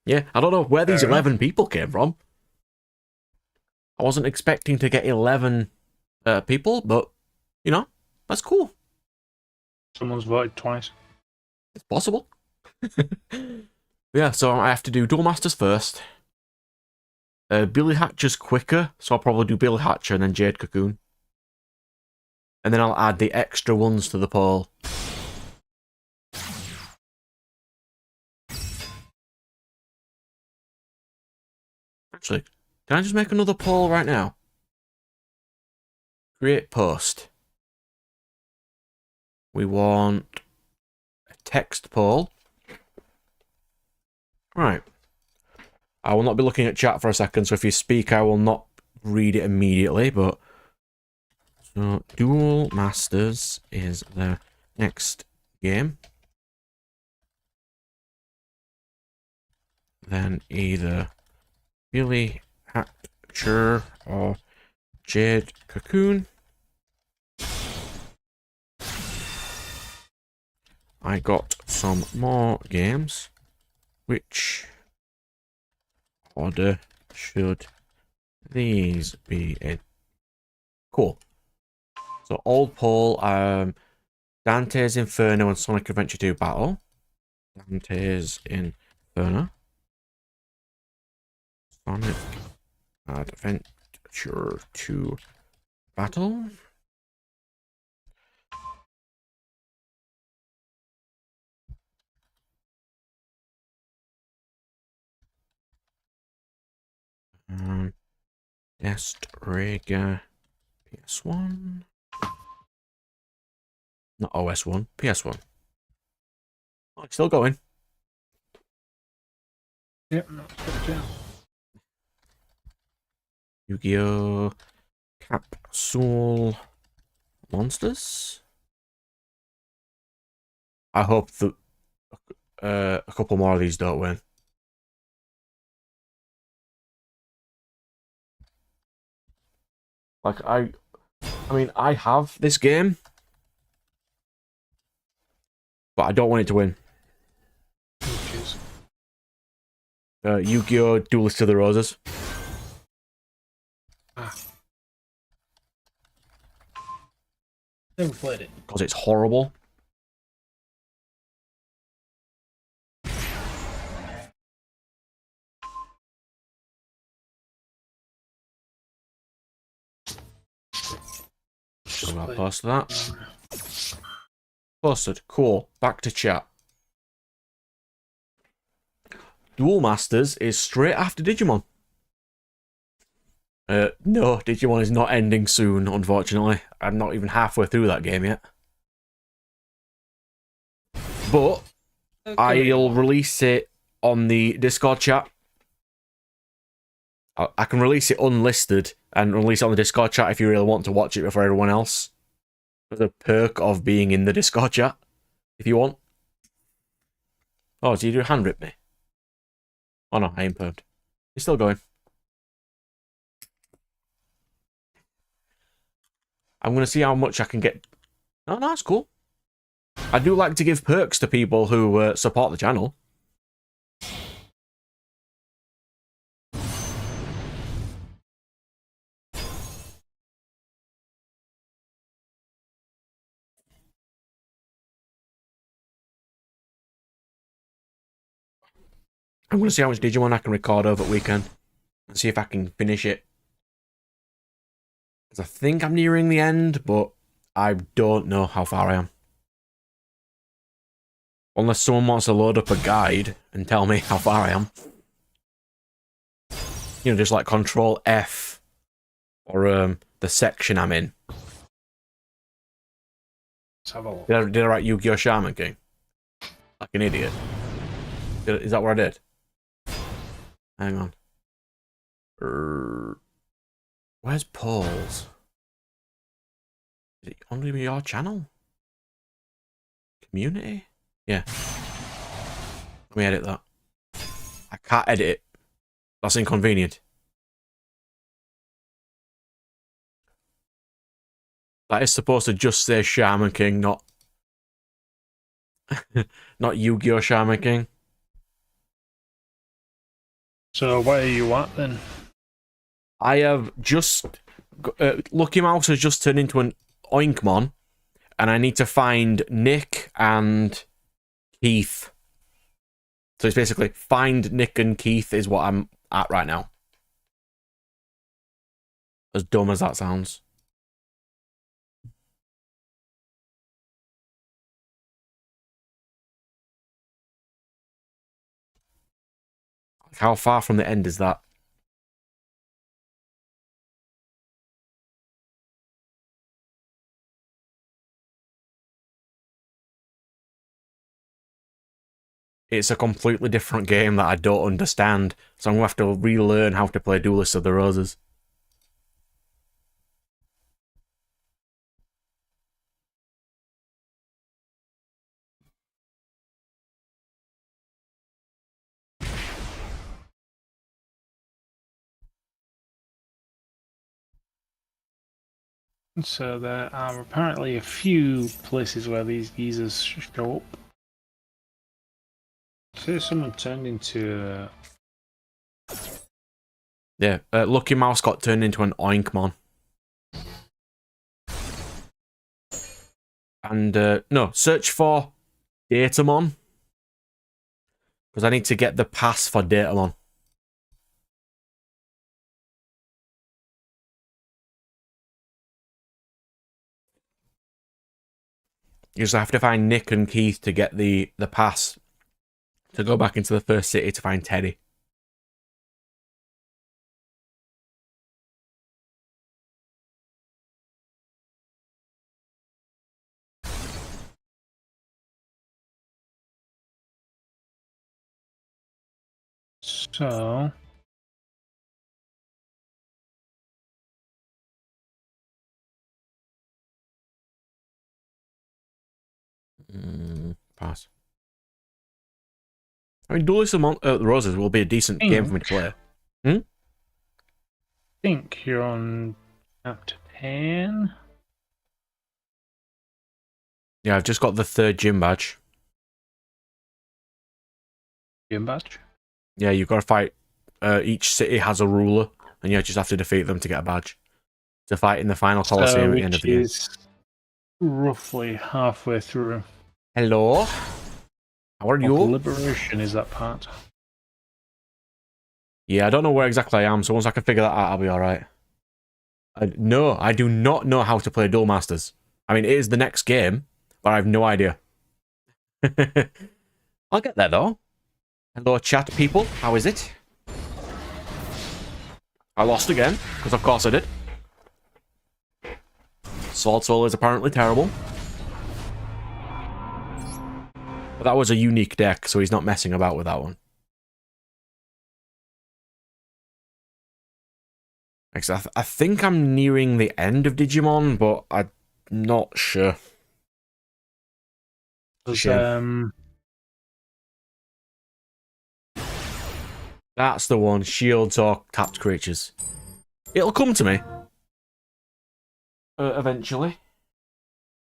Yeah, I don't know where these 11 people came from. I wasn't expecting to get 11 people, but, you know, that's cool. Someone's voted twice. It's possible. Yeah, so I have to do Duel Masters first. Billy Hatcher's quicker, so I'll probably do Billy Hatcher and then Jade Cocoon. And then I'll add the extra ones to the poll. Actually, can I just make another poll right now? Create post. We want a text poll. Right. I will not be looking at chat for a second, so if you speak, I will not read it immediately, but... So, Duel Masters is the next game. Then either Billy Hatcher or Jade Cocoon. I got some more games. Which order should these be in? Cool. So old poll, Dante's Inferno and Sonic Adventure 2 battle. Dante's Inferno. Sonic Adventure to battle. Test rig PS1. Not OS1, PS1. Oh, it's still going. Yep, that's good, yeah. Yu-Gi-Oh! Capsule Monsters. I hope that a couple more of these don't win. Like I mean, I have this game, but I don't want it to win. Which is Yu-Gi-Oh! Duelist to the Roses. never played it. Because it's horrible. So I'll post that. Posted. Cool. Back to chat. Duel Masters is straight after Digimon. No, Digimon is not ending soon, unfortunately. I'm not even halfway through that game yet. But I'll release it on the Discord chat. I can release it unlisted and release it on the Discord chat if you really want to watch it before everyone else. There's a perk of being in the Discord chat, if you want. Oh, did you do hand rip me? Oh no, I ain't permed. It's still going. I'm going to see how much I can get. Oh, no, that's cool. I do like to give perks to people who support the channel. I'm going to see how much Digimon I can record over the weekend. And see if I can finish it. Because I think I'm nearing the end, but I don't know how far I am. Unless someone wants to load up a guide and tell me how far I am. You know, just like Control F. Or the section I'm in. Let's have a look. Did I write Yu-Gi-Oh! Shaman King? Like an idiot. Is that what I did? Hang on. Where's Paul's? Is it on your channel? Community? Yeah. Let me edit that. I can't edit it. That's inconvenient. That is supposed to just say Shaman King, not not Yu-Gi-Oh! Shaman King. So where are you at then? I have just... Lucky Mouse has just turned into an Oinkmon, and I need to find Nick and Keith. So it's basically find Nick and Keith is what I'm at right now. As dumb as that sounds. How far from the end is that? It's a completely different game that I don't understand, so I'm going to have to relearn how to play Duelist of the Roses. So there are apparently a few places where these geezers show up. Say someone turned into... Yeah, Lucky Mouse got turned into an Oinkmon. And, no, search for Datamon. Because I need to get the pass for Datamon. You just have to find Nick and Keith to get the pass to go back into the first city to find Teddy. So... Pass. I mean, Duel Among the Roses will be a decent game for me to play. I think you're on chapter 10. Yeah, I've just got the 3rd gym badge. Gym badge? Yeah, you've got to fight. Each city has a ruler, and you just have to defeat them to get a badge. To fight in the final Colosseum at the end of the game. Which is roughly halfway through. Hello? How are you? Liberation is that part. Yeah, I don't know where exactly I am, so once I can figure that out, I'll be alright. No, I do not know how to play Duel Masters. I mean, it is the next game, but I have no idea. I'll get there, though. Hello, chat people. How is it? I lost again, because of course I did. Sword Soul is apparently terrible. But that was a unique deck, so he's not messing about with that one. I think I'm nearing the end of Digimon, but I'm not sure. That's the one. Shields or tapped creatures. It'll come to me. Eventually.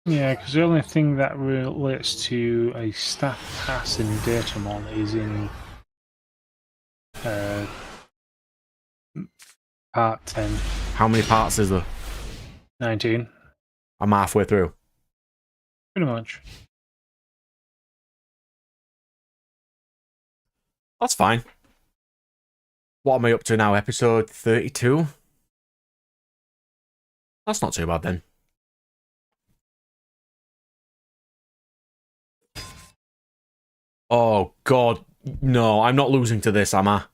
Yeah, because the only thing that relates to a staff pass in Datamon is in part 10. How many parts is there? 19. I'm halfway through. Pretty much. That's fine. What am I up to now? Episode 32? That's not too bad then. Oh, God. No, I'm not losing to this, am I?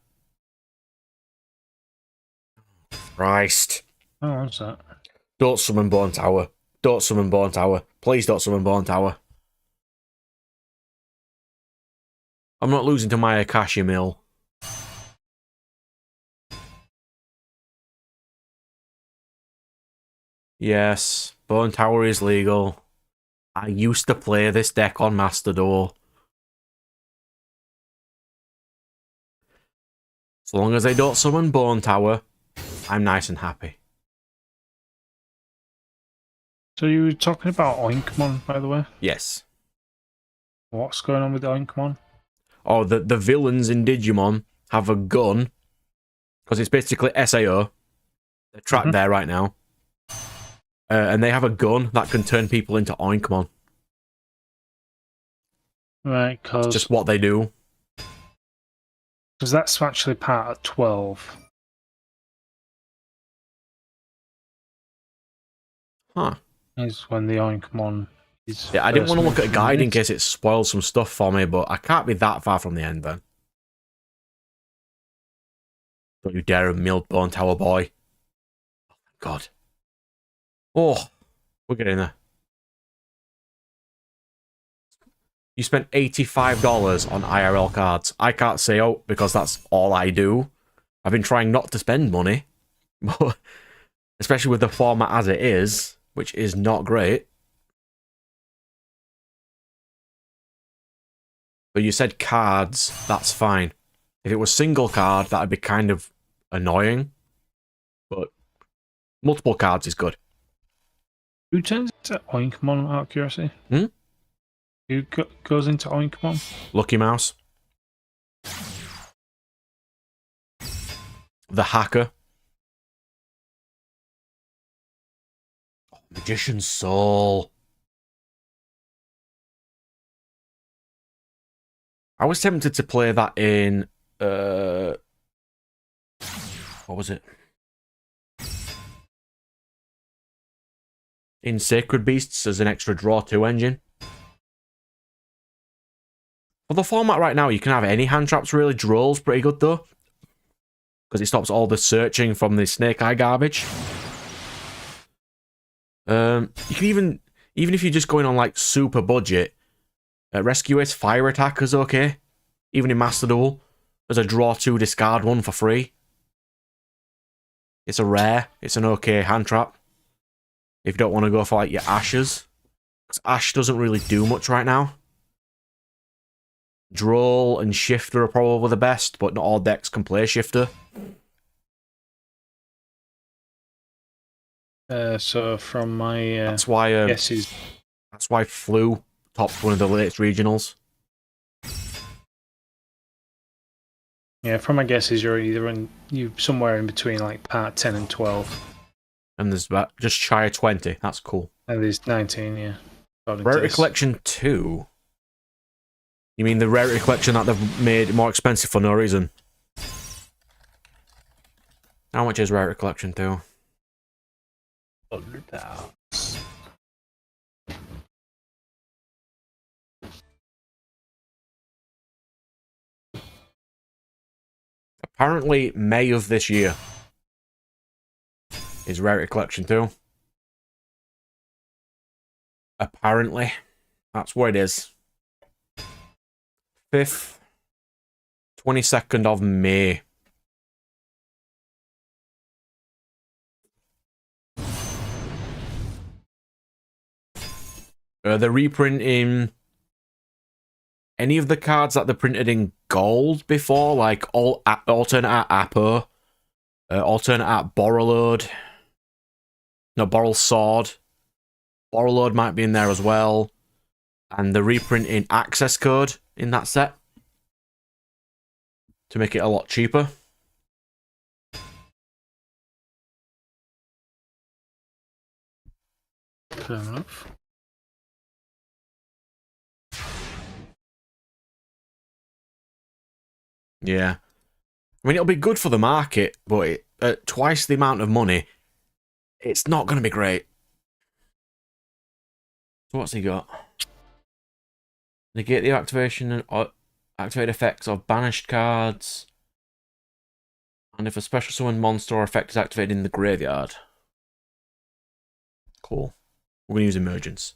Christ. Oh, what's that? Don't summon Bone Tower. Don't summon Bone Tower. Please don't summon Bone Tower. I'm not losing to my Akashi Mill. Yes, Bone Tower is legal. I used to play this deck on Master Duel. As long as they don't summon Bone Tower, I'm nice and happy. So you were talking about Oinkmon, by the way? Yes. What's going on with Oinkmon? Oh, the villains in Digimon have a gun, because it's basically SAO. They're trapped there right now. And they have a gun that can turn people into Oinkmon. Right, because... It's just what they do. Because that's actually part of 12. Huh. Is when the Oinkmon is... Yeah, I didn't want to look at a guide in case it spoiled some stuff for me, but I can't be that far from the end then. Don't you dare mill Bone Tower boy. Oh my God. Oh, we're getting there. You spent $85 on IRL cards. I can't say oh, because that's all I do. I've been trying not to spend money. But especially with the format as it is, which is not great. But you said cards, that's fine. If it was single card, that'd be kind of annoying. But multiple cards is good. Who turns into Oinkmon out of curiosity? Hmm? Who goes into Oinkmon? Lucky Mouse. The Hacker. Oh, Magician's Soul. I was tempted to play that in... what was it? In Sacred Beasts as an extra draw 2 engine. For the format right now, you can have any hand traps really. Duel's pretty good though, because it stops all the searching from the snake eye garbage. You can even if you're just going on like super budget, Rescue Ace Fire Attack is okay. Even in Master Duel, there's a draw 2 discard 1 for free. It's a rare. It's an okay hand trap. If you don't want to go for like your Ashes, because Ash doesn't really do much right now. Droll and Shifter are probably the best, but not all decks can play Shifter. So from my that's why guesses, that's why Flu topped one of the latest regionals. Yeah, from my guesses, you're somewhere in between like part 10 and 12. And there's about just shy of 20. That's cool. And there's 19, yeah. Rarity Collection 2. You mean the Rarity Collection that they've made more expensive for no reason? How much is Rarity Collection 2? $100. Apparently, May of this year is Rarity Collection 2. Apparently. That's what it is. 5th, 22nd of May. They're reprinting any of the cards that they printed in gold before, like alternate at Apo, alternate at Borrelode, no, Borrel Sword. Borrelode might be in there as well. And they're reprinting access code in that set to make it a lot cheaper. Fair enough. Yeah. I mean, it'll be good for the market, but at twice the amount of money, it's not going to be great. So what's he got? Negate the activation and activate effects of banished cards. And if a special summon monster or effect is activated in the graveyard. Cool. We're going to use Emergence.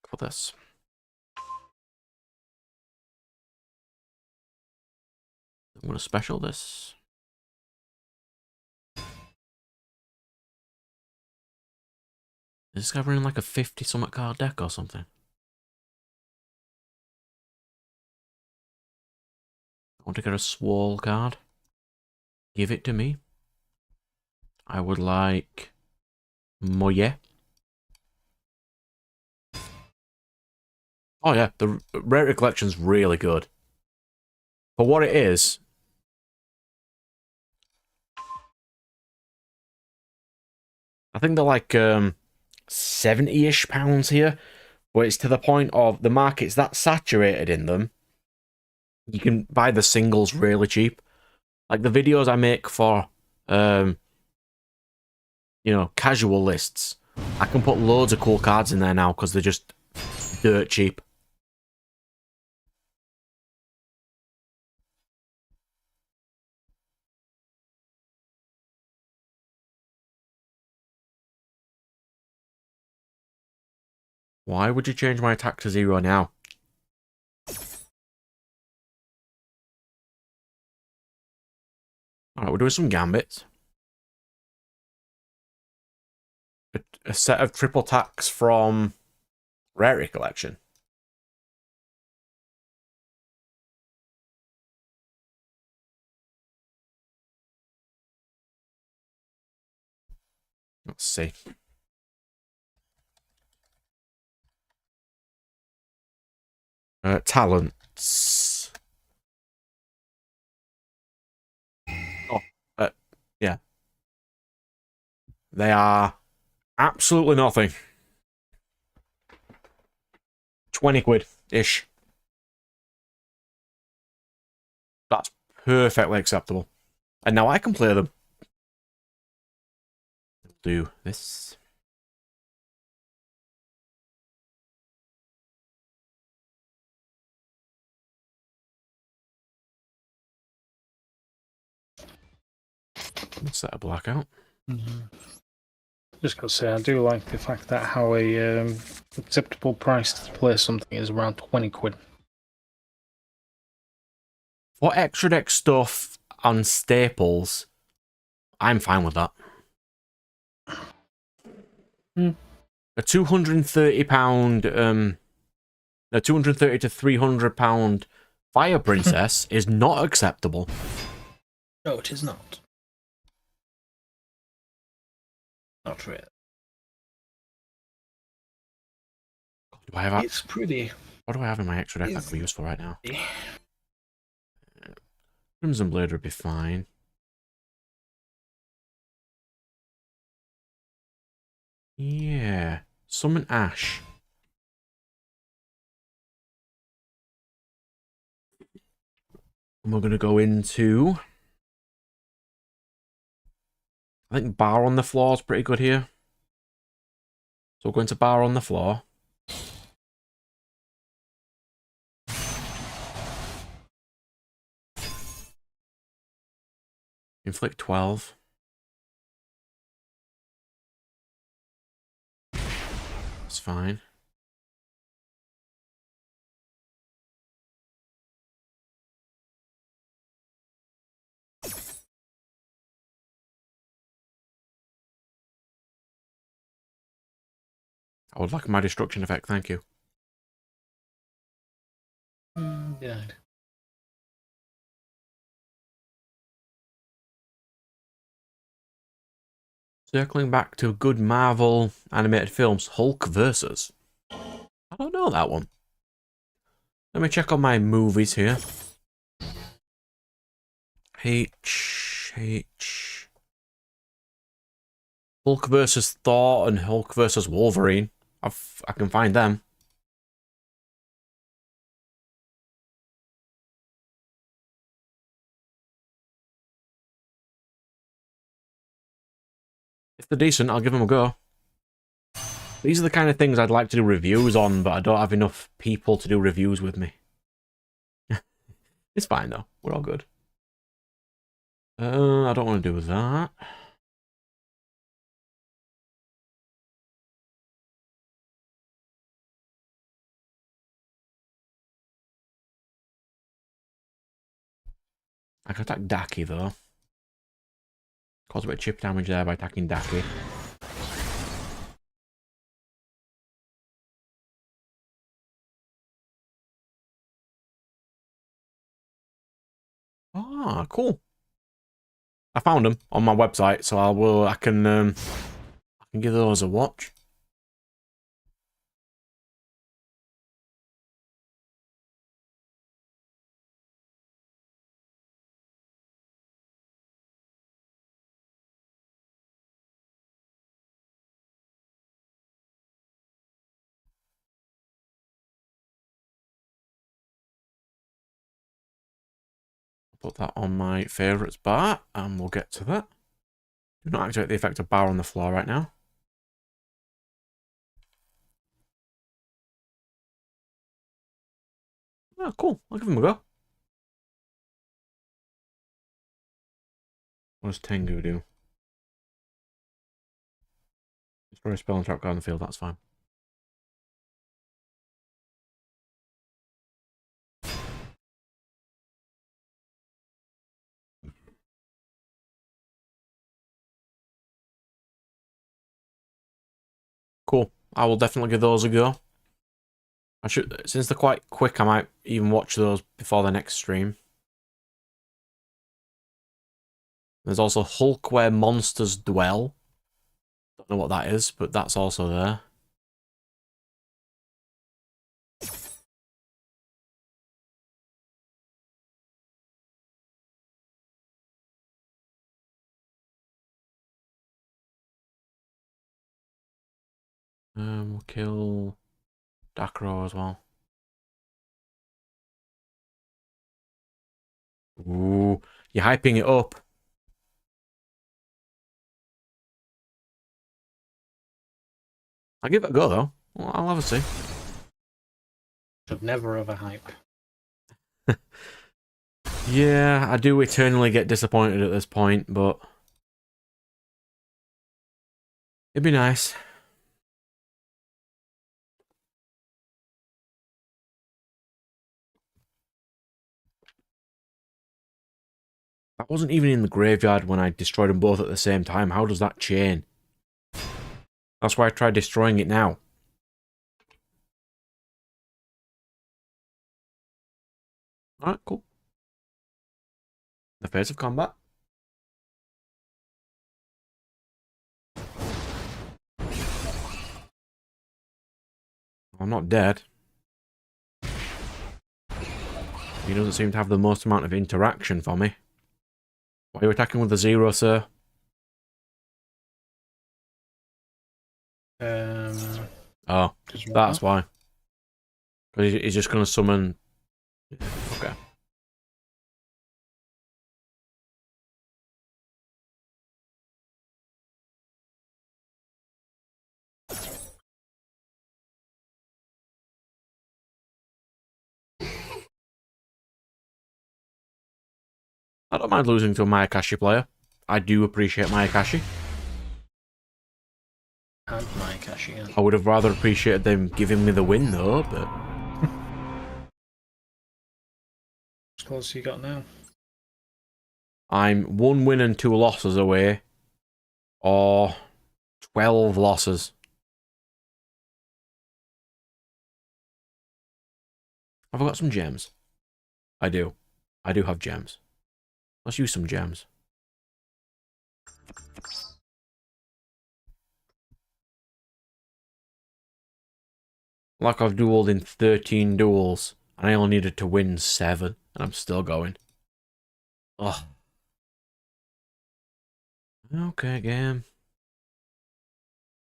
For this. I'm going to special this. Is this guy running like a 50-something card deck or something? I want to get a Swole card. Give it to me. I would like Moye. Oh yeah, the Rarity Collection's really good. For what it is, I think they're like 70-ish pounds here, but it's to the point of the market's that saturated in them. You can buy the singles really cheap. Like the videos I make for you know, casual lists, I can put loads of cool cards in there now because they're just dirt cheap. Why would you change my attack to 0 now? Alright, we're doing some gambits. A set of triple attacks from Rarity Collection. Let's see. Talents. Oh, yeah. They are absolutely nothing. 20 quid-ish. That's perfectly acceptable. And now I can play them. Do this. Let's set a blackout. Just gotta say, I do like the fact that how a acceptable price to play something is around 20 quid. For extra deck stuff on staples, I'm fine with that. A £230, a 230 to £300 Fire Princess is not acceptable. No, it is not. Not really. Do I have It's pretty. What do I have in my extra deck that could be useful right now? Crimson Blade would be fine. Yeah. Summon Ash. And we're going to go into... I think Bar on the Floor is pretty good here. So we're going to Bar on the Floor. Inflict 12. That's fine. I would like my destruction effect, thank you. Good. Circling back to good Marvel animated films, Hulk versus. I don't know that one. Let me check on my movies here. Hulk versus Thor and Hulk versus Wolverine. I can find them. If they're decent, I'll give them a go. These are the kind of things I'd like to do reviews on, but I don't have enough people to do reviews with me. It's fine though. We're all good. I don't want to do that. I can attack Daki though. Cause a bit of chip damage there by attacking Daki. Ah, cool. I found them on my website, so I can give those a watch. Put that on my favourites bar, and we'll get to that. Do not activate the effect of Bar on the Floor right now. Oh, cool. I'll give him a go. What does Tengu do? Destroy a spell and trap guard on the field, that's fine. Cool. I will definitely give those a go. I should, since they're quite quick, I might even watch those before the next stream. There's also Hulk where monsters dwell. Don't know what that is, but that's also there. We'll kill Dakro as well. Ooh, you're hyping it up. I'll give it a go though. Well, I'll have a see. Should never overhype. Yeah, I do eternally get disappointed at this point, but It'd be nice. I wasn't even in the graveyard when I destroyed them both at the same time. How does that chain? That's why I tried destroying it now. Alright, cool. The phase of combat. I'm not dead. He doesn't seem to have the most amount of interaction for me. Why are you attacking with the 0, sir? Oh, that's why. Because he's just going to summon... Okay. I don't mind losing to a Mayakashi player. I do appreciate Mayakashi. And Mayakashi, yeah. I would have rather appreciated them giving me the win, though, but... How close you got now? I'm 1 win and 2 losses away. Or 12 losses. Have I got some gems? I do. I do have gems. Let's use some gems. Like I've dueled in 13 duels, and I only needed to win 7, and I'm still going. Ugh. Okay, game.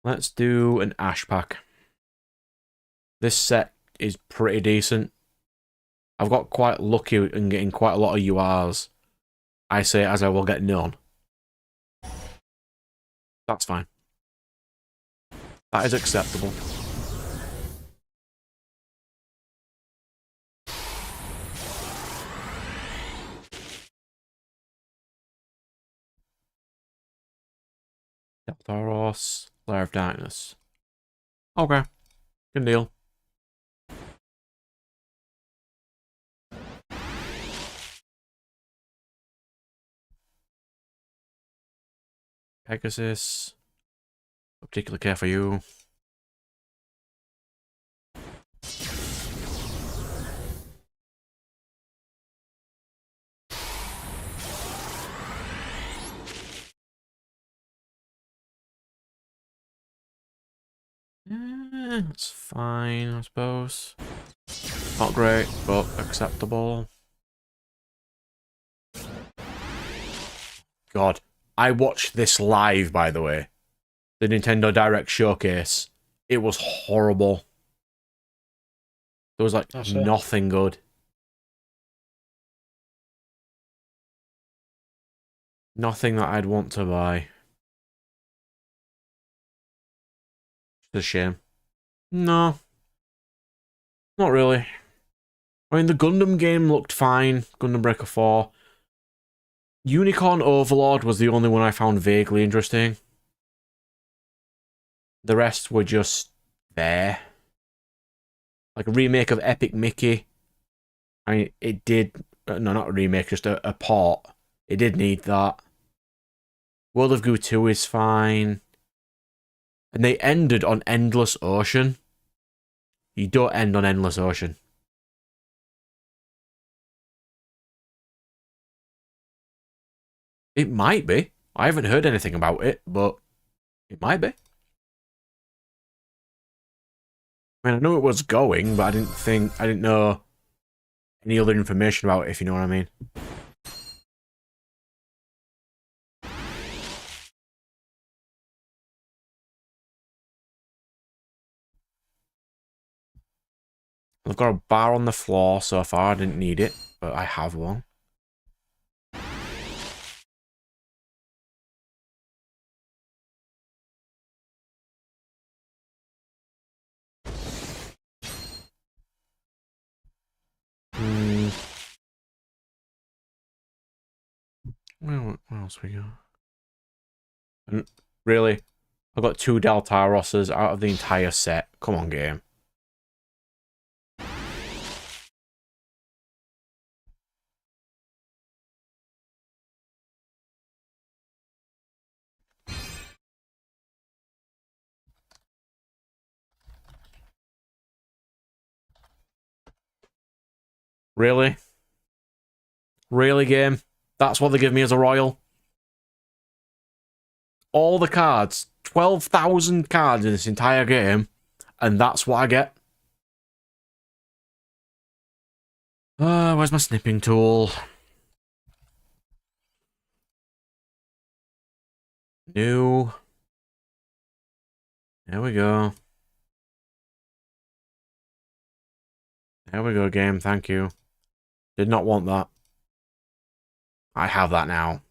Let's do an Ash pack. This set is pretty decent. I've got quite lucky in getting quite a lot of URs. I say as I will get none. That's fine. That is acceptable. Deltaros, Lair of Darkness. Okay. Good deal. Pegasus. No particular care for you. That's fine, I suppose. Not great, but acceptable. God, I watched this live, by the way. The Nintendo Direct Showcase. It was horrible. There was like nothing good. Nothing that I'd want to buy. It's a shame. No. Not really. I mean, the Gundam game looked fine. Gundam Breaker 4. Unicorn Overlord was the only one I found vaguely interesting. The rest were just there. Like a remake of Epic Mickey. I mean, it did... No, not a remake, just a port. It did need that. World of Goo 2 is fine. And they ended on Endless Ocean. You don't end on Endless Ocean. It might be. I haven't heard anything about it, but it might be. I mean, I knew it was going, but I didn't know any other information about it, if you know what I mean. I've got a bar on the floor so far. I didn't need it, but I have one. Where else we go? Really? I got 2 Deltarosses out of the entire set. Come on, game. Really? Really, game? That's what they give me as a royal? All the cards, 12,000 cards in this entire game, and that's what I get? Where's my snipping tool? New. There we go. There we go, game. Thank you. Did not want that. I have that now.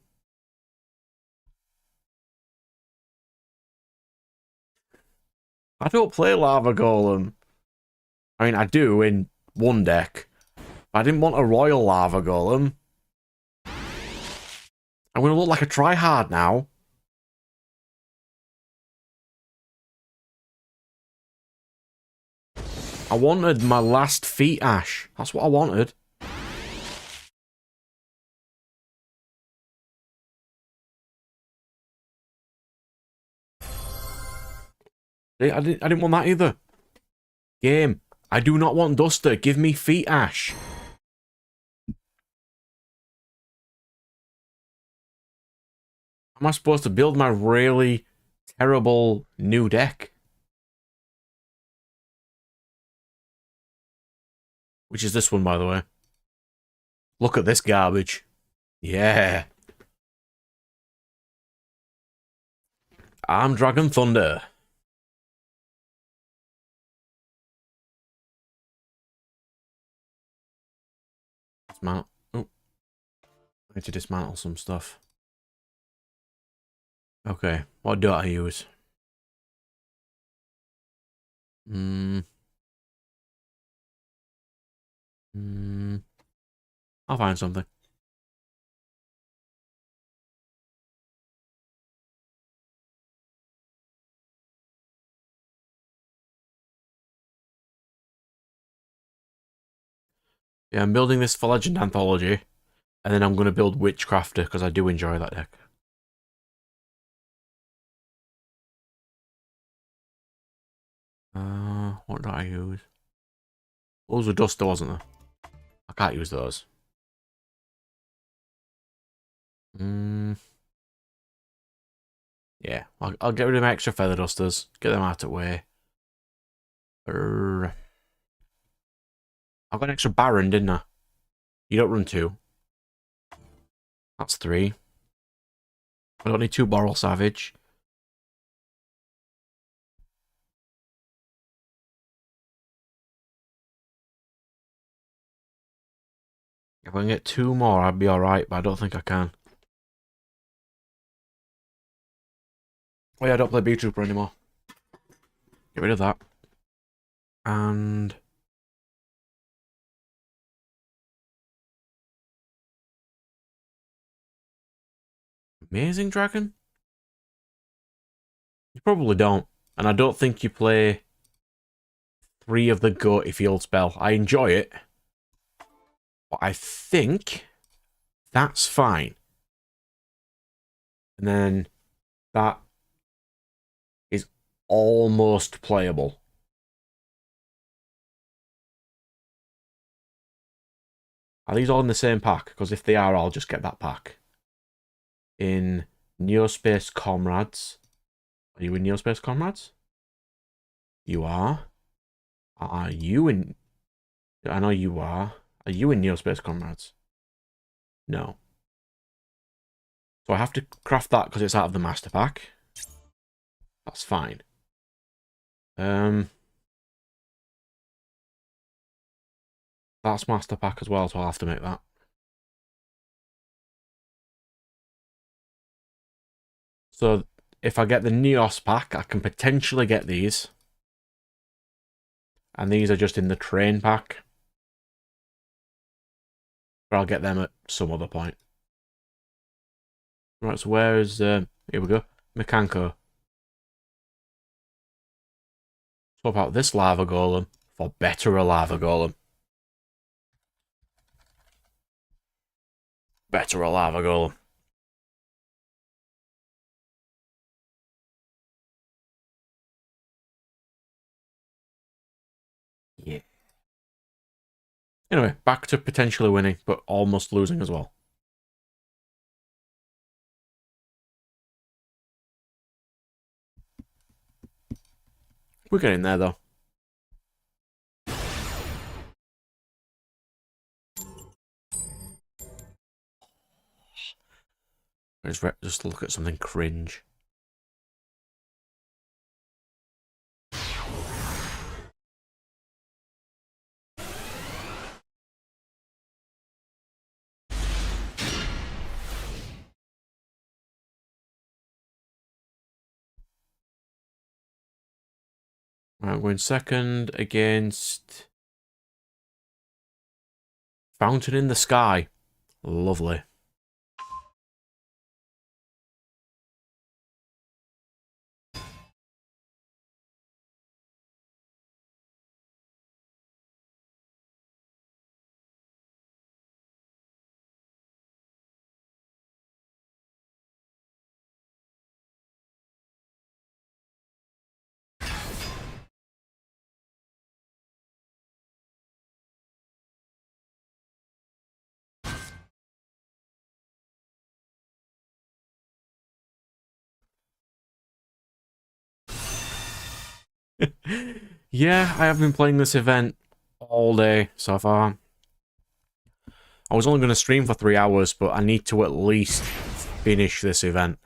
I don't play Lava Golem. I mean, I do in one deck. I didn't want a Royal Lava Golem. I'm going to look like a tryhard now. I wanted my last Feet Ash. That's what I wanted. I didn't want that either. Game. I do not want Duster. Give me Feet Ash. Am I supposed to build my really terrible new deck? Which is this one, by the way. Look at this garbage. Yeah. I'm Dragon Thunder. Dismantle. Oh. I need to dismantle some stuff. Okay, what do I use? I'll find something. Yeah, I'm building this for Legend Anthology, and then I'm going to build Witchcrafter, because I do enjoy that deck. What do I use? Those were Duster, wasn't there? I can't use those. Yeah, I'll get rid of my extra Feather Dusters. Get them out of the way. I've got an extra Baron, didn't I? You don't run 2. That's 3. I don't need 2 Boral Savage. If I can get 2 more, I'd be alright, but I don't think I can. Oh yeah, I don't play B-Trooper anymore. Get rid of that. And... Amazing Dragon? You probably don't. And I don't think you play 3 of the Goaty Field spell. I enjoy it. But I think that's fine. And then that is almost playable. Are these all in the same pack? Because if they are, I'll just get that pack. In Neospace Comrades. Are you in Neospace Comrades? You are. Are you in... I know you are. Are you in Neospace Comrades? No. So I have to craft that because it's out of the master pack. That's fine. That's master pack as well, so I'll have to make that. So if I get the Neos pack, I can potentially get these. And these are just in the train pack. But I'll get them at some other point. Right, so where is... here we go. Mekanko. Swap out this lava golem for better a lava golem. Better a lava golem. Yeah. Anyway, back to potentially winning, but almost losing as well. We're getting there, though. Just look at something cringe. Right, I'm going second against Fountain in the Sky. Lovely. Yeah, I have been playing this event all day so far. I was only going to stream for 3 hours, but I need to at least finish this event.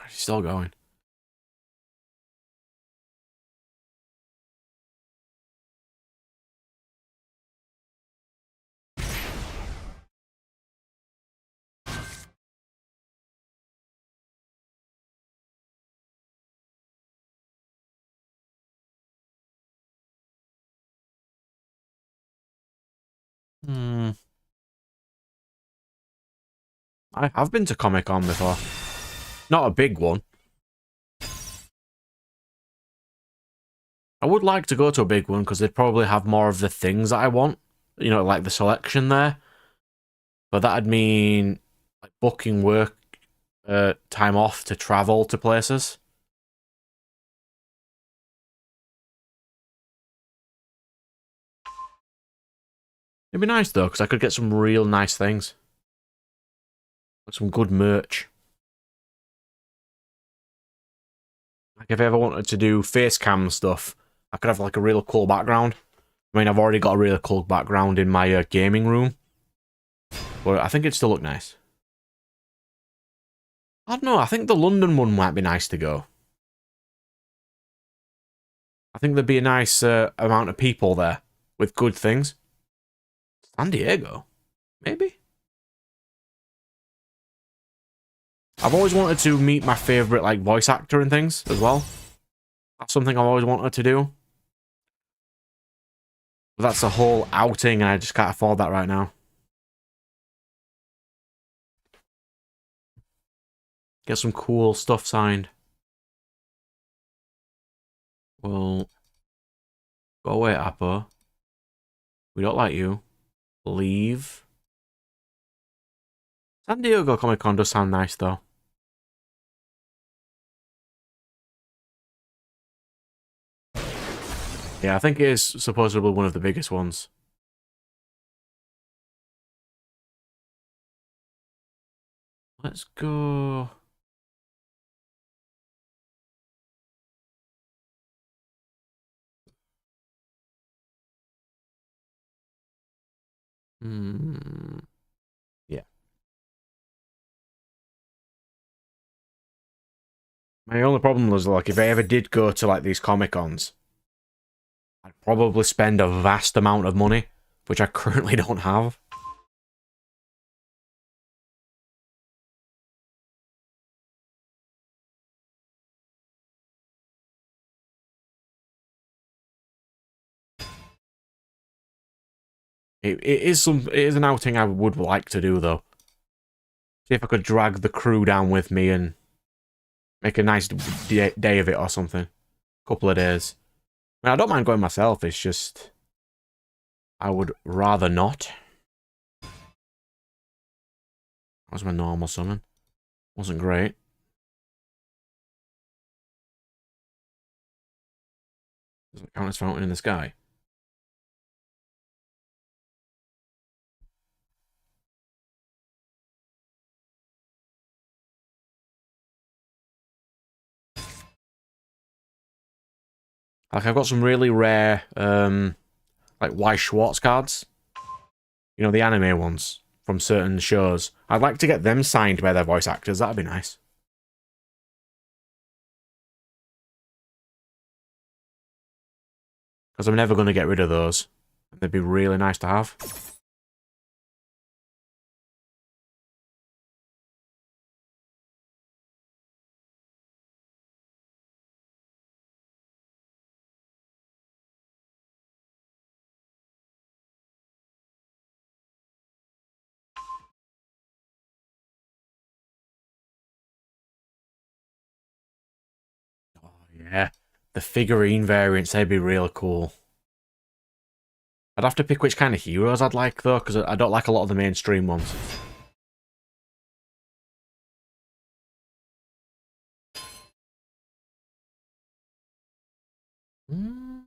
He's still going. I have been to Comic-Con before. Not a big one. I would like to go to a big one because they'd probably have more of the things that I want. You know, like the selection there. But that'd mean like booking work time off to travel to places. It'd be nice though, because I could get some real nice things. Like some good merch. Like if I ever wanted to do face cam stuff, I could have like a real cool background. I mean, I've already got a really cool background in my gaming room. But I think it'd still look nice. I don't know, I think the London one might be nice to go. I think there'd be a nice amount of people there with good things. San Diego? Maybe? I've always wanted to meet my favourite like voice actor and things as well. That's something I've always wanted to do. But that's a whole outing and I just can't afford that right now. Get some cool stuff signed. Well, go away, Appa. We don't like you. Leave. San Diego Comic Con does sound nice though. Yeah, I think it is supposedly one of the biggest ones. Let's go. Yeah. My only problem was like if I ever did go to like these Comic Cons, I'd probably spend a vast amount of money, which I currently don't have. It is an outing I would like to do though. See if I could drag the crew down with me and make a nice day of it or something. Couple of days. I mean, I don't mind going myself. It's just I would rather not. That was my normal summon. Wasn't great. Does it count as fountain in the sky? Like, I've got some really rare, like, Weiss Schwartz cards. You know, the anime ones from certain shows. I'd like to get them signed by their voice actors. That'd be nice. Because I'm never going to get rid of those. They'd be really nice to have. Oh, yeah. The figurine variants, they'd be real cool. I'd have to pick which kind of heroes I'd like, though, because I don't like a lot of the mainstream ones. Mm.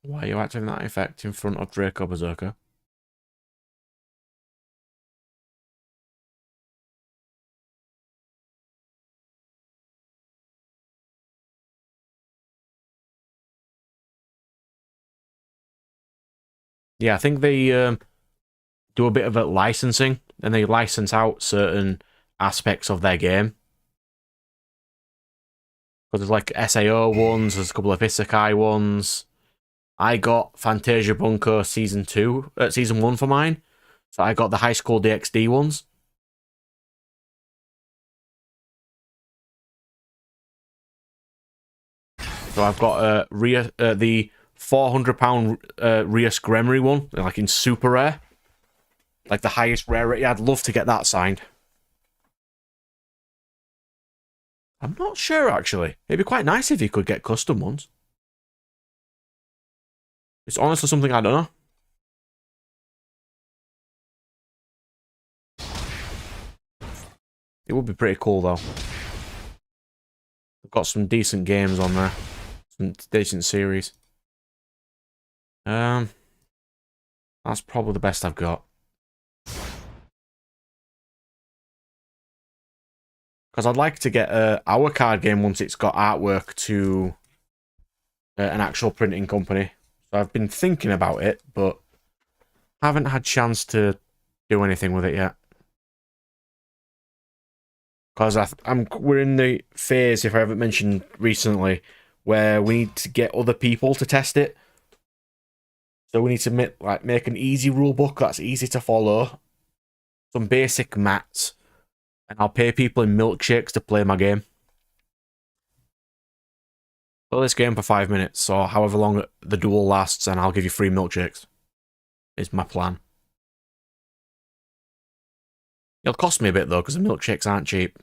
Why are you activating that effect in front of Draco Berserker? Yeah, I think they do a bit of a licensing, and they license out certain aspects of their game. Because there's like SAO ones, there's a couple of Isekai ones. I got Fantasia Bunker Season 1 for mine. So I got the High School DxD ones. So I've got the £400 Rias Gremory one, like in super rare. Like the highest rarity. I'd love to get that signed. I'm not sure, actually. It'd be quite nice if you could get custom ones. It's honestly something I don't know. It would be pretty cool, though. I've got some decent games on there. Some decent series. That's probably the best I've got. Because I'd like to get our card game once it's got artwork to an actual printing company. So I've been thinking about it, but haven't had chance to do anything with it yet. Because we're in the phase, if I haven't mentioned recently, where we need to get other people to test it. So we need to make an easy rule book that's easy to follow, some basic mats, and I'll pay people in milkshakes to play my game. Play this game for 5 minutes, or however long the duel lasts, and I'll give you free milkshakes. Is my plan. It'll cost me a bit though, because the milkshakes aren't cheap.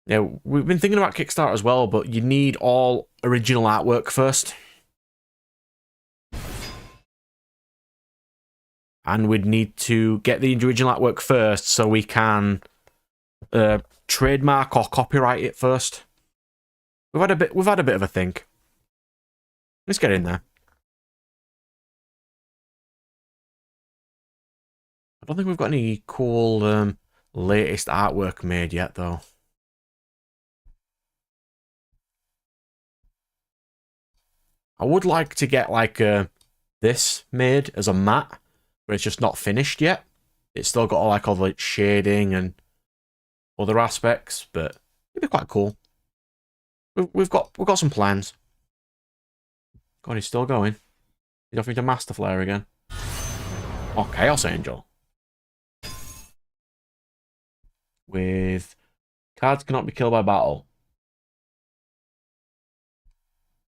Yeah, we've been thinking about Kickstarter as well, but you need all original artwork first. And we'd need to get the original artwork first so we can trademark or copyright it first. We've had a bit of a think. Let's get in there. I don't think we've got any cool latest artwork made yet, though. I would like to get like this made as a mat, but it's just not finished yet. It's still got all the shading and other aspects, but it'd be quite cool. We've got some plans. God, he's still going. He's offering to Master Flare again. Oh, Chaos Angel. With cards cannot be killed by battle.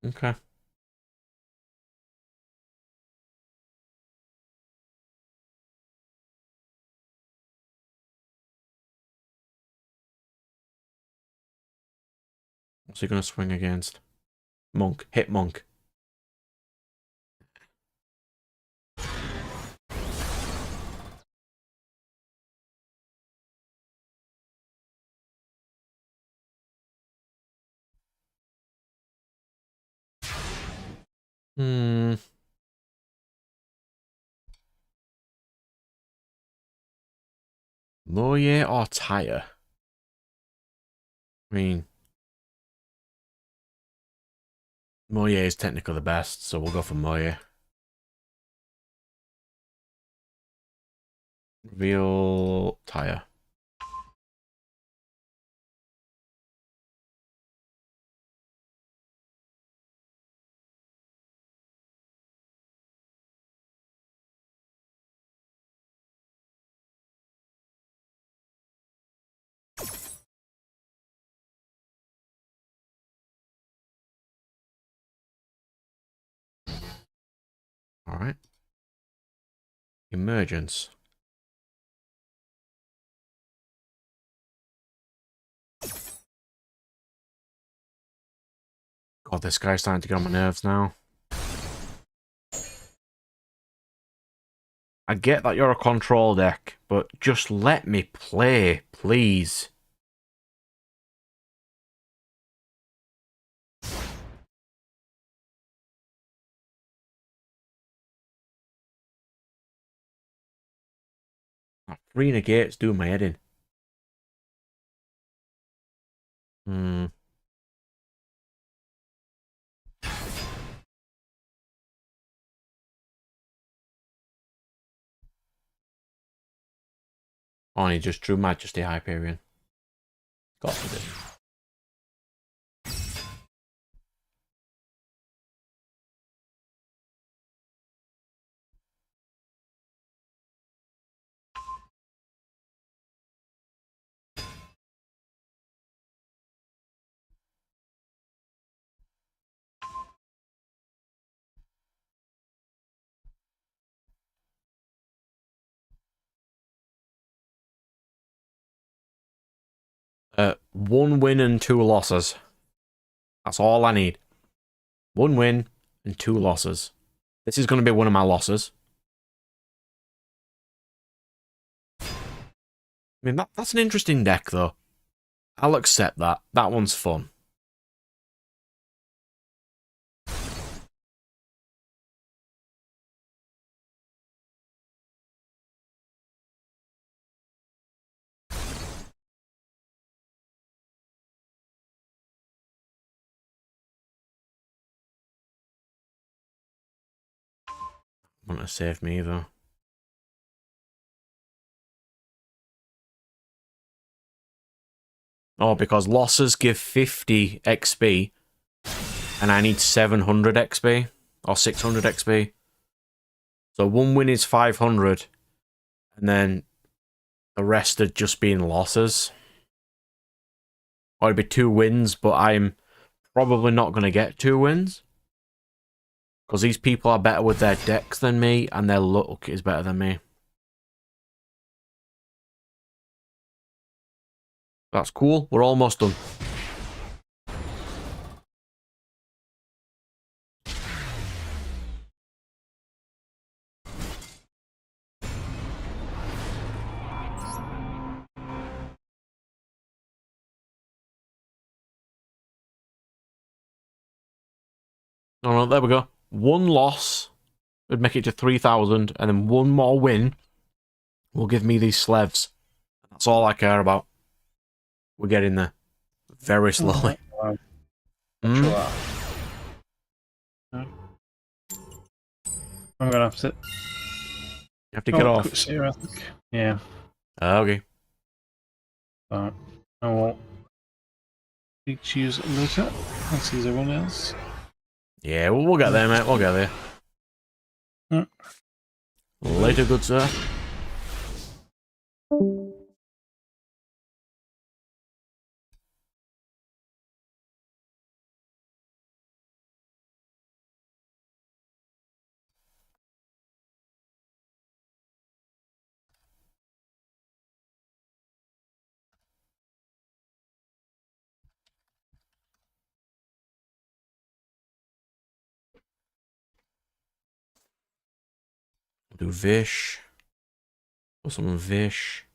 Okay. What's he going to swing against? Monk. Hit Monk. Moye or Tyre? I mean, Moye is technically the best, so we'll go for Moye. Reveal Tyre. Alright. Emergence. God, this guy's starting to get on my nerves now. I get that you're a control deck, but just let me play, please. That 3 negates doing my head in. Oh, and he just drew Majesty Hyperion. Got to do. One win and 2 losses. That's all I need. 1 win and 2 losses. This is going to be one of my losses. I mean, that's an interesting deck, though. I'll accept that. That one's fun. Want to save me, though. Oh, because losses give 50 XP, and I need 700 XP, or 600 XP. So 1 win is 500, and then the rest are just being losses. Or it'd be 2 wins, but I'm probably not going to get 2 wins. Because these people are better with their decks than me, and their luck is better than me. That's cool. We're almost done. Oh, no, there we go. 1 loss would make it to 3,000, and then 1 more win will give me these slevs. That's all I care about. We're getting there. Very slowly. Wow. Mm. Sure. No. I'm gonna have to. You have to get off. Quit here, I think. Yeah. Okay. Alright. I will speak to you later. I'll see everyone else. Yeah, we'll get there, mate. We'll get there. Mm. Later, good sir. We'll do Vish. Or some Vish.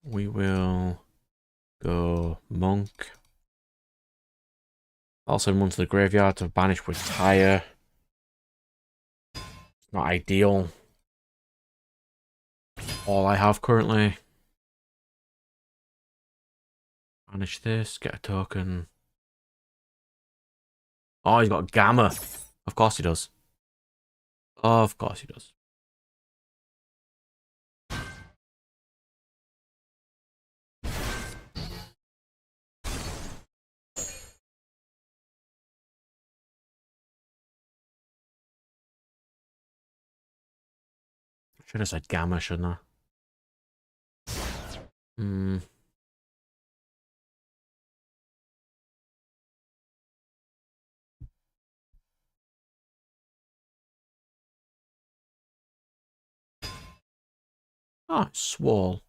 We will go Monk. Also send one to the graveyard to banish with Tire. Not ideal. All I have currently. Banish this, get a token. Oh, he's got Gamma. Of course he does. Of course he does. Should have said Gamma, shouldn't I? Hmm. Ah, Swole.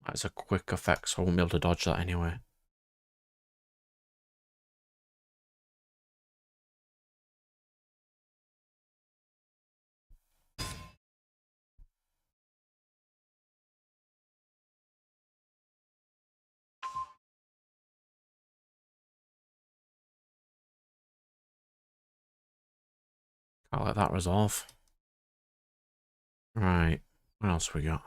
That's a quick effect, so I won't be able to dodge that anyway. Can't let that resolve. Right. What else we got?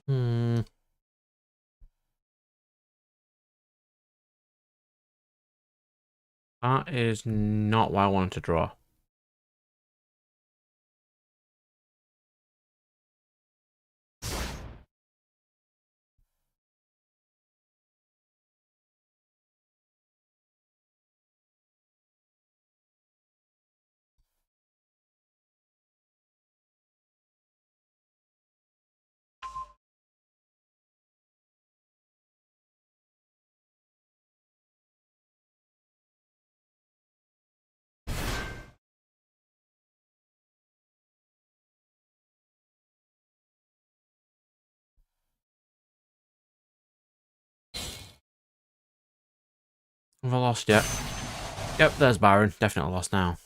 Hmm. That is not what I wanted to draw. Have I lost yet? Yep, there's Baron. Definitely lost now.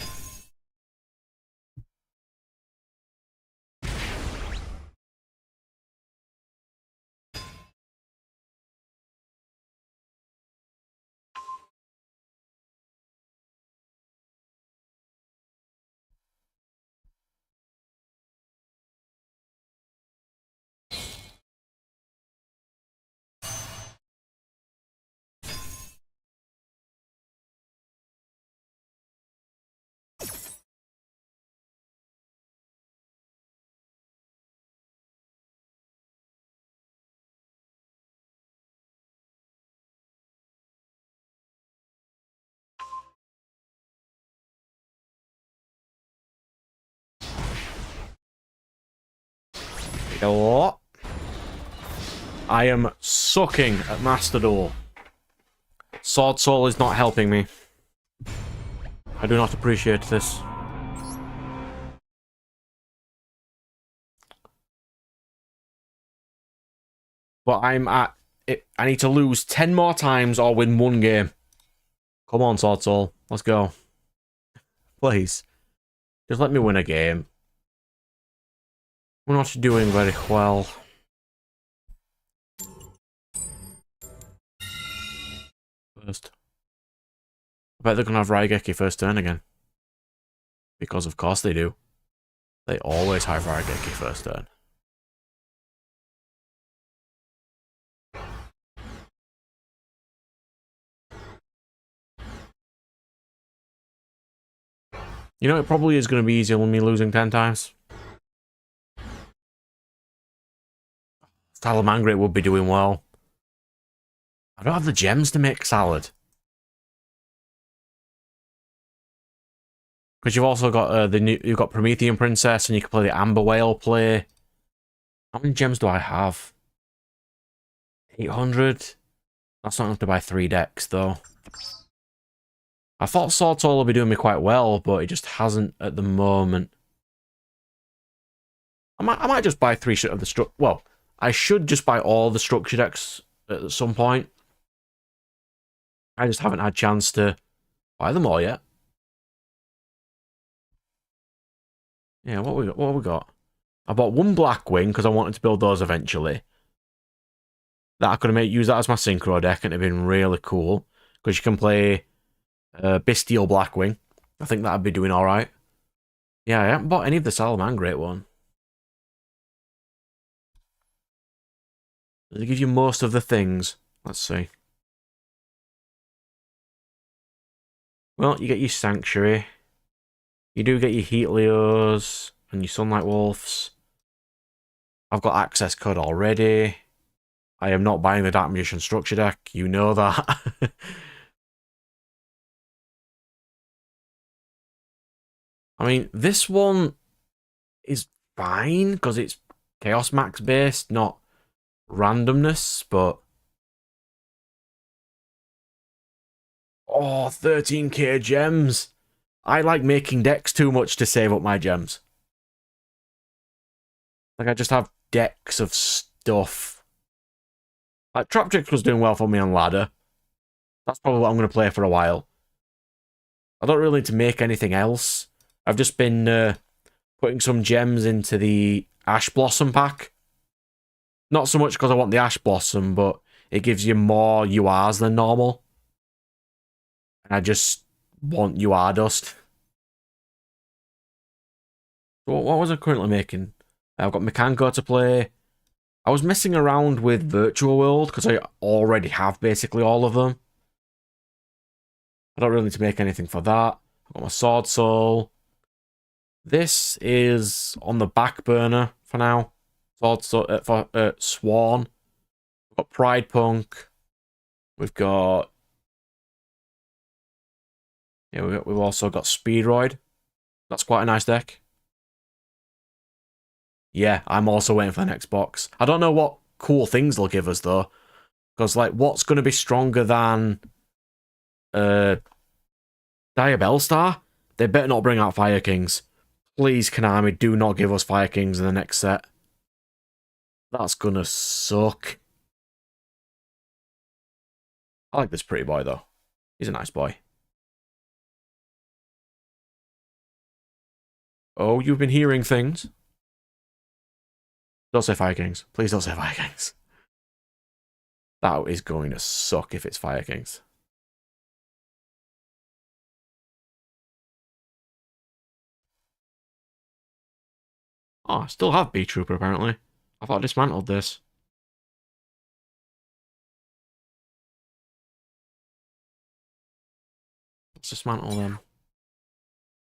You know what? I am sucking at Master Duel. Sword Soul is not helping me. I do not appreciate this. But I'm at it. I need to lose 10 more times or win one game. Come on, Sword Soul. Let's go. Please. Just let me win a game. We're not doing very well. First. I bet they're going to have Raigeki first turn again. Because of course they do. They always have Raigeki first turn. You know, it probably is going to be easier than me losing 10 times. Salamangreat would be doing well. I don't have the gems to make salad. Because you've also got you've got Promethean Princess, and you can play the Amber Whale play. How many gems do I have? 800. That's not enough to buy 3 decks, though. I thought Sword Soul would be doing me quite well, but it just hasn't at the moment. I might just buy 3 of the well, I should just buy all the structure decks at some point. I just haven't had a chance to buy them all yet. Yeah, what have we got? I bought 1 Blackwing because I wanted to build those eventually. That I could have use that as my Synchro deck, and it'd been really cool because you can play Bestial Blackwing. I think that'd be doing all right. Yeah, I haven't bought any of the Salamangreat one. Does it give you most of the things? Let's see. Well, you get your Sanctuary. You do get your Heatleos and your Sunlight Wolves. I've got access code already. I am not buying the Dark Magician structure deck. You know that. I mean, this one is fine because it's Chaos Max based, not randomness, but... Oh, 13k gems. I like making decks too much to save up my gems. Like, I just have decks of stuff. Like, Traptrix was doing well for me on ladder. That's probably what I'm going to play for a while. I don't really need to make anything else. I've just been putting some gems into the Ash Blossom pack. Not so much because I want the Ash Blossom, but it gives you more URs than normal. And I just want UR dust. What was I currently making? I've got Mekanko to play. I was messing around with Virtual World because I already have basically all of them. I don't really need to make anything for that. I've got my Sword Soul. This is on the back burner for now. Sword Soul for Swan. We've got Pride Punk. We've got... Yeah, we've also got Speedroid. That's quite a nice deck. Yeah, I'm also waiting for the next box. I don't know what cool things they'll give us, though. Because, like, what's going to be stronger than... Dire Bellstar? They better not bring out Fire Kings. Please, Konami, do not give us Fire Kings in the next set. That's gonna suck. I like this pretty boy, though. He's a nice boy. Oh, you've been hearing things. Don't say Fire Kings. Please don't say Fire Kings. That is going to suck if it's Fire Kings. Oh, I still have B-Trooper, apparently. I thought I dismantled this. Let's dismantle them.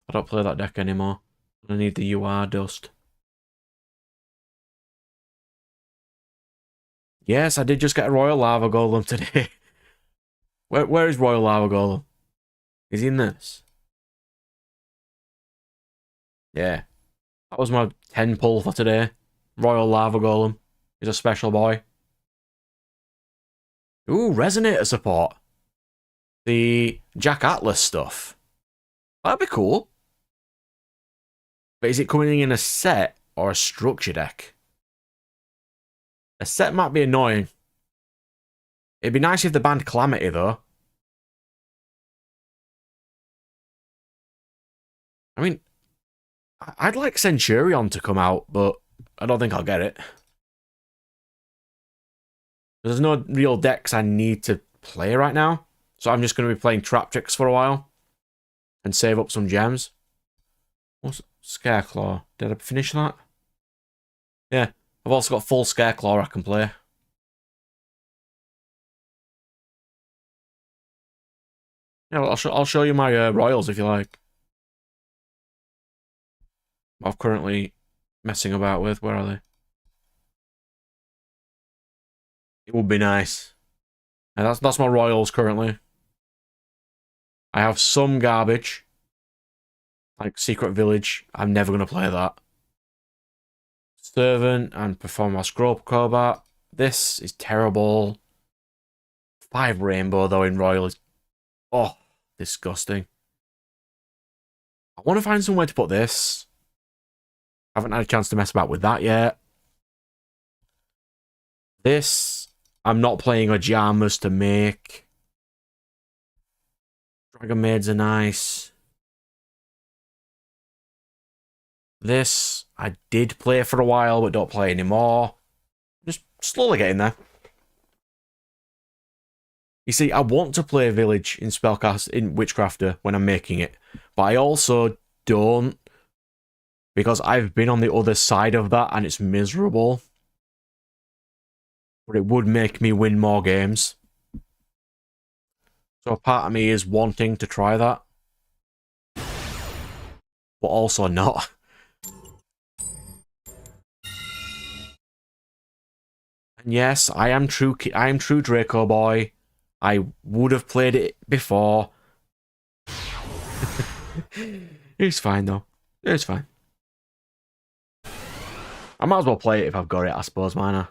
I don't play that deck anymore. I need the UR dust. Yes, I did just get a Royal Lava Golem today. Where is Royal Lava Golem? Is he in this? Yeah. That was my 10 pull for today. Royal Lava Golem. He's a special boy. Ooh, Resonator support. The Jack Atlas stuff. That'd be cool. But is it coming in a set or a structure deck? A set might be annoying. It'd be nice if the banned Calamity, though. I mean, I'd like Centurion to come out, but I don't think I'll get it. There's no real decks I need to play right now, so I'm just going to be playing Trap Tricks for a while and save up some gems. What's Scareclaw? Did I finish that? Yeah, I've also got full Scareclaw I can play. Yeah, I'll show you my Royals if you like. I'm currently messing about with. Where are they? It would be nice. And that's my Royals currently. I have some garbage. Like Secret Village. I'm never going to play that. Servant and perform my Scroll Combat. This is terrible. 5 Rainbow though in Royal is... Oh, disgusting. I want to find somewhere to put this. I haven't had a chance to mess about with that yet. This, I'm not playing Ojamas to make. Dragon Maids are nice. This, I did play for a while, but don't play anymore. Just slowly getting there. You see, I want to play Village in Spellcast, in Witchcrafter, when I'm making it. But I also don't. Because I've been on the other side of that, and it's miserable. But it would make me win more games. So a part of me is wanting to try that. But also not. And yes, I am true Draco boy. I would have played it before. It's fine though. It's fine. I might as well play it if I've got it, I suppose, minor.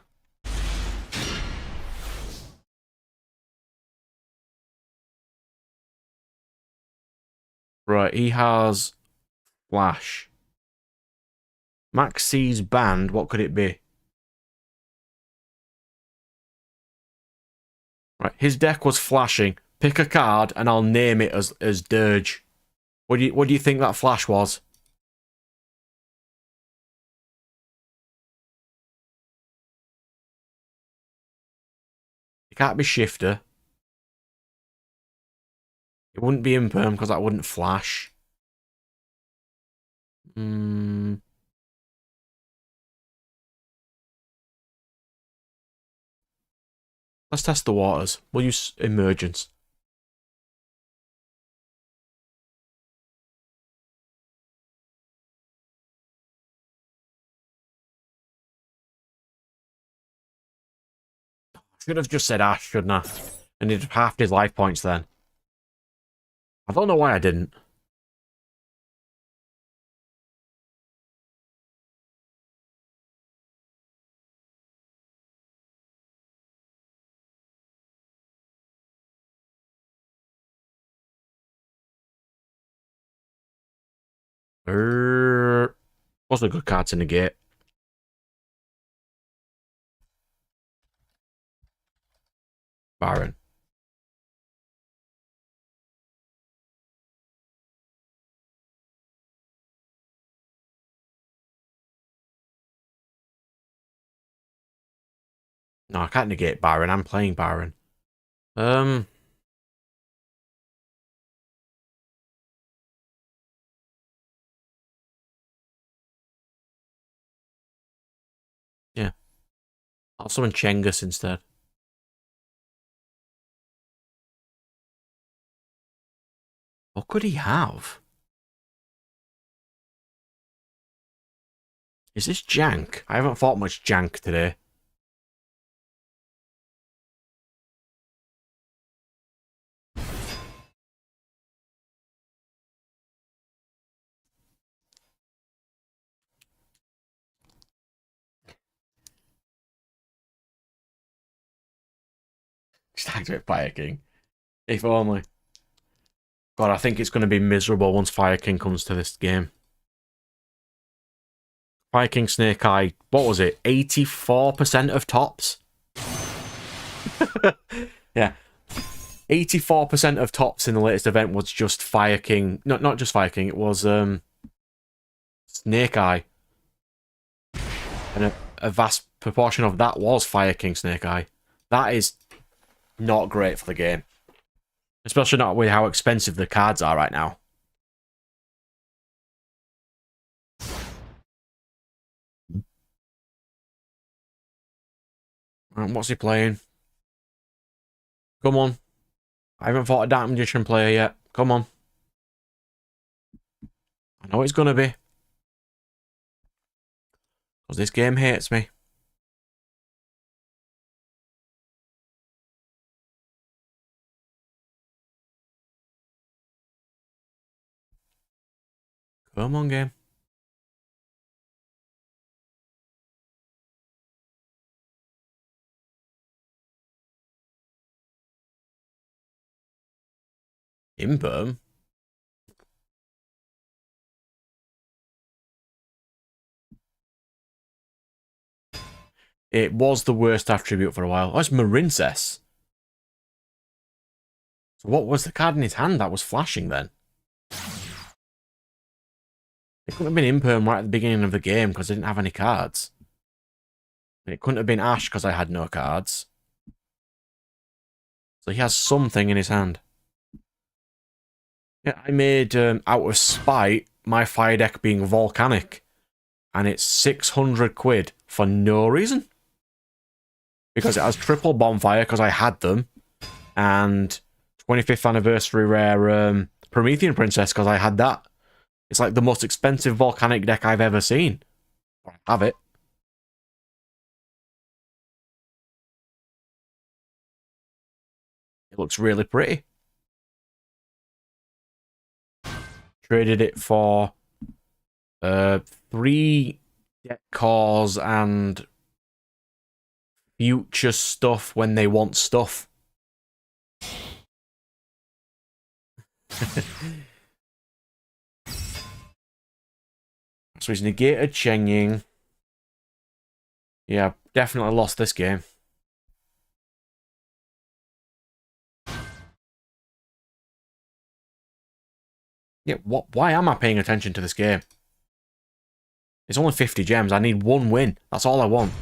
Right, he has Flash. Max C's banned, what could it be? Right, his deck was flashing. Pick a card and I'll name it as Dirge. What do you think that flash was? It can't be Shifter. It wouldn't be Imperm because that wouldn't flash. Let's test the waters. We'll use Emergence. Should have just said Ash, shouldn't I? And he'd have halved his life points then. I don't know why I didn't. What's a good card to negate? Baron. No, I can't negate Baron. I'm playing Baron. Yeah. I'll summon Chengus instead. What could he have? Is this jank? I haven't fought much jank today. Just activate Fire King. If only. God, I think it's going to be miserable once Fire King comes to this game. Fire King Snake Eye, what was it? 84% of tops? Yeah. 84% of tops in the latest event was just Fire King. No, not just Fire King, it was Snake Eye. And a vast proportion of that was Fire King Snake Eye. That is not great for the game. Especially not with how expensive the cards are right now. Right, what's he playing? Come on. I haven't fought a Dark Magician player yet. Come on. I know it's gonna be. Because this game hates me. Come on, game. Imperm? It was the worst attribute for a while. Oh, it's Marincess. So what was the card in his hand that was flashing then? It couldn't have been Imperm right at the beginning of the game because I didn't have any cards. It couldn't have been Ash because I had no cards. So he has something in his hand. Yeah, I made, out of spite, my fire deck being volcanic. And it's 600 quid for no reason. Because it has triple bonfire because I had them. And 25th anniversary rare Promethean Princess because I had that. It's like the most expensive volcanic deck I've ever seen. I have it. It looks really pretty. Traded it for 3 deck cores and future stuff when they want stuff. So he's negated Cheng Ying. Yeah, definitely lost this game. Yeah, why am I paying attention to this game? It's only 50 gems. I need 1 win. That's all I want.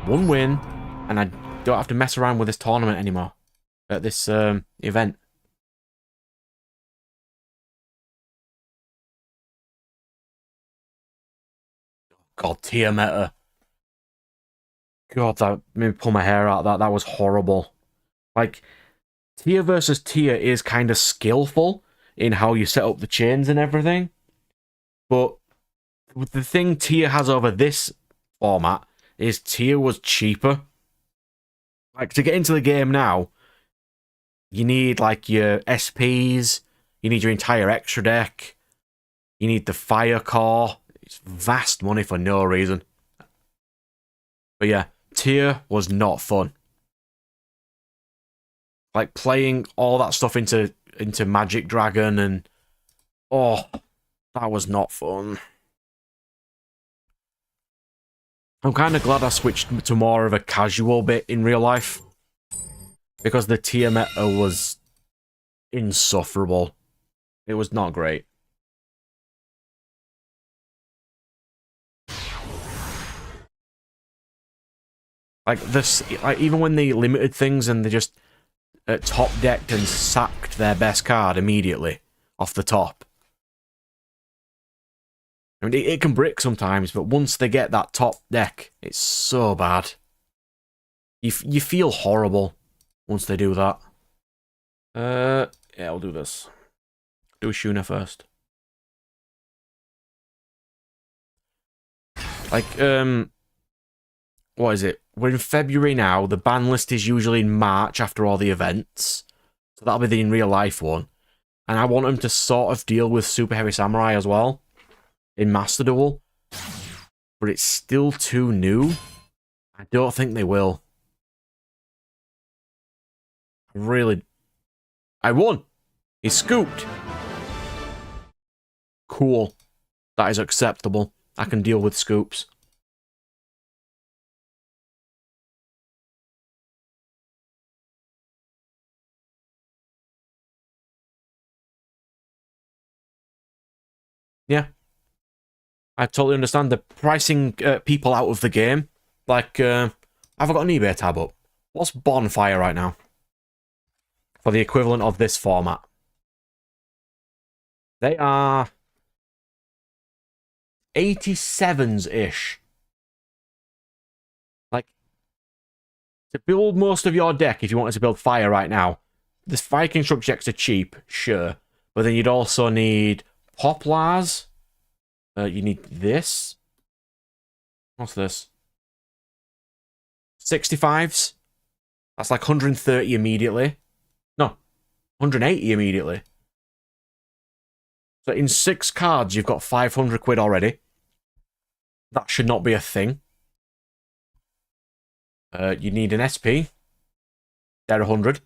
1 win, and I don't have to mess around with this tournament anymore. At this event. God, tier meta. God, that made me pull my hair out. That was horrible. Like, tier versus tier is kind of skillful in how you set up the chains and everything. But the thing tier has over this format is tier was cheaper. Like, to get into the game now, you need, like, your SPs, you need your entire extra deck, you need the fire core. It's vast money for no reason. But yeah, tier was not fun. Like, playing all that stuff into Magic Dragon and... Oh, that was not fun. I'm kind of glad I switched to more of a casual bit in real life. Because the tier meta was insufferable. It was not great. Like, this, like, even when they limited things and they just top decked and sacked their best card immediately off the top. I mean, it can brick sometimes, but once they get that top deck, it's so bad. You feel horrible once they do that. Yeah, I'll do this. Do Shuna first. Like, what is it? We're in February now. The ban list is usually in March after all the events. So that'll be the in real life one. And I want them to sort of deal with Super Heavy Samurai as well. In Master Duel. But it's still too new. I don't think they will. Really. I won. He scooped. Cool. That is acceptable. I can deal with scoops. Yeah. I totally understand the pricing people out of the game. Like, I've got an eBay tab up. What's Bonfire right now? For the equivalent of this format. They are 87s-ish. Like, to build most of your deck, if you wanted to build Fire right now, the Fire King structure decks are cheap, sure. But then you'd also need Poplars. You need this. What's this? 65s. That's like 130 immediately. No, 180 immediately. So in 6 cards, you've got 500 quid already. That should not be a thing. You need an SP. They're 100.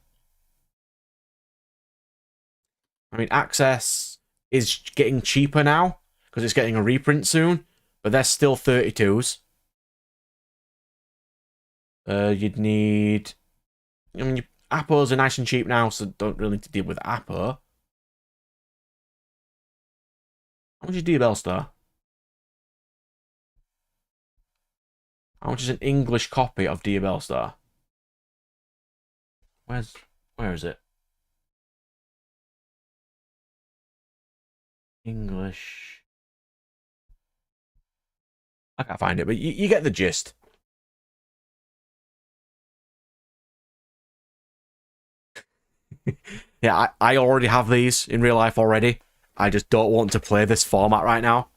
I mean, Access is getting cheaper now because it's getting a reprint soon, but they're still 32s. You'd need... I mean, Appos are nice and cheap now, so don't really need to deal with Appo. How much is D-Bell Star? How much is an English copy of D-Bell Star? Where is it? English. I can't find it, but you get the gist. Yeah, I already have these in real life already. I just don't want to play this format right now.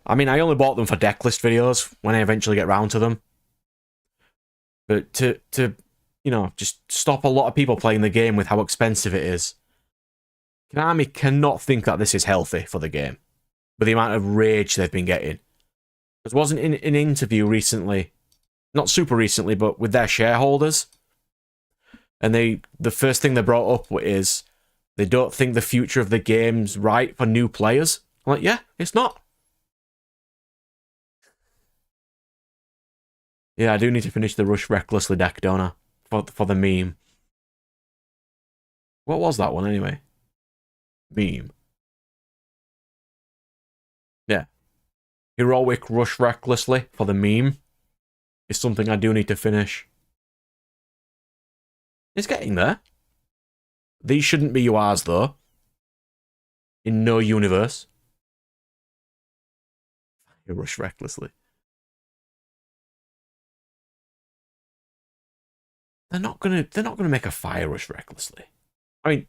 I mean, I only bought them for deck list videos when I eventually get round to them. But to you know, just stop a lot of people playing the game with how expensive it is. Konami cannot think that this is healthy for the game. With the amount of rage they've been getting. There wasn't in an interview recently, not super recently, but with their shareholders. And the first thing they brought up is they don't think the future of the game's right for new players. I'm like, yeah, it's not. Yeah, I do need to finish the Rush Recklessly deck, don't I? For the meme. What was that one anyway? Meme. Yeah. Heroic Rush Recklessly for the meme is something I do need to finish. It's getting there. These shouldn't be URs though. In no universe. You rush recklessly. They're not gonna make a fire rush recklessly. I mean,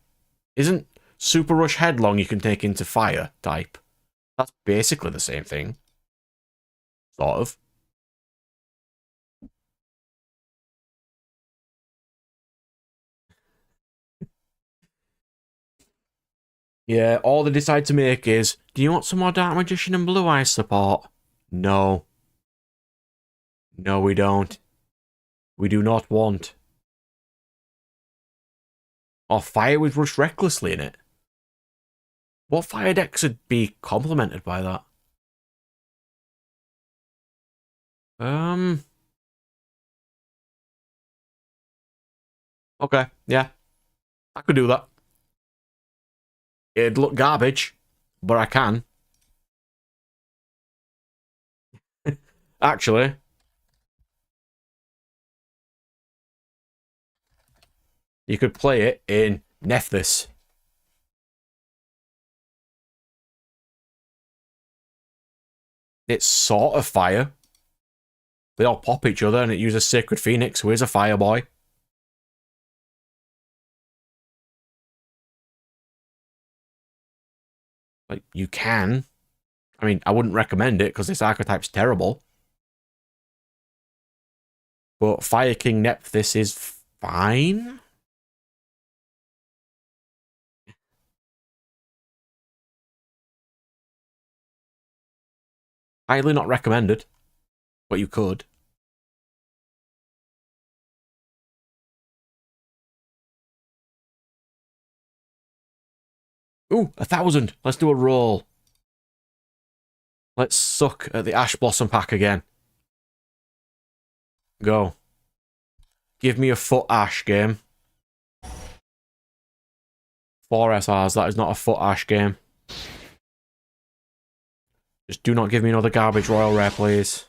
isn't super rush headlong you can take into fire type? That's basically the same thing. Sort of. Yeah, all they decide to make is, do you want some more Dark Magician and Blue Eyes support? No. No, we don't. We do not want. Or fire with Rush Recklessly in it. What fire decks would be complemented by that? Okay, yeah. I could do that. It'd look garbage, but I can. Actually, you could play it in Nephthys. It's sort of fire. They all pop each other and it uses Sacred Phoenix, who is a fire boy. Like, you can. I mean, I wouldn't recommend it because this archetype's terrible. But Fire King Nephthys is fine. Highly not recommended. But you could. Ooh, 1,000. Let's do a roll. Let's suck at the Ash Blossom pack again. Go. Give me a foot Ash game. 4 SRs. That is not a foot Ash game. Just do not give me another garbage Royal Rare, please.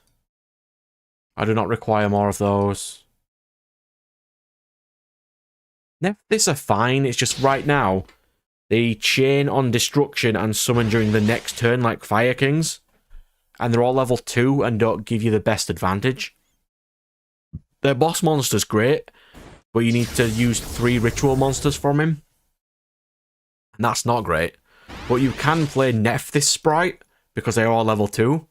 I do not require more of those. This are fine. It's just right now, they chain on Destruction and summon during the next turn like Fire Kings. And they're all level 2 and don't give you the best advantage. Their boss monster's great, but you need to use 3 ritual monsters from him. And that's not great. But you can play Nephthys Sprite, because they are all level 2.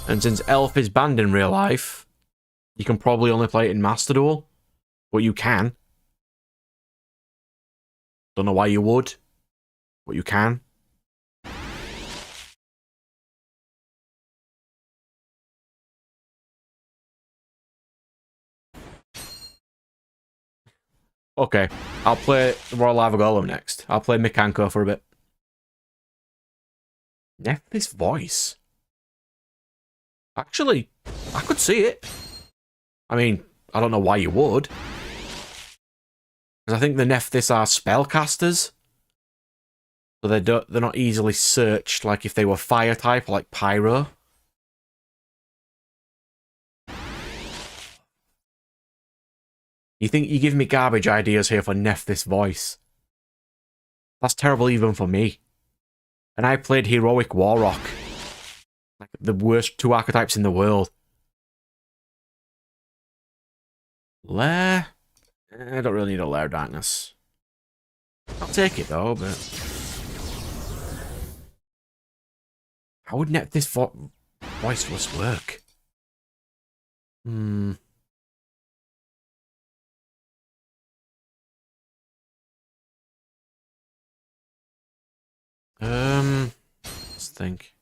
And since Elf is banned in real life, you can probably only play it in Master Duel. But you can. Don't know why you would, but you can. Okay, I'll play Royal Lava Golem next. I'll play Mekanko for a bit. Nephthys voice. Actually, I could see it. I mean, I don't know why you would. Because I think the Nephthys are spellcasters. So they're not easily searched like if they were fire type, like Pyro. You think you give me garbage ideas here for Nephthys voice? That's terrible even for me. And I played Heroic Warrock. Like the worst 2 archetypes in the world. Lair? I don't really need a Lair Darkness. I'll take it though, but... How would Nephthys voiceless work? Let's think.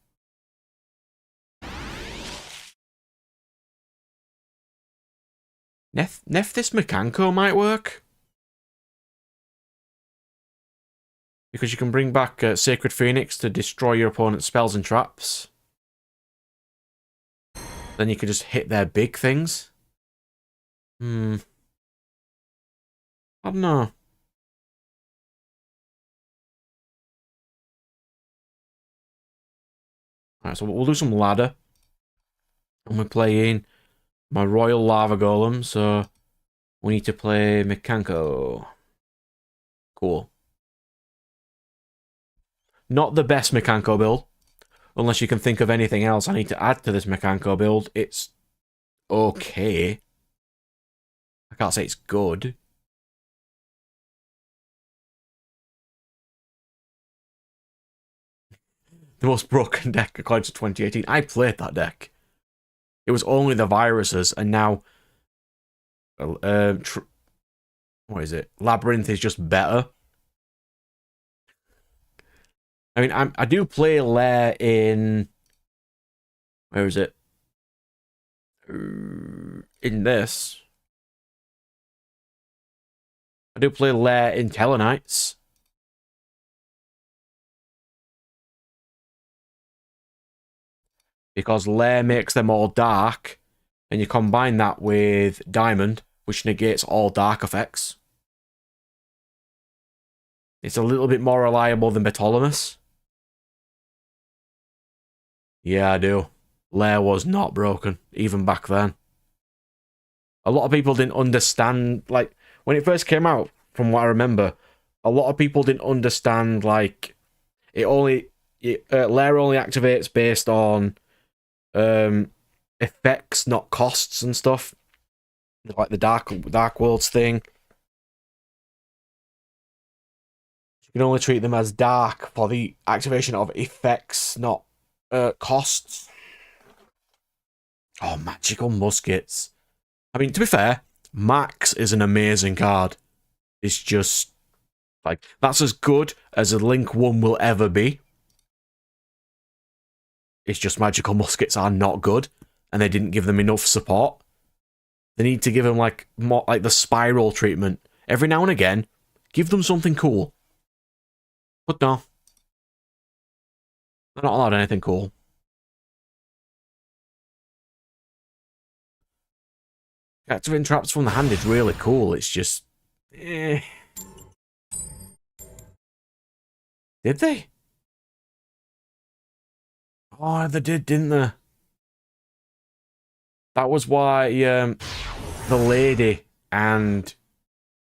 Nephthys Mekanko might work. Because you can bring back Sacred Phoenix to destroy your opponent's spells and traps. Then you can just hit their big things. I don't know. Alright, so we'll do some ladder. And we're playing my Royal Lava Golem, so we need to play Mekanko. Cool. Not the best Mekanko build. Unless you can think of anything else I need to add to this Mekanko build. It's okay. I can't say it's good. The most broken deck according to 2018. I played that deck. It was only the viruses, and now... what is it? Labyrinth is just better. I mean, I do play Lair in... Where is it? In this. I do play Lair in Tellarknights. Because Lair makes them all dark, and you combine that with Diamond, which negates all dark effects. It's a little bit more reliable than Ptolemy. Yeah, I do. Lair was not broken, even back then. A lot of people didn't understand, like, when it first came out, from what I remember, a lot of people didn't understand, like, Lair only activates based on effects, not costs and stuff. Like the Dark Worlds thing. You can only treat them as dark for the activation of effects, not costs. Oh, Magical Muskets. I mean, to be fair, Max is an amazing card. It's just, like, that's as good as a Link 1 will ever be. It's just Magical Muskets are not good, and they didn't give them enough support. They need to give them, like, more, like, the Spiral treatment. Every now and again, give them something cool. But no. They're not allowed anything cool. Activating traps from the hand is really cool. It's just... eh. Did they? Oh, they did, didn't they? That was why the lady and...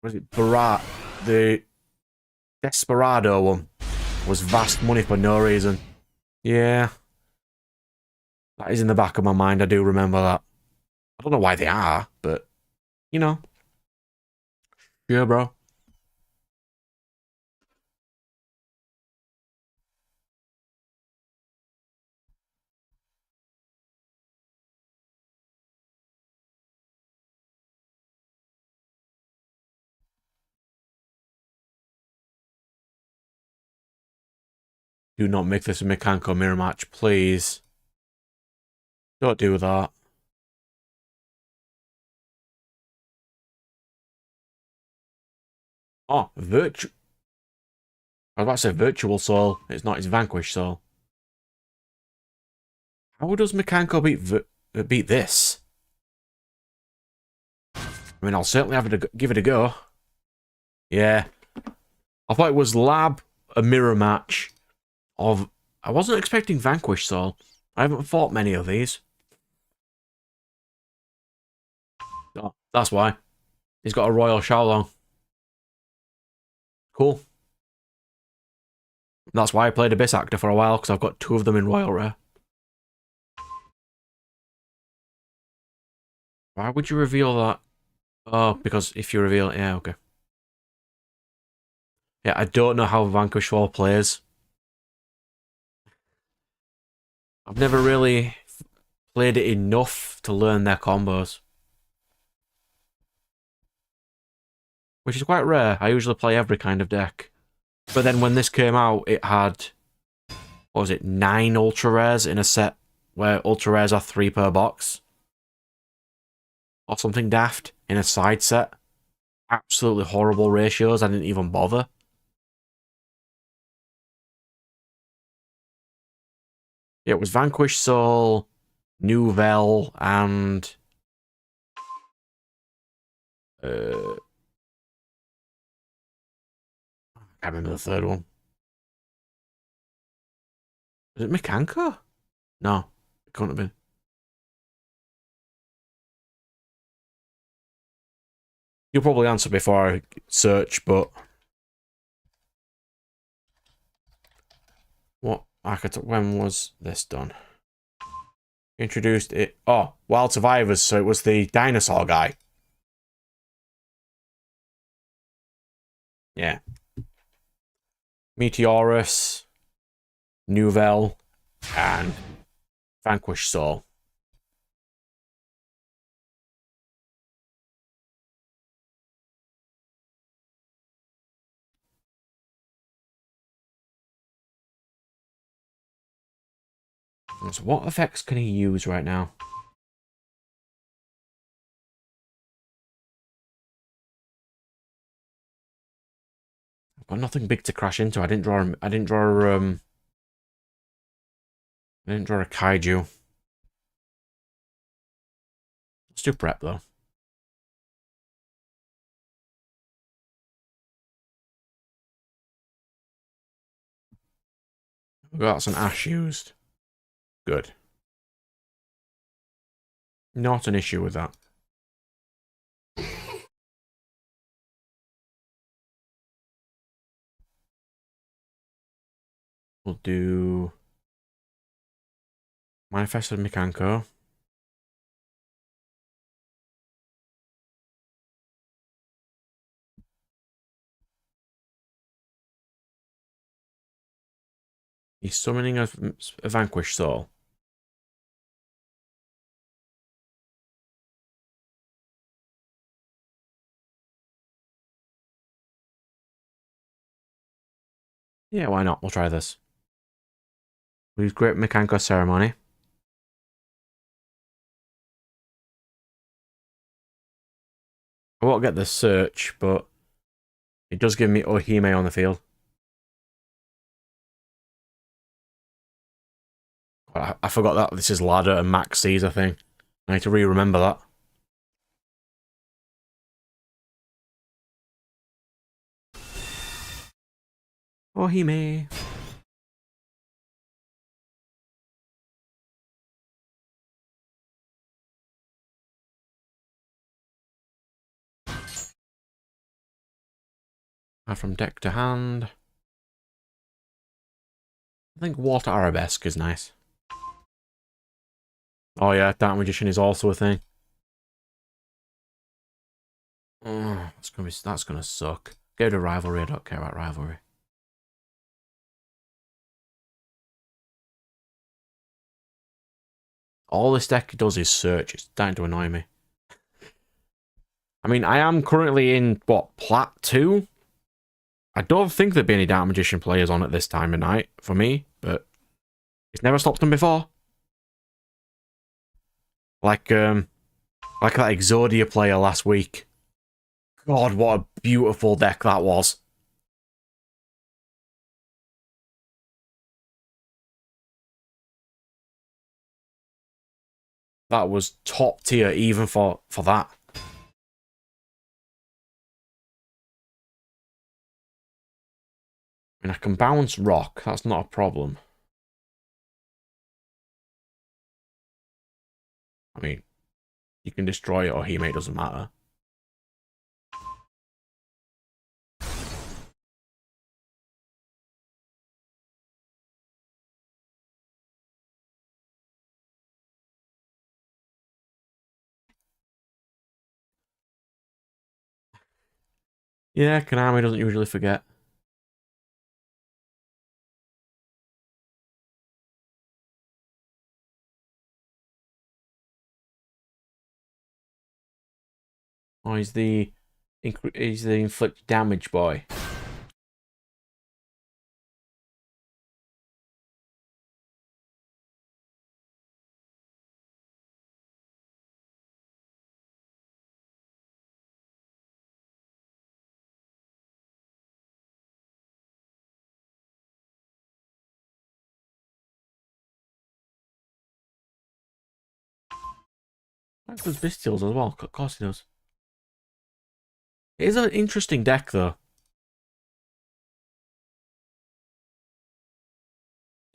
was it Barat? The Desperado one was vast money for no reason. Yeah. That is in the back of my mind. I do remember that. I don't know why they are, but... you know. Yeah, bro. Do not make this a Mechanical mirror match, please. Don't do that. Oh, virtual. I was about to say virtual soul. It's not, it's vanquish soul. How does Mechanical beat this? I mean, I'll certainly have to give it a go. Yeah. I thought it was Lab, a mirror match of... I wasn't expecting vanquish soul. I haven't fought many of these. Oh, that's why. He's got a Royal Shaolong. Cool. That's why I played Abyss Actor for a while, because I've got 2 of them in Royal Rare. Why would you reveal that? Oh, because if you reveal it, yeah, okay. Yeah, I don't know how Vanquish 4 plays. I've never really played it enough to learn their combos. Which is quite rare. I usually play every kind of deck. But then when this came out, it had... what was it? 9 Ultra Rares in a set where Ultra Rares are 3 per box. Or something daft in a side set. Absolutely horrible ratios. I didn't even bother. Yeah, it was Vanquish Soul, Duel, and... I can't remember the third one. Was it Mekanko? No, it couldn't have been. You'll probably answer before I search, but... what archetype? When was this done? Introduced it... oh, Wild Survivors, so it was the dinosaur guy. Yeah. Meteorus, Duel, and Vanquish Soul. So what effects can he use right now? I've got nothing big to crash into. I didn't draw a kaiju. Let's do prep though. We've got some ash used. Good. Not an issue with that. We'll do Manifest of Mekanko. He's summoning a Vanquish Soul. Yeah, why not? We'll try this. We use Great Mekanko Ceremony. I won't get the search, but it does give me Ohime on the field. I forgot that this is ladder and max Caesar thing. I need to re-remember that. Oh, he may. And from deck to hand. I think Water Arabesque is nice. Oh yeah, Dark Magician is also a thing. Oh, that's gonna suck. Go to Rivalry, I don't care about Rivalry. All this deck does is search. It's starting to annoy me. I mean, I am currently in, what, Plat 2? I don't think there'd be any Dark Magician players on at this time of night, for me, but it's never stopped them before. Like that Exodia player last week. God, what a beautiful deck that was. That was top tier even for that. I mean, I can bounce rock, that's not a problem. I mean, you can destroy it or he may, it doesn't matter. Yeah, Konami doesn't usually forget. Oh, he's the inflict damage boy. That does Bestials as well. Of course he does. It is an interesting deck, though.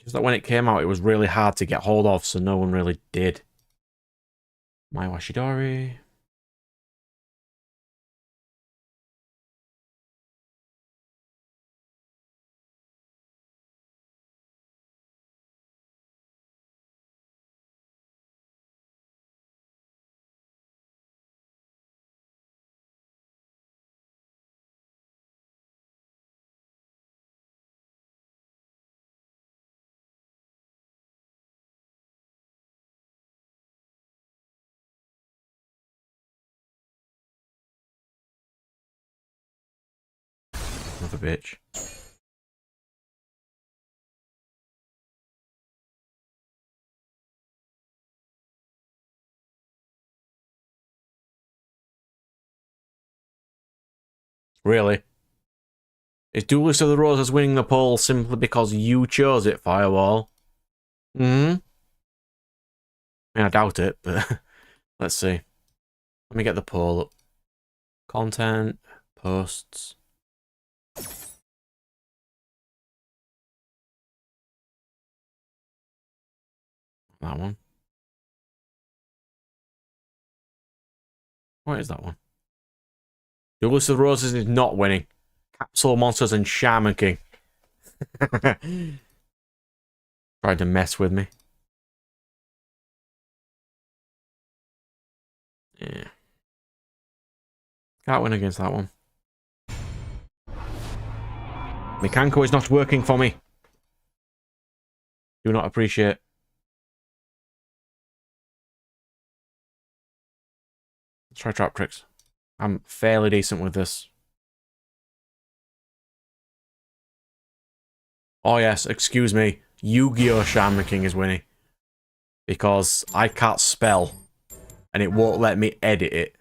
Just that when it came out, it was really hard to get hold of, so no one really did. My Washidori. Another bitch. Really? Is Duelist of the Roses winning the poll simply because you chose it, Firewall? Hmm? I mean, I doubt it, but let's see. Let me get the poll up. Content, posts. That one. What is that one? Duelist of the Roses is not winning. Capsule Monsters and Shaman King. Trying to mess with me. Yeah. Can't win against that one. Mikanko is not working for me. Do not appreciate. Let's try Trap Tricks. I'm fairly decent with this. Oh yes, excuse me. Yu-Gi-Oh! Shaman King is winning. Because I can't spell. And it won't let me edit it.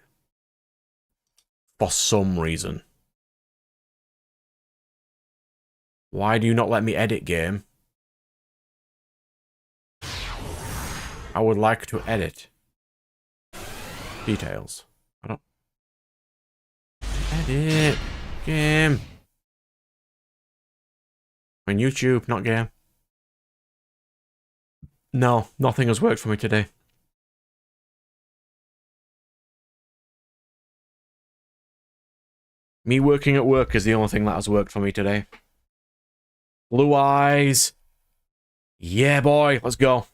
For some reason. Why do you not let me edit, game? I would like to edit. Details. I don't... Edit. Game. On YouTube, not game. No, nothing has worked for me today. Me working at work is the only thing that has worked for me today. Blue eyes. Yeah, boy. Let's go.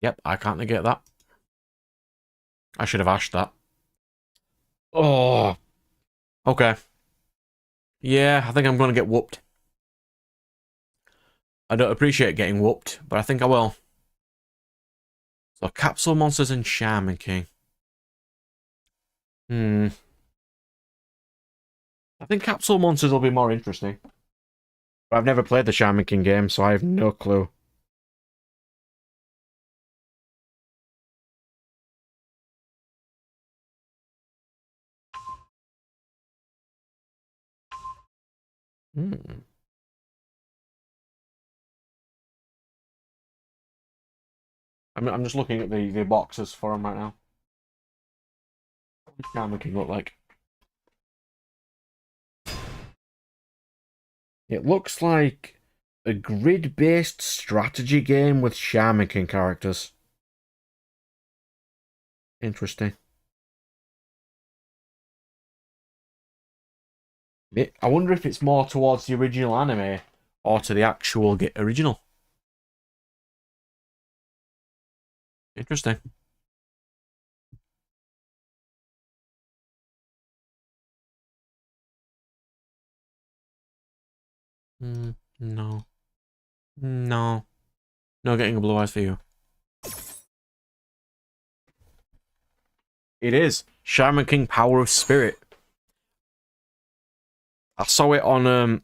Yep, I can't negate that. I should have asked that. Oh. Okay. Yeah, I think I'm going to get whooped. I don't appreciate getting whooped, but I think I will. So, Capsule Monsters and Shaman King. I think Capsule Monsters will be more interesting. But I've never played the Shaman King game, so I have no clue. I'm just looking at the boxes for them right now. What does Shaman King look like? It looks like a grid-based strategy game with Shaman King characters. Interesting. I wonder if it's more towards the original anime or to the actual original. Interesting. No. No. No getting a blue eyes for you. It is. Shaman King Power of Spirit. I saw it on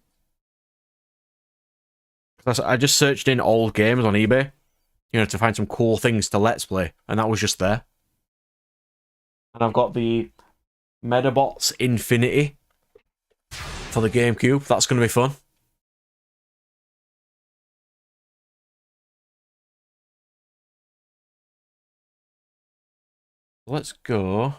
I just searched in old games on eBay, to find some cool things to Let's Play, and that was just there. And I've got the Medabots Infinity for the GameCube. That's going to be fun. Let's go.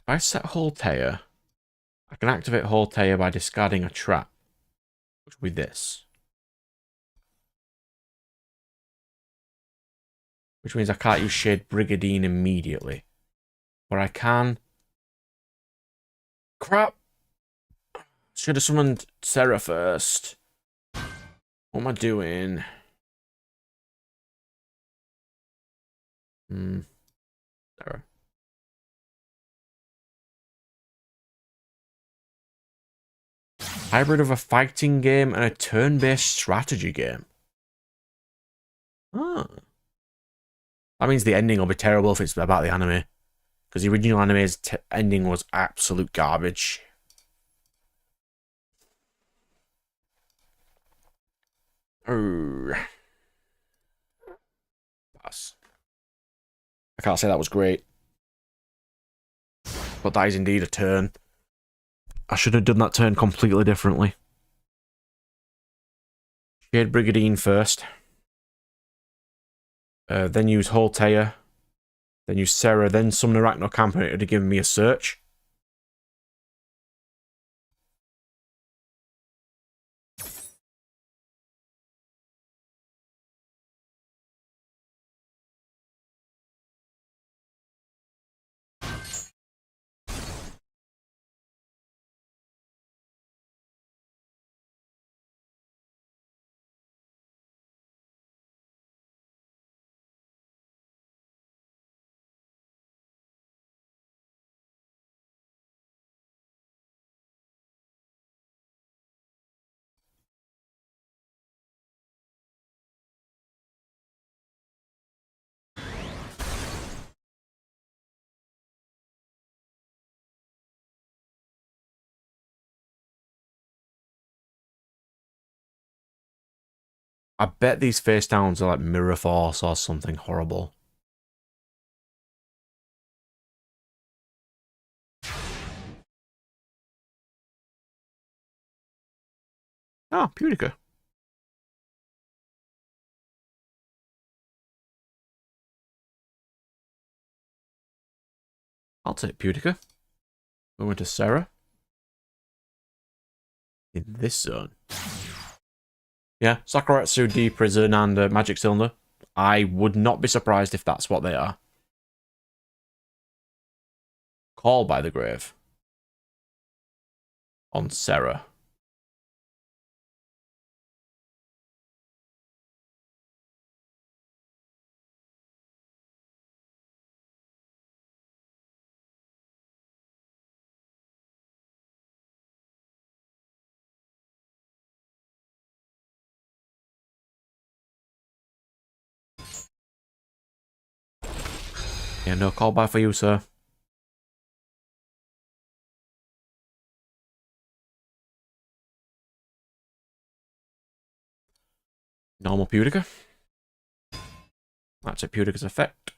If I set Holtea, I can activate Holtea by discarding a trap, which will be this. Which means I can't use Shade Brigadine immediately. But I can... Crap! Should have summoned Sarah first. What am I doing? Sarah. Hybrid of a fighting game and a turn-based strategy game. Ah. That means the ending will be terrible if it's about the anime. Because the original anime's ending was absolute garbage. Pass. I can't say that was great. But that is indeed a turn. I should have done that turn completely differently. Shade Brigadine first. Then use Holtea. Then use Sarah. Then summon Arachnocamp, and it would have given me a search. I bet these face downs are like Mirror Force or something horrible. Oh, Pudica. I'll take Pudica. We went to Sarah. In this zone. Yeah, Sakuretsu, D Prison, and Magic Cylinder. I would not be surprised if that's what they are. Call by the Grave. On Sarah. Yeah, no call by for you, sir. Normal Pudica. That's a Pudica's effect.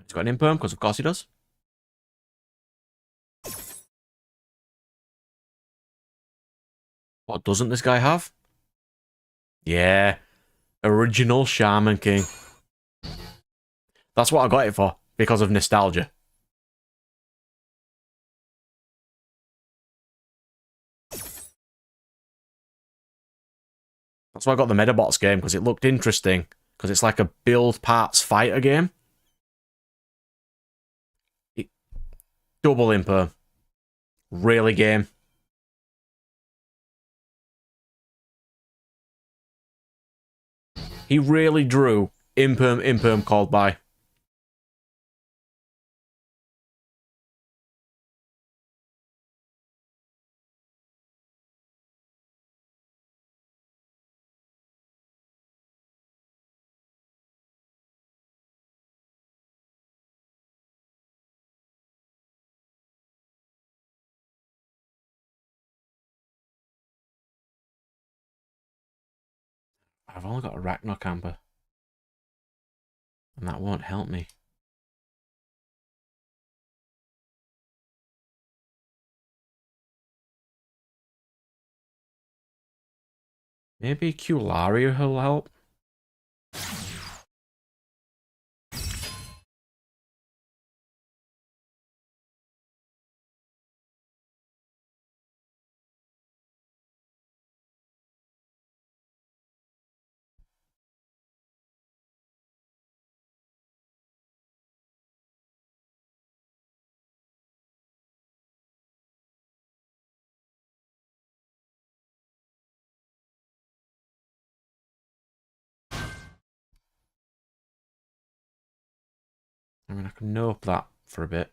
He's got an imperm, because of course he does. What doesn't this guy have? Yeah. Original Shaman King. That's what I got it for, because of nostalgia. That's why I got the Medabots game, because it looked interesting. Because it's like a build parts fighter game. Double imperm. Really game. He really drew imperm called by. I've only got a Arachno Camper. And that won't help me. Maybe Cularia will help. I mean, I can nope that for a bit.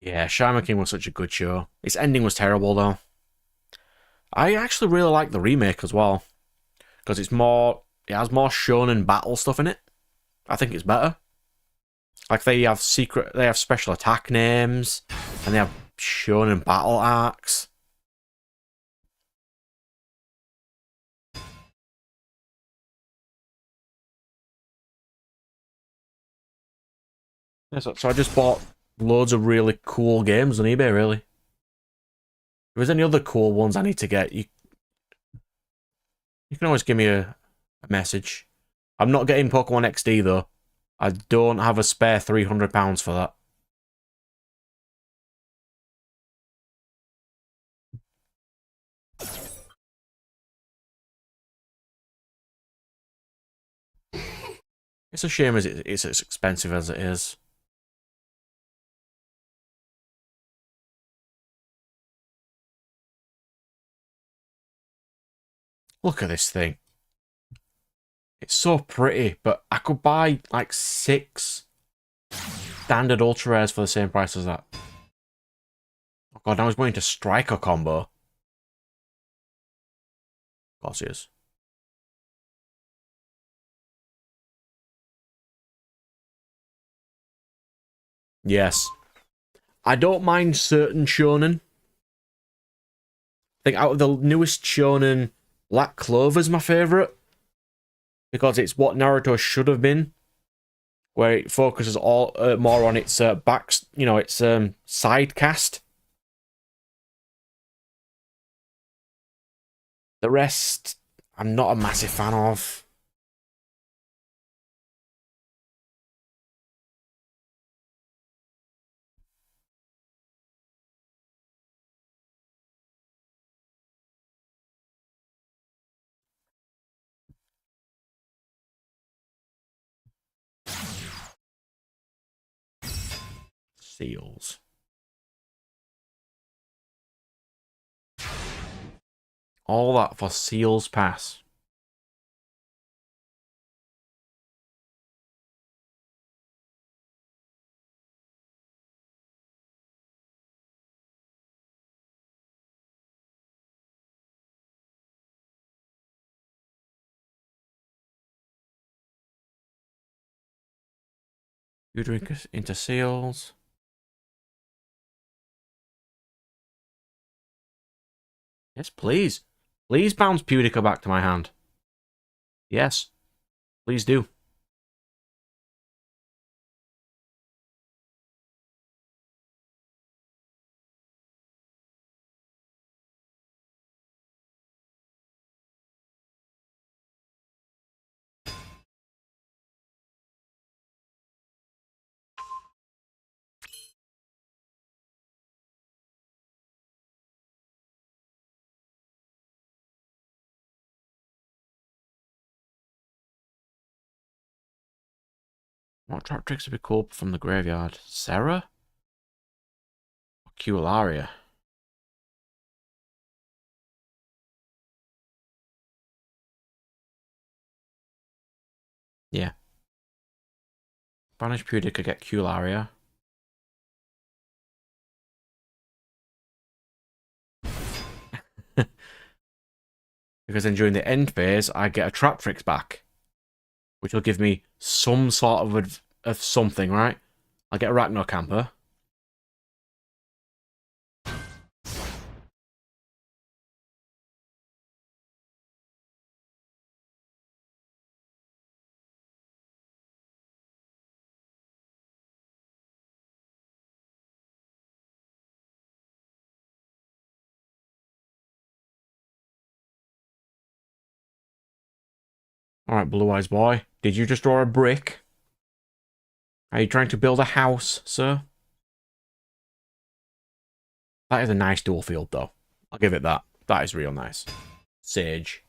Yeah, Shaman King was such a good show. Its ending was terrible, though. I actually really like the remake as well. Because it has more shonen battle stuff in it. I think it's better. Like, they have special attack names, and they have shonen battle arcs. Yeah, so I just bought loads of really cool games on eBay, really. If there's any other cool ones I need to get, you can always give me a message. I'm not getting Pokemon XD, though. I don't have a spare £300 for that. It's a shame as it's as expensive as it is. Look at this thing. It's so pretty, but I could buy like 6 standard ultra rares for the same price as that. Oh god, now he's going to Striker combo. Of course he is. Yes. I don't mind certain shonen. I think out of the newest shonen, Black Clover's my favourite. Because it's what Naruto should have been. Where it focuses all more on its its side cast. The rest, I'm not a massive fan of. Seals. All that for Seals Pass. You drink into Seals. Yes, please. Please bounce Pudica back to my hand. Yes. Please do. What trap tricks would be cool from the graveyard? Sarah? Or Cularia? Yeah. Banish Pudica, get Cularia. Because then during the end phase, I get a Trap Tricks back. Which will give me some sort of something, right? I'll get a Arachno Camper. Alright, Blue Eyes Boy. Did you just draw a brick? Are you trying to build a house, sir? That is a nice dual field, though. I'll give it that. That is real nice. Sage.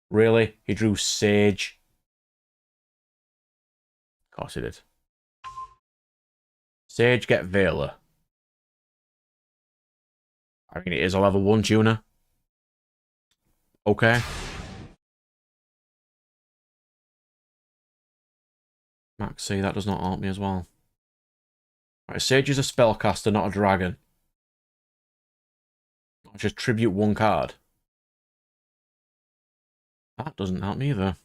Really? He drew Sage? Of course he did. Sage, get Vela. I mean, it is a level 1 tuner. Okay. Maxi, that does not help me as well. Right, Sage is a spellcaster, not a dragon. I'll just tribute 1 card. That doesn't help me either.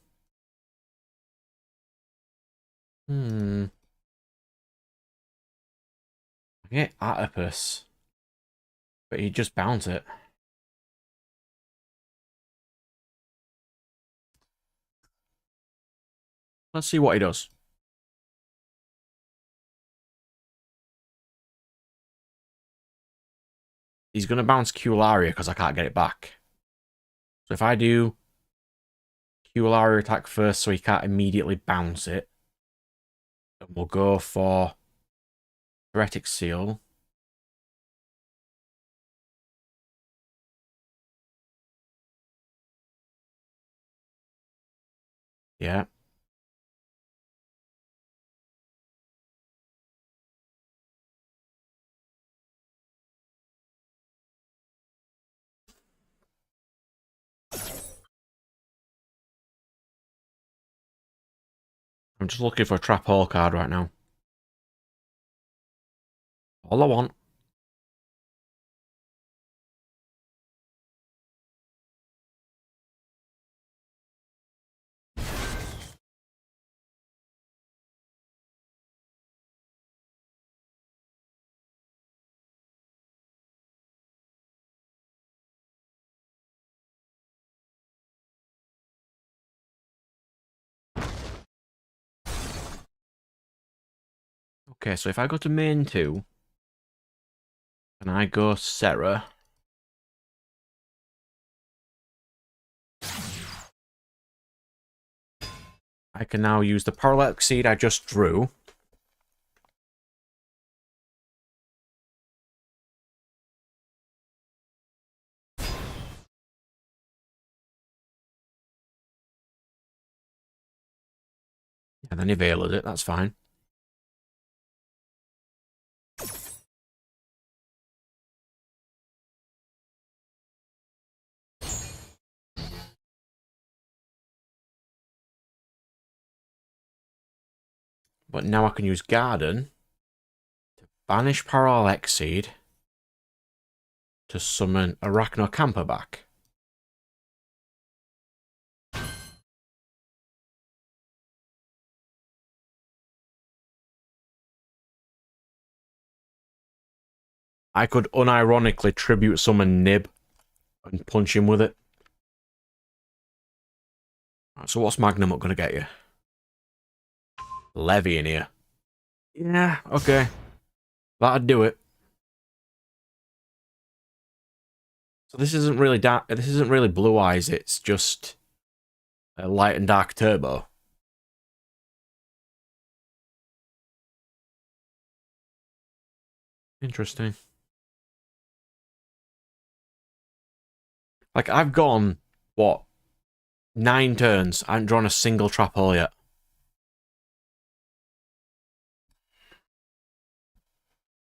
I get Atopus. But he'd just bounce it. Let's see what he does. He's going to bounce Cularia because I can't get it back. So if I do Cularia attack first so he can't immediately bounce it, then we'll go for Heretic Seal. Yeah. I'm just looking for a Trap Hole card right now. All I want. Okay, so if I go to main 2, and I go Sarah. I can now use the Parallax Seed I just drew. And then he veiled it, that's fine. But now I can use Garden to banish Parallax Seed to summon Arachnocampa back. I could unironically tribute summon Nib and punch him with it. Right, so what's Magnamut going to get you? Levy in here. Yeah, okay. That'd do it. So this isn't really dark. This isn't really Blue Eyes. It's just a Light and Dark Turbo. Interesting. Like, I've gone, what, 9 turns. I haven't drawn a single trap hole yet.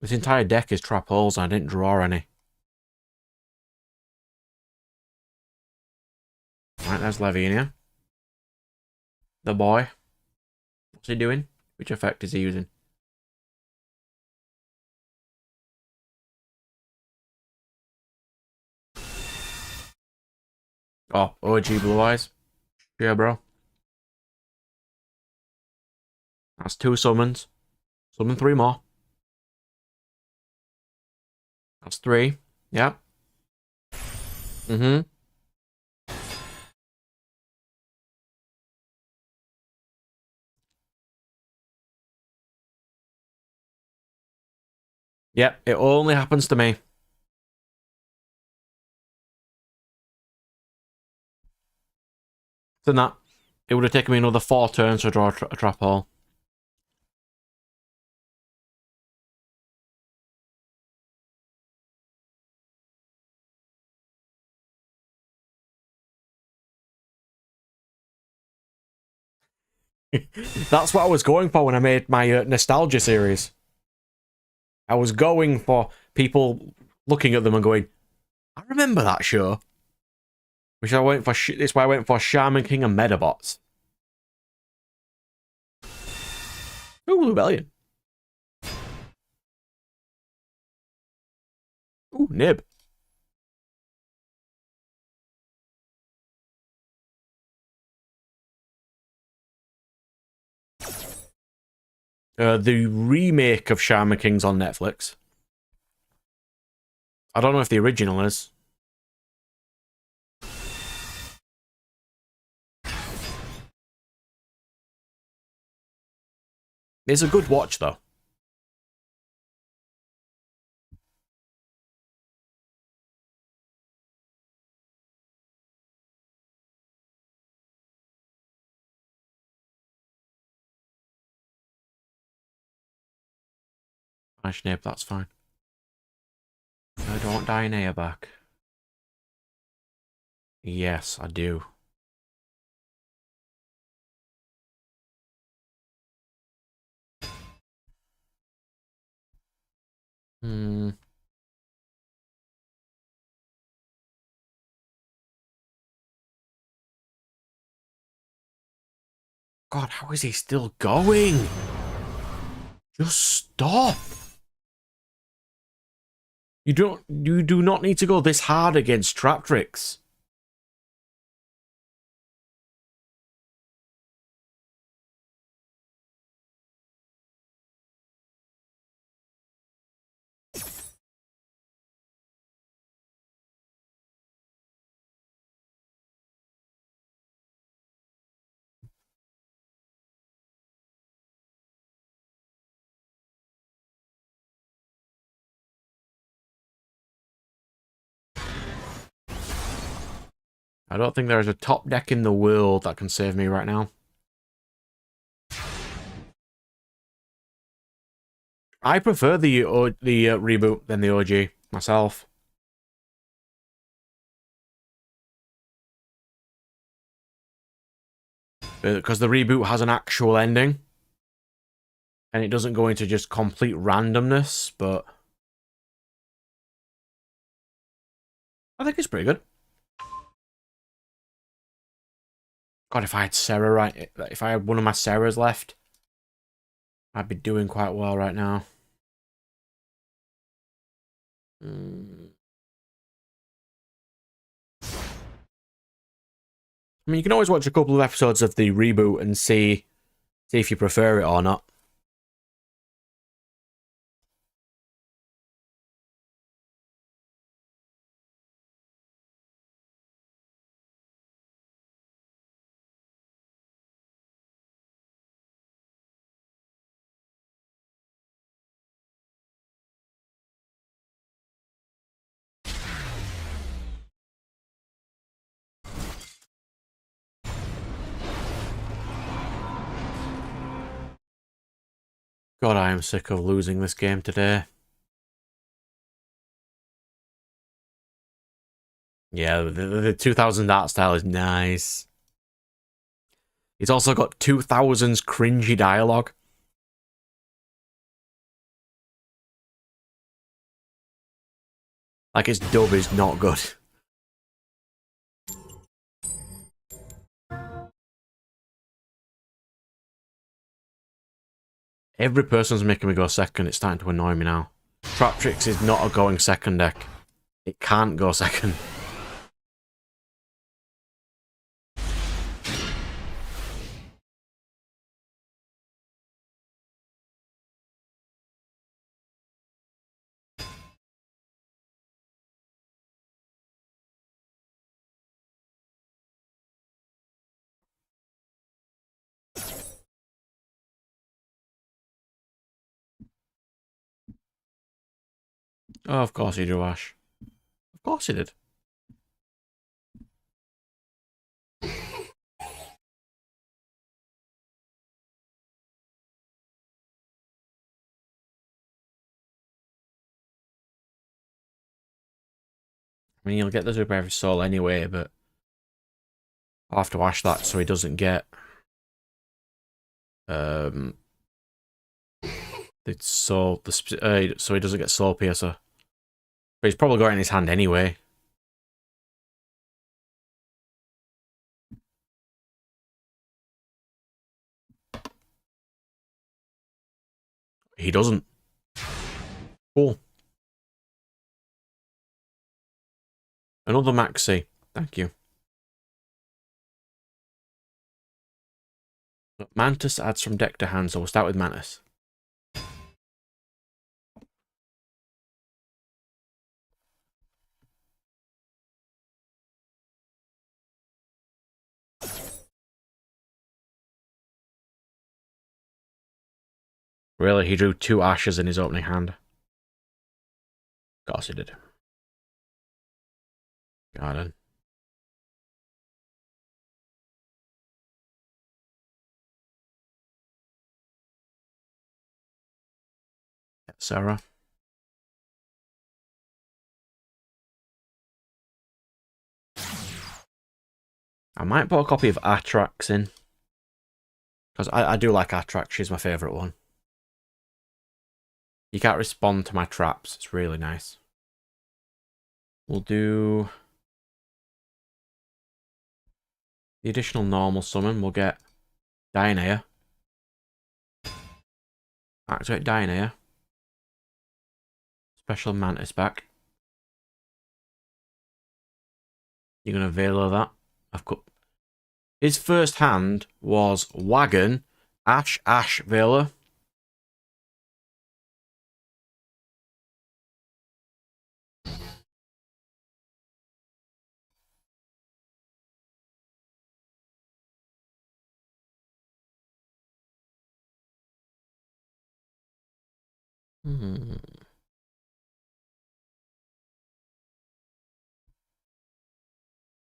This entire deck is trap holes, and I didn't draw any. Right, there's Lavinia. The boy. What's he doing? Which effect is he using? Oh, OG Blue Eyes. Yeah, bro. That's 2 summons. Summon 3 more. That's 3. Yep. Mm-hmm. Yep, it only happens to me. Than that, it would have taken me another 4 turns to draw a trap hole. That's what I was going for when I made my nostalgia series. I was going for people looking at them and going, I remember that show. Which I went for. That's why I went for Shaman King and Medabots. Ooh, Rebellion. Ooh, Nib. The remake of Shaman King's on Netflix. I don't know if the original is. It's a good watch, though. Nice Nib, that's fine. I don't want Dianea back. Yes, I do. Hmm. God, how is he still going? Just stop. You do not need to go this hard against Traptrix. I don't think there is a top deck in the world that can save me right now. I prefer the reboot than the OG myself. Because the reboot has an actual ending. And it doesn't go into just complete randomness, but I think it's pretty good. God, if I had Sarah right, if I had one of my Sarahs left, I'd be doing quite well right now. I mean, you can always watch a couple of episodes of the reboot and see if you prefer it or not. God, I am sick of losing this game today. Yeah, the 2000 art style is nice. It's also got 2000s cringy dialogue. Like, its dub is not good. Every person's making me go second. It's starting to annoy me now. Trap Tricks is not a going second deck. It can't go second. Oh, of course he drew Ash. Of course he did. I mean, he'll get the Super every soul anyway, but I'll have to Ash that so he doesn't get the soul so he doesn't get Soul Piercer. But he's probably got it in his hand anyway. He doesn't. Cool. Another Maxi. Thank you. Mantis adds from deck to hand, so we'll start with Mantis. Really, he drew 2 Ashes in his opening hand. Of course he did. Garden. Sarah. I might put a copy of Atrax in. Because I do like Atrax, she's my favourite one. You can't respond to my traps, it's really nice. We'll do the additional normal summon, we'll get Dionea. Activate Dionea. Special Mantis back. You're going to Velo that. I've cut. His first hand was Wagon, Ash, Vela.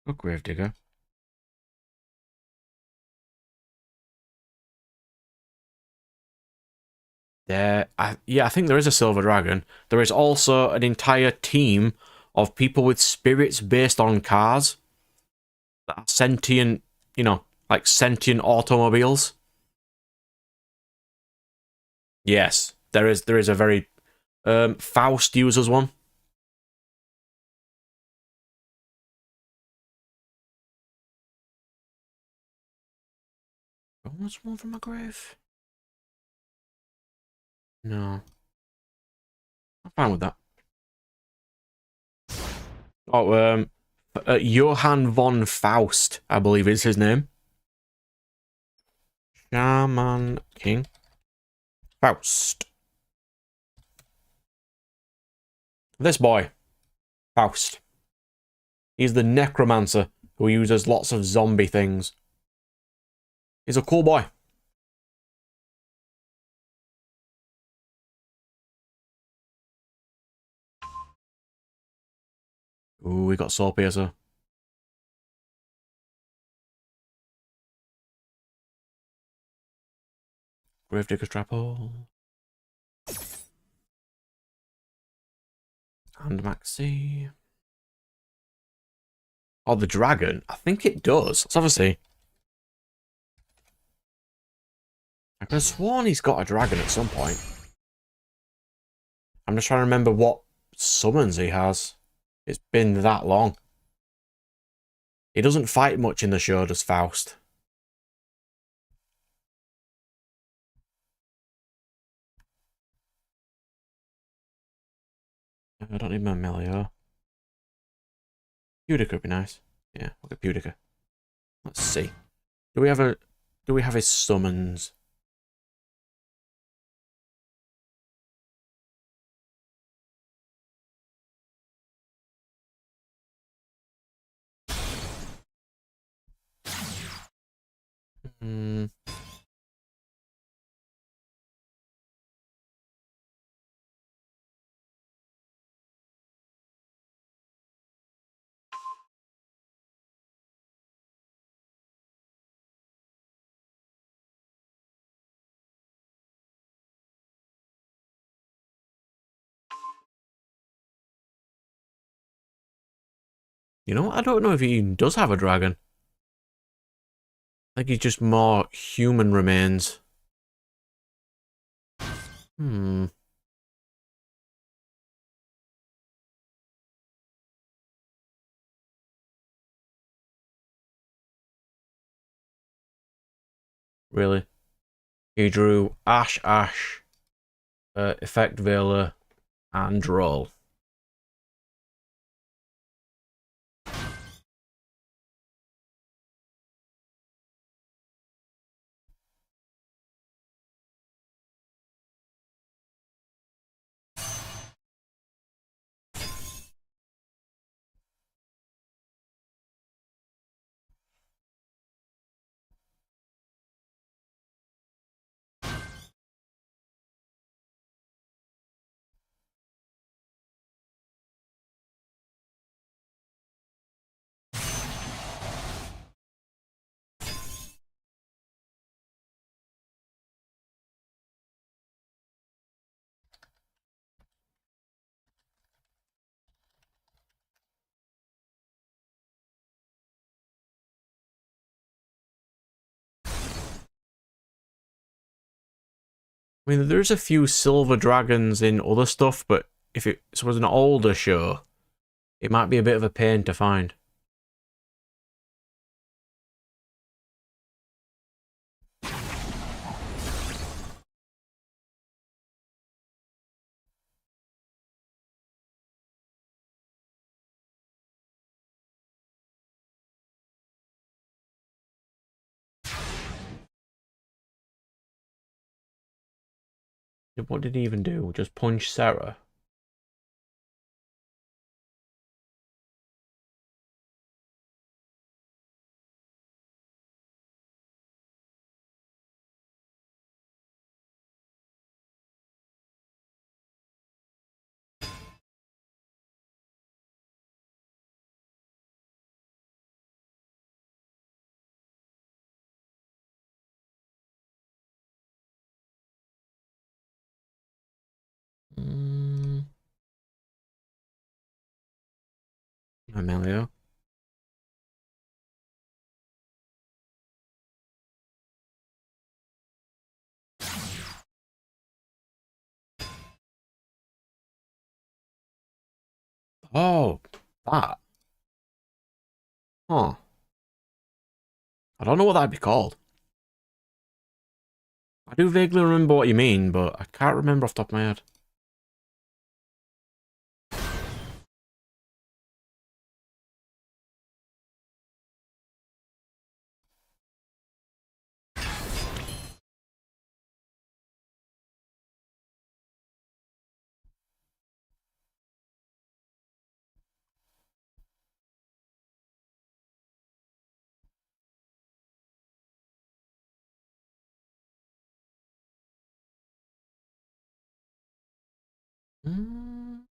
Oh, Gravedigger. I think there is a silver dragon. There is also an entire team of people with spirits based on cars that are sentient, like sentient automobiles. Yes, there is. There is a very Faust uses one. Oh, what's one from my grave? No, I'm fine with that. Oh, Johann von Faust, I believe is his name. Shaman King Faust. This boy, Faust. He's the necromancer who uses lots of zombie things. He's a cool boy. Ooh, we got Soul Piercer. Gravedigger's Trapple. And Maxi. Oh, the dragon? I think it does. Let's obviously. I could have sworn he's got a dragon at some point. I'm just trying to remember what summons he has. It's been that long. He doesn't fight much in the show, does Faust? I don't need my Melio. Pudica would be nice. Yeah, we'll get Pudica. Let's see. Do we have his summons? Hmm. You know what? I don't know if he even does have a dragon. I think he's just more human remains. Hmm. Really? He drew Ash, Effect Veiler, and Roll. I mean, there's a few silver dragons in other stuff, but if it was an older show, it might be a bit of a pain to find. What did he even do? Just punch Sarah? Emilio. Oh, that. Huh. I don't know what that'd be called. I do vaguely remember what you mean, but I can't remember off the top of my head. Mm.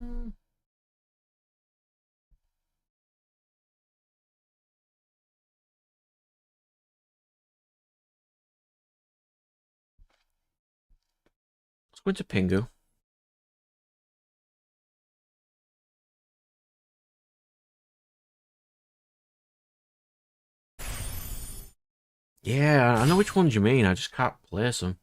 Let's go into Pingu. Yeah, I know which ones you mean. I just can't place them.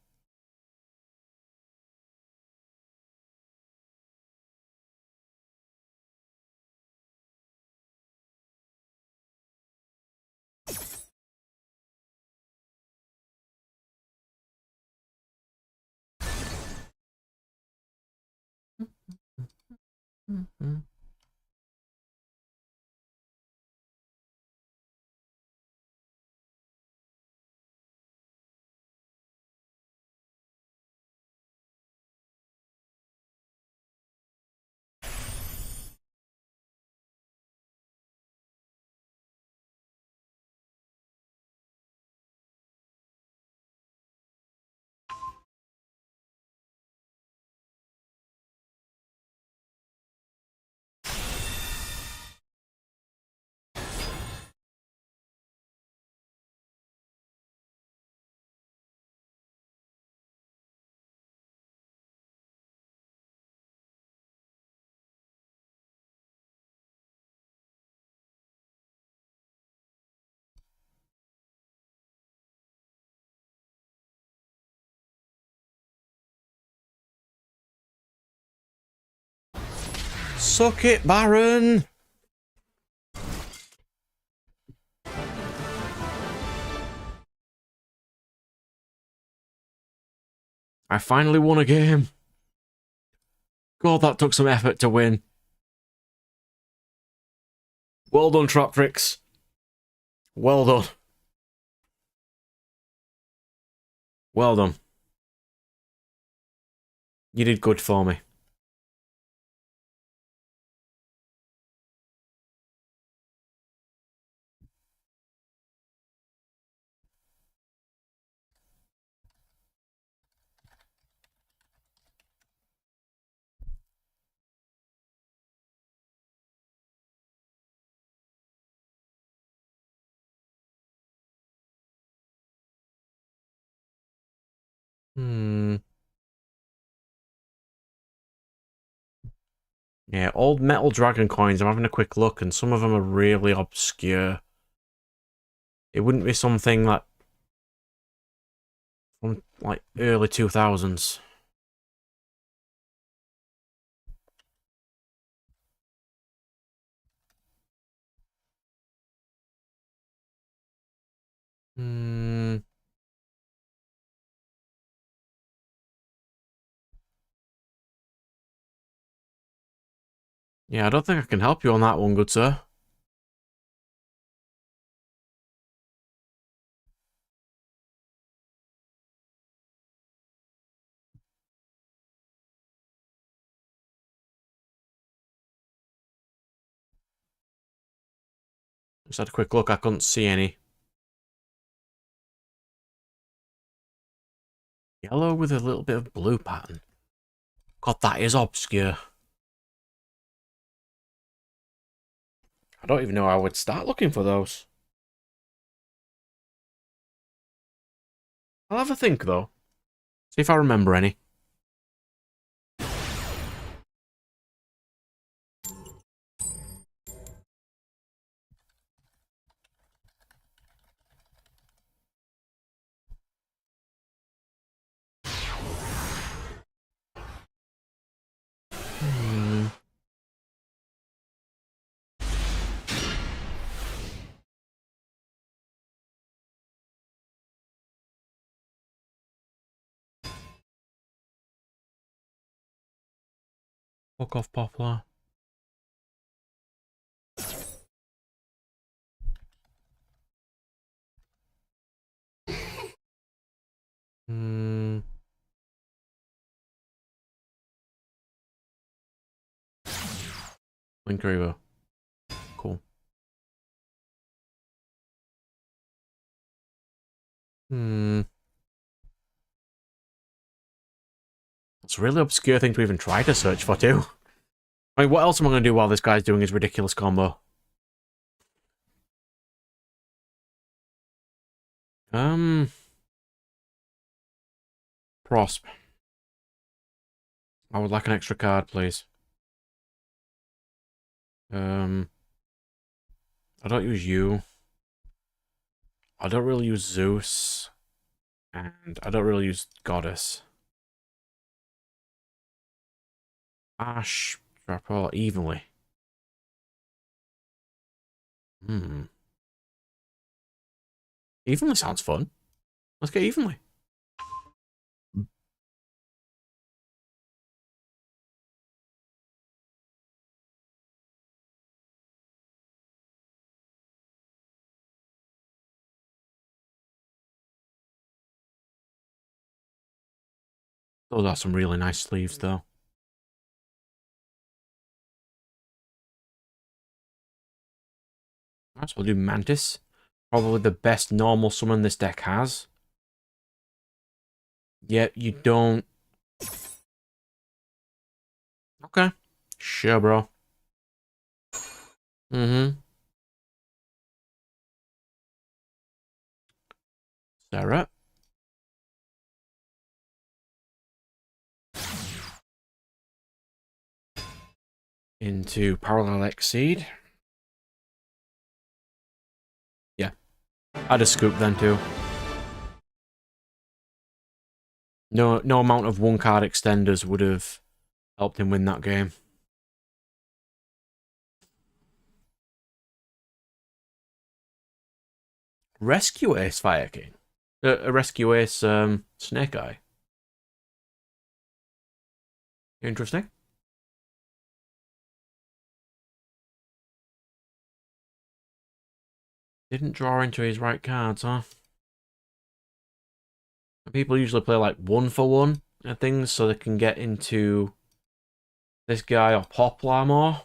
Suck it, Baron! I finally won a game. God, that took some effort to win. Well done, Traptrix. Well done. Well done. You did good for me. Yeah, old metal dragon coins. I'm having a quick look, and some of them are really obscure. It wouldn't be something like from like early 2000s. Hmm. Yeah, I don't think I can help you on that one, good sir. Just had a quick look, I couldn't see any. Yellow with a little bit of blue pattern. God, that is obscure. I don't even know how I would start looking for those. I'll have a think, though. See if I remember any. Fuck off, Poplar. Hmm. Synchro. Cool. Hmm. It's a really obscure thing to even try to search for, too. I mean, what else am I going to do while this guy's doing his ridiculous combo? Prosp. I would like an extra card, please. I don't use you. I don't really use Zeus. And I don't really use Goddess. Ash, Trapper, evenly. Evenly sounds fun. Let's get evenly. Those are some really nice sleeves, though. Alright, so we'll do Mantis. Probably the best normal summon this deck has. Yet you don't... Okay. Sure, bro. Sarah. Into Parallel Exceed. Yeah. I'd have scooped then too. No amount of one card extenders would have helped him win that game. Rescue Ace Fire King. A Rescue Ace Snake Eye. Interesting. Didn't draw into his right cards, huh? People usually play like 1-for-1 and things so they can get into this guy or Poplar more.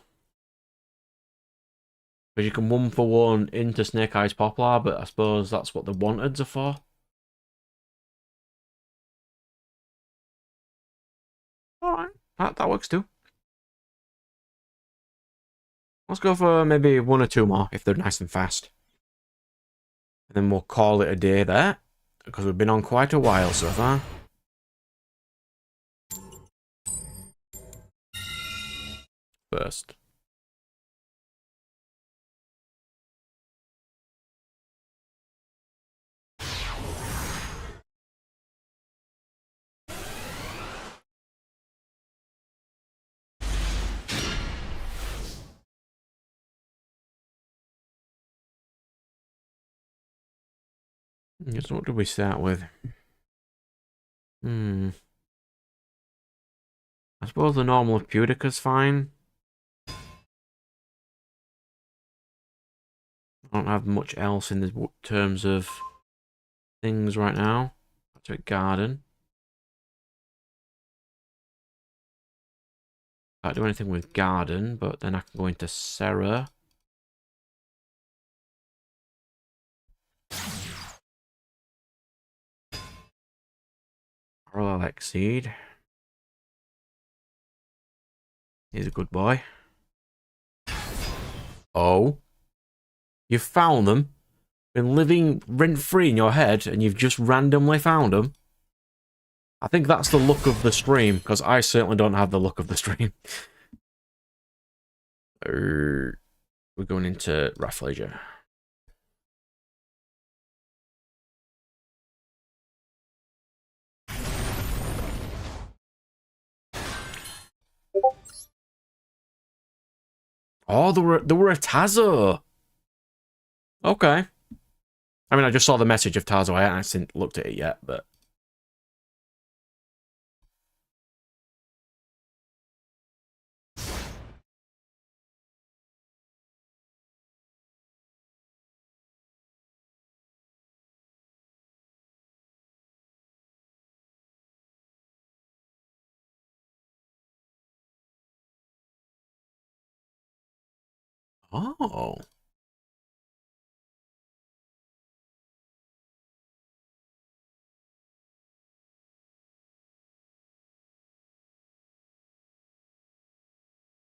Because you can 1-for-1 into Snake Eyes Poplar, but I suppose that's what the wanteds are for. Alright, that works too. Let's go for maybe 1 or 2 more if they're nice and fast. And then we'll call it a day there. Because we've been on quite a while so far. First. So what did we start with? I suppose the normal of Pudica's fine. I don't have much else in the terms of things right now. To a garden. Can't do anything with garden, but then I can go into Sarah. Parallel Exceed. He's a good boy. Oh. You found them? Been living rent-free in your head, and you've just randomly found them? I think that's the look of the stream, because I certainly don't have the look of the stream. We're going into Rafflesia. Oh, there were a Tazo. Okay. I mean, I just saw the message of Tazo. I haven't looked at it yet, but... Oh.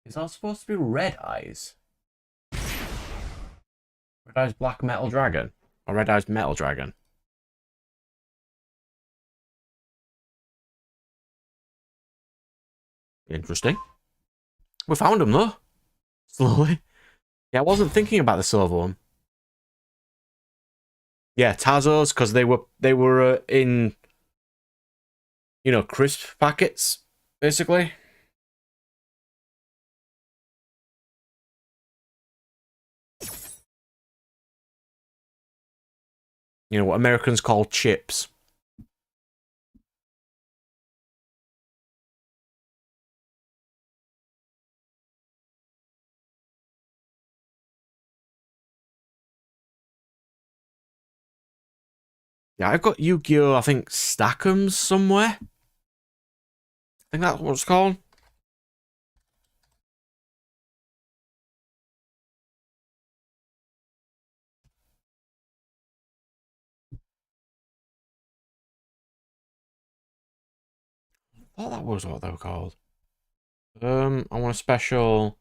Is that supposed to be Red Eyes? Red Eyes Black Metal Dragon? Or Red Eyes Metal Dragon? Interesting. We found them though. Slowly. Yeah, I wasn't thinking about the silver one. Yeah, Tazos, because they were in, you know, crisp packets, basically. You know what Americans call chips. Yeah, I've got Yu-Gi-Oh! I think Stack'ems somewhere. I think that's what it's called. I thought that was what they were called. I want a special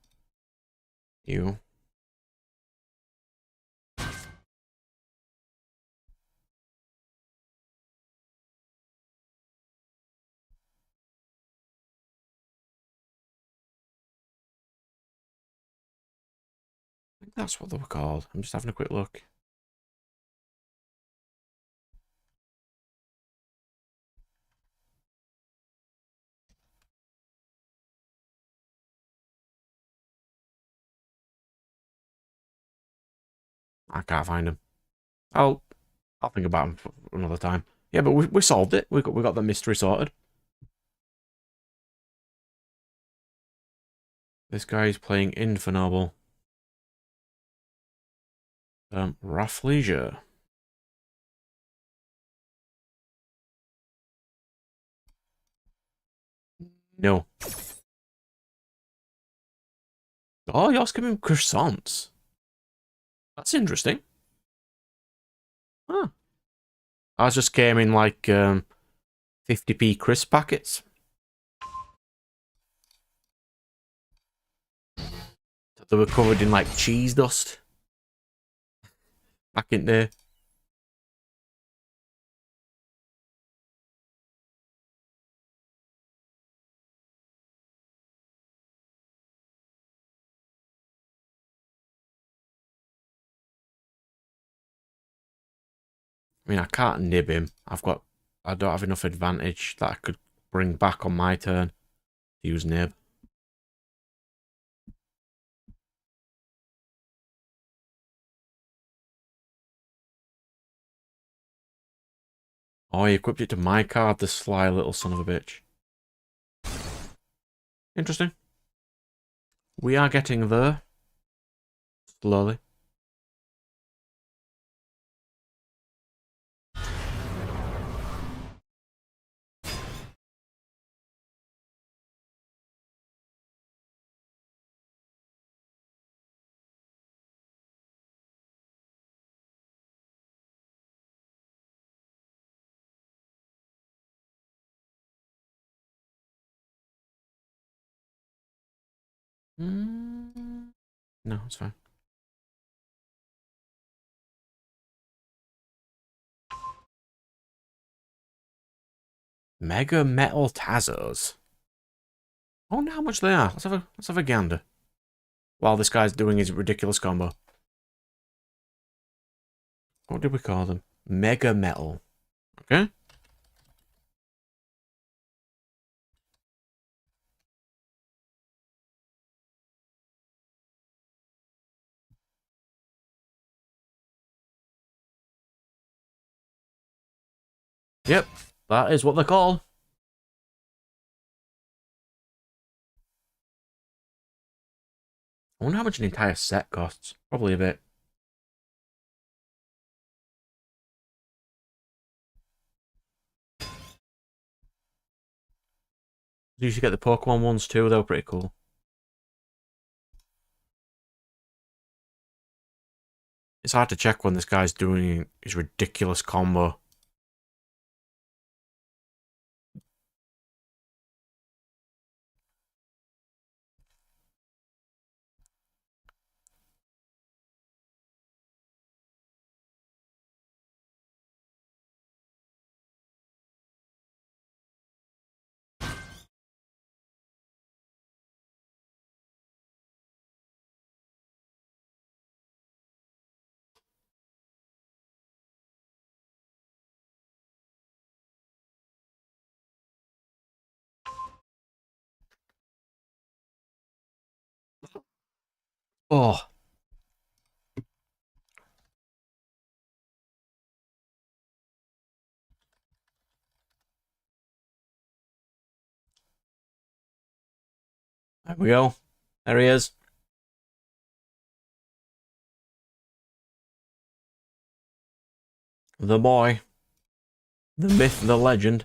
you. I think that's what they were called. I'm just having a quick look. I can't find them. I'll think about them for another time. Yeah, but we solved it. We got the mystery sorted. This guy is playing Infernoble. Rafflesia. No. Oh, you're skipping croissants. That's interesting. Huh. Ours just came in like 50p crisp packets. They were covered in like cheese dust. Back in there. I mean, I can't nib him. I don't have enough advantage that I could bring back on my turn to use nib. Oh, he equipped it to my card, the sly little son of a bitch. Interesting. We are getting there. Slowly. No, it's fine. Mega Metal Tazos. I wonder how much they are. Let's have a gander. While this guy's doing his ridiculous combo. What did we call them? Mega Metal. Okay. Yep, that is what they're called. I wonder how much an entire set costs. Probably a bit. You usually get the Pokemon ones too, they were pretty cool. It's hard to check when this guy's doing his ridiculous combo. Oh. There we go. There he is. The boy. The myth, the legend.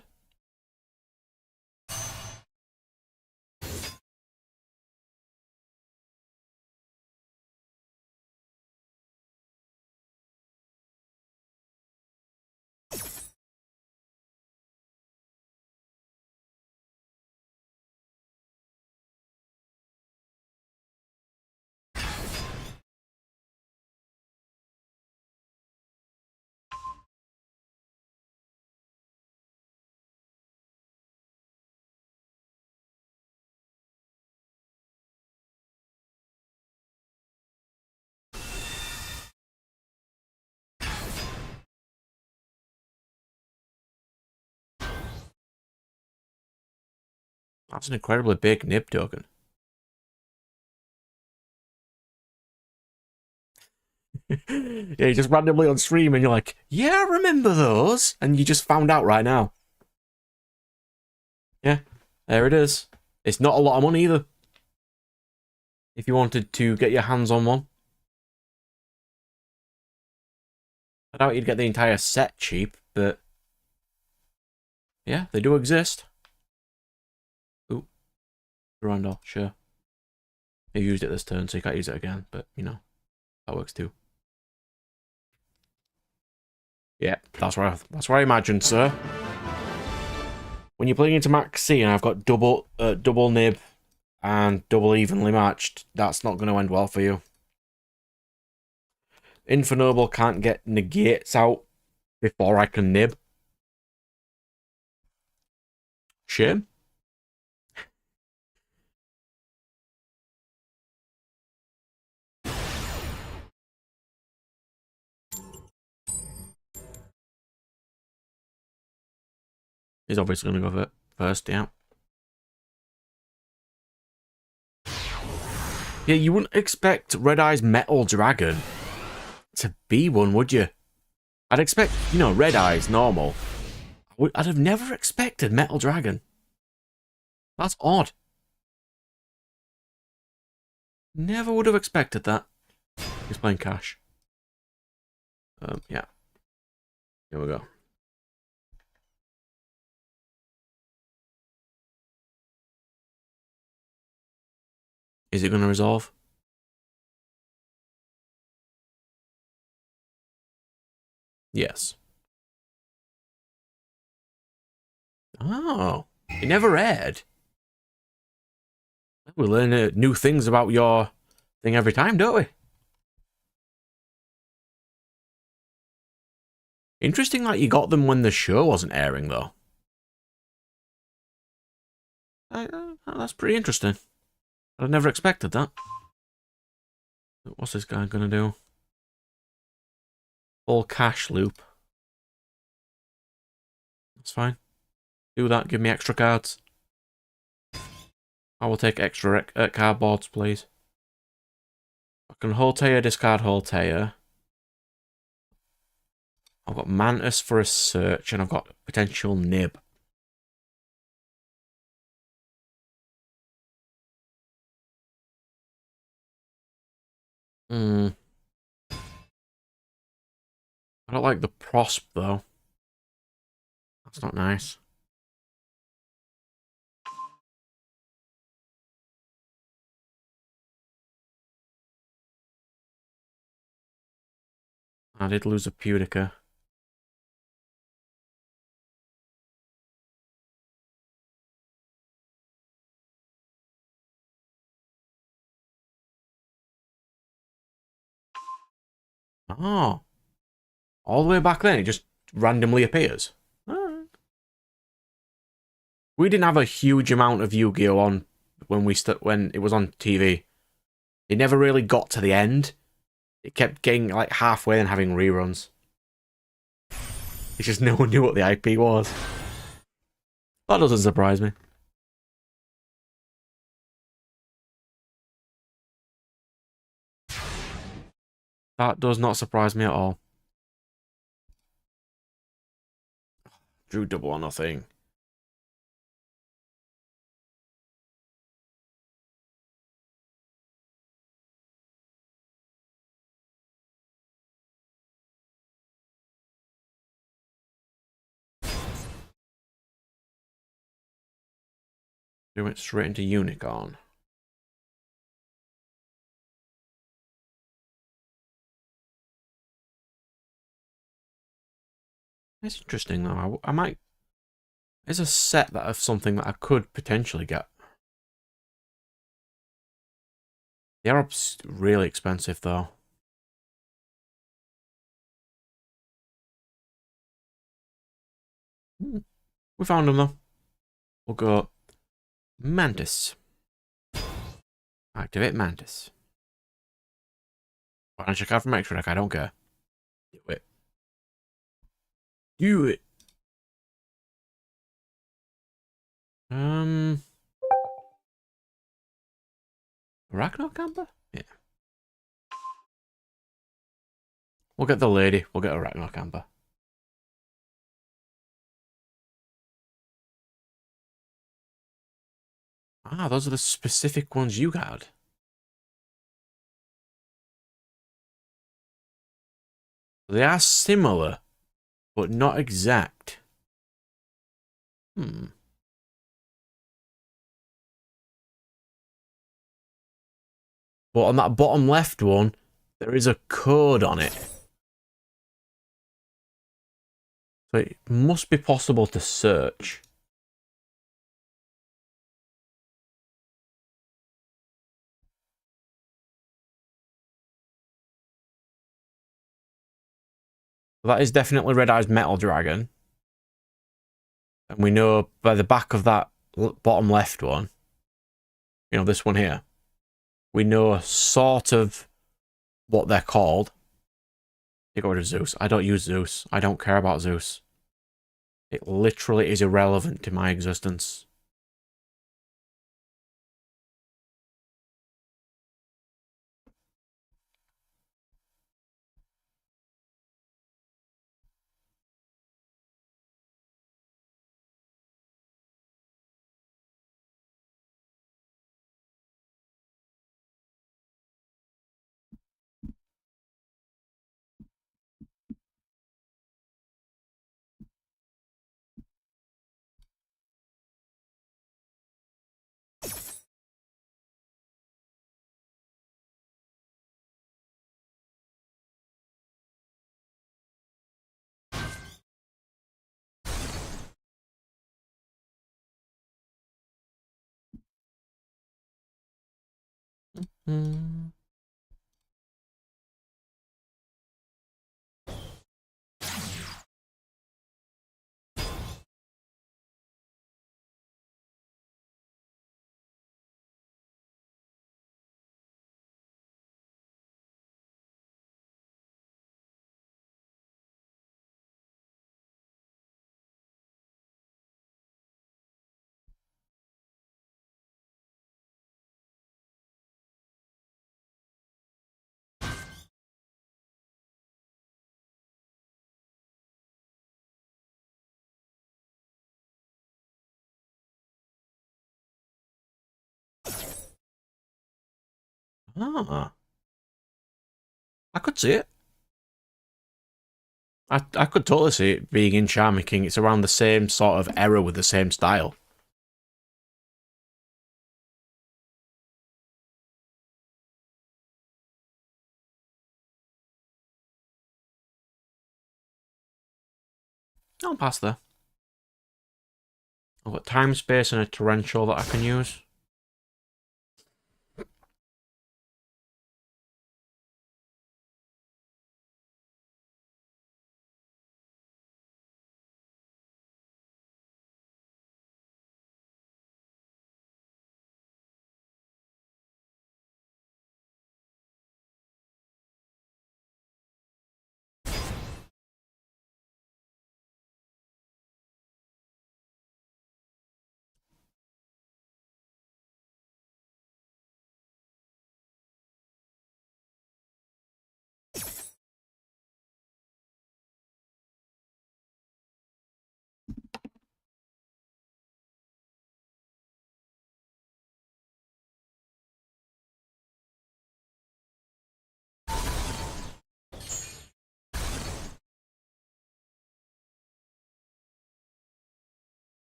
That's an incredibly big nib token. Yeah, you just randomly on stream and you're like, yeah, I remember those. And you just found out right now. Yeah, there it is. It's not a lot of money either. If you wanted to get your hands on one. I doubt you'd get the entire set cheap, but yeah, they do exist. Ooh, Randall, sure. You used it this turn, so you can't use it again, but you know, that works too. Yeah, that's what I imagined, sir. When you're playing into Max C and I've got double nib and double evenly matched, that's not going to end well for you. Infernoble can't get negates out before I can nib. Shame. He's obviously going to go for it first, yeah. Yeah, you wouldn't expect Red Eye's Metal Dragon to be one, would you? I'd expect, you know, Red Eye's normal. I'd have never expected Metal Dragon. That's odd. Never would have expected that. He's playing cash. Yeah. Here we go. Is it going to resolve? Yes. Oh, it never aired. We learn new things about your thing every time, don't we? Interesting that you got them when the show wasn't airing, though. That's pretty interesting. I'd never expected that. What's this guy gonna do? Full cash loop. That's fine. Do that, give me extra cards. I will take extra cardboards, please. I can Holteia, discard Holteia. I've got Mantis for a search, and I've got potential nib. I don't like the prosp, though. That's not nice. I did lose a Pudica. Oh. All the way back then, it just randomly appears. Alright. We didn't have a huge amount of Yu-Gi-Oh! On when it was on TV. It never really got to the end. It kept getting like halfway and having reruns. It's just no one knew what the IP was. That doesn't surprise me. That does not surprise me at all. Drew double or nothing. We went straight into Unicorn. It's interesting though. I might. There's a set that of something that I could potentially get. They are really expensive though. We found them though. We'll go Mantis. Activate Mantis. Why don't you check out from extra deck? I don't care. Do it. Do it. Arachno Camper? Yeah. We'll get the lady. We'll get Arachno Camper. Ah, those are the specific ones you had. They are similar, but not exact. Hmm. But on that bottom left one, there is a code on it. So it must be possible to search. That is definitely Red Eyes Metal Dragon. And we know by the back of that bottom left one, you know, this one here, we know sort of what they're called. Take rid of Zeus. I don't use Zeus. I don't care about Zeus. It literally is irrelevant to my existence. Hmm. Ah. I could see it. I could totally see it being in Charming King. It's around the same sort of era with the same style. I'll pass there. I've got time, space, and a torrential that I can use.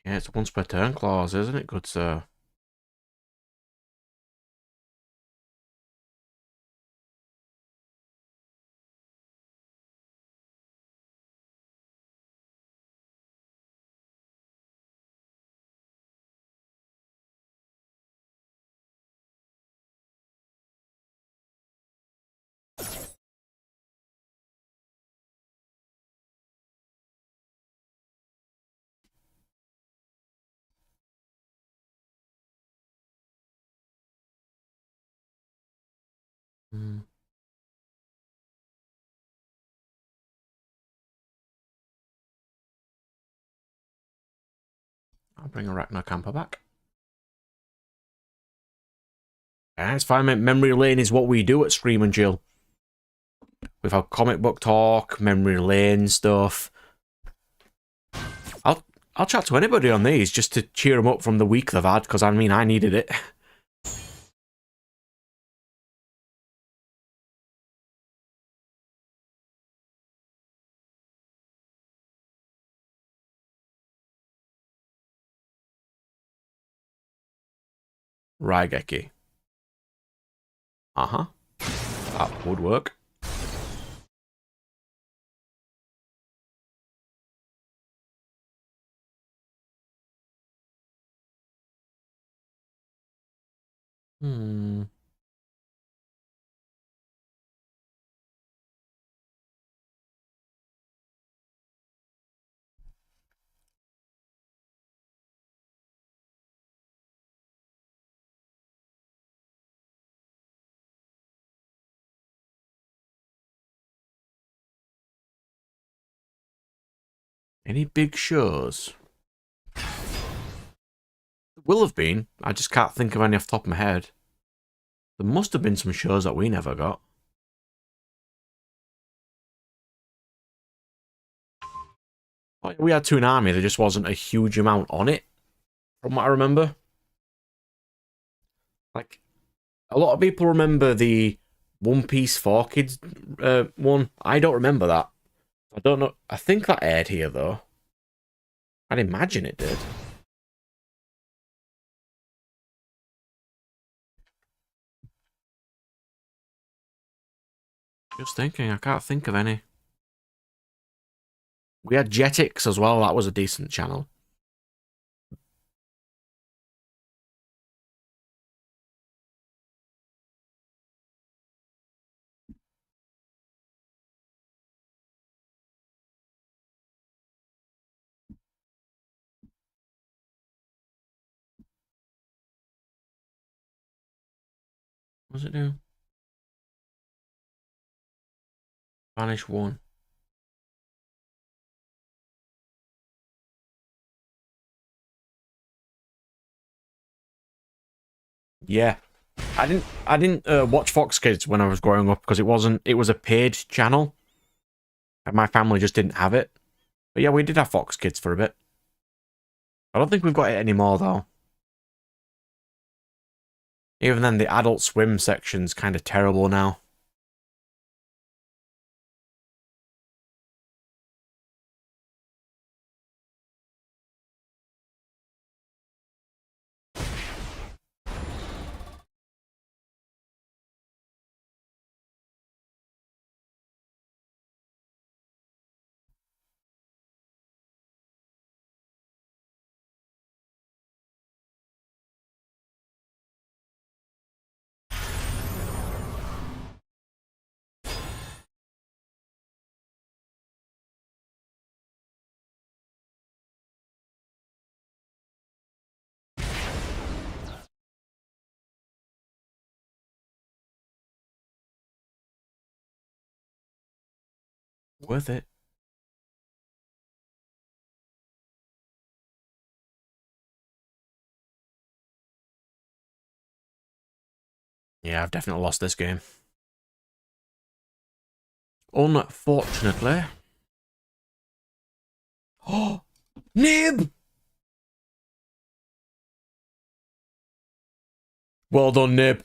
Yeah, it's a once per turn clause, isn't it, good sir? Hmm. I'll bring Arachno Camper back. Yeah, it's fine, mate. Memory lane is what we do at Scream and Jill. We've had comic book talk, memory lane stuff. I'll chat to anybody on these just to cheer them up from the week they've had, because I mean, I needed it. Raigeki. Uh-huh. That would work. Hmm. Any big shows? There will have been. I just can't think of any off the top of my head. There must have been some shows that we never got. We had Toonami, there just wasn't a huge amount on it, from what I remember. Like, a lot of people remember the One Piece 4 Kids one. I don't remember that. I don't know. I think that aired here, though. I'd imagine it did. Just thinking, I can't think of any. We had Jetix as well, that was a decent channel. What does it do? Spanish 1. Yeah. I didn't watch Fox Kids when I was growing up because it was a paid channel. And my family just didn't have it. But yeah, we did have Fox Kids for a bit. I don't think we've got it anymore though. Even then, the Adult Swim section's kind of terrible now. Worth it. Yeah, I've definitely lost this game. Unfortunately. Oh, Nib! Well done, Nib.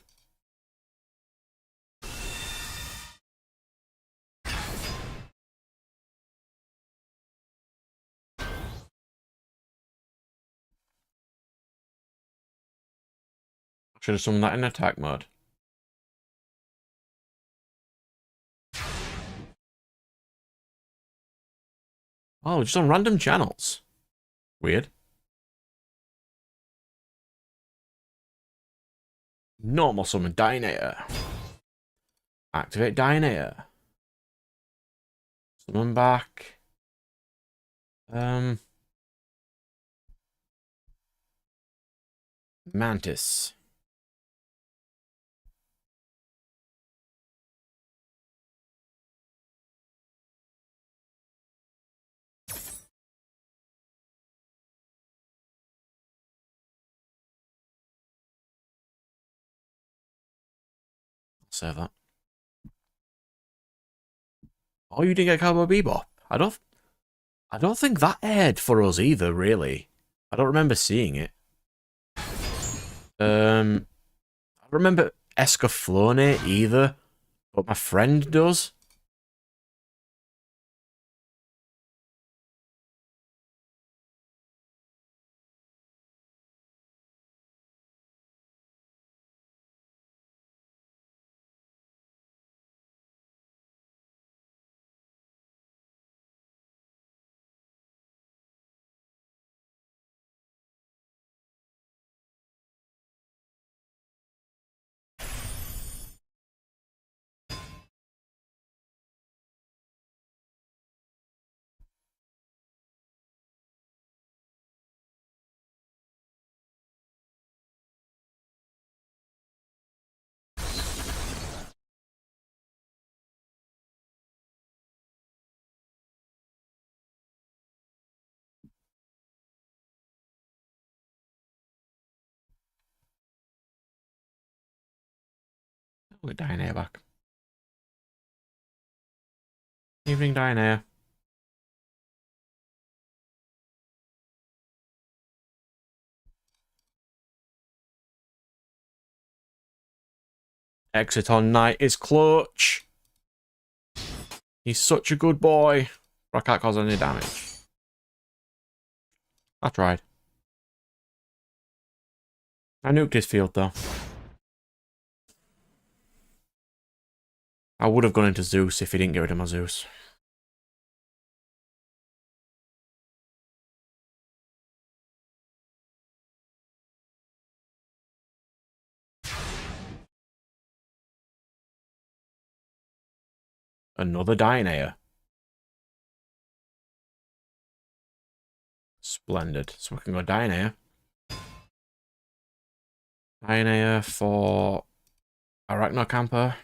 Should have summoned that in attack mode. Oh, just on random channels. Weird. Normal summon Dinator. Activate Dinator. Summon back. Mantis. Save that. Oh, you didn't get Cowboy Bebop? I don't think that aired for us either, really. I don't remember seeing it. I remember Escaflowne either, but my friend does. Look at Dianair back. Evening, Dianair. Exit on Knight is clutch. He's such a good boy. But I can't cause any damage. I tried. I nuked his field, though. I would have gone into Zeus if he didn't get rid of my Zeus. Another Dinair. Splendid. So we can go Dinair. Dinair for Arachnocamper.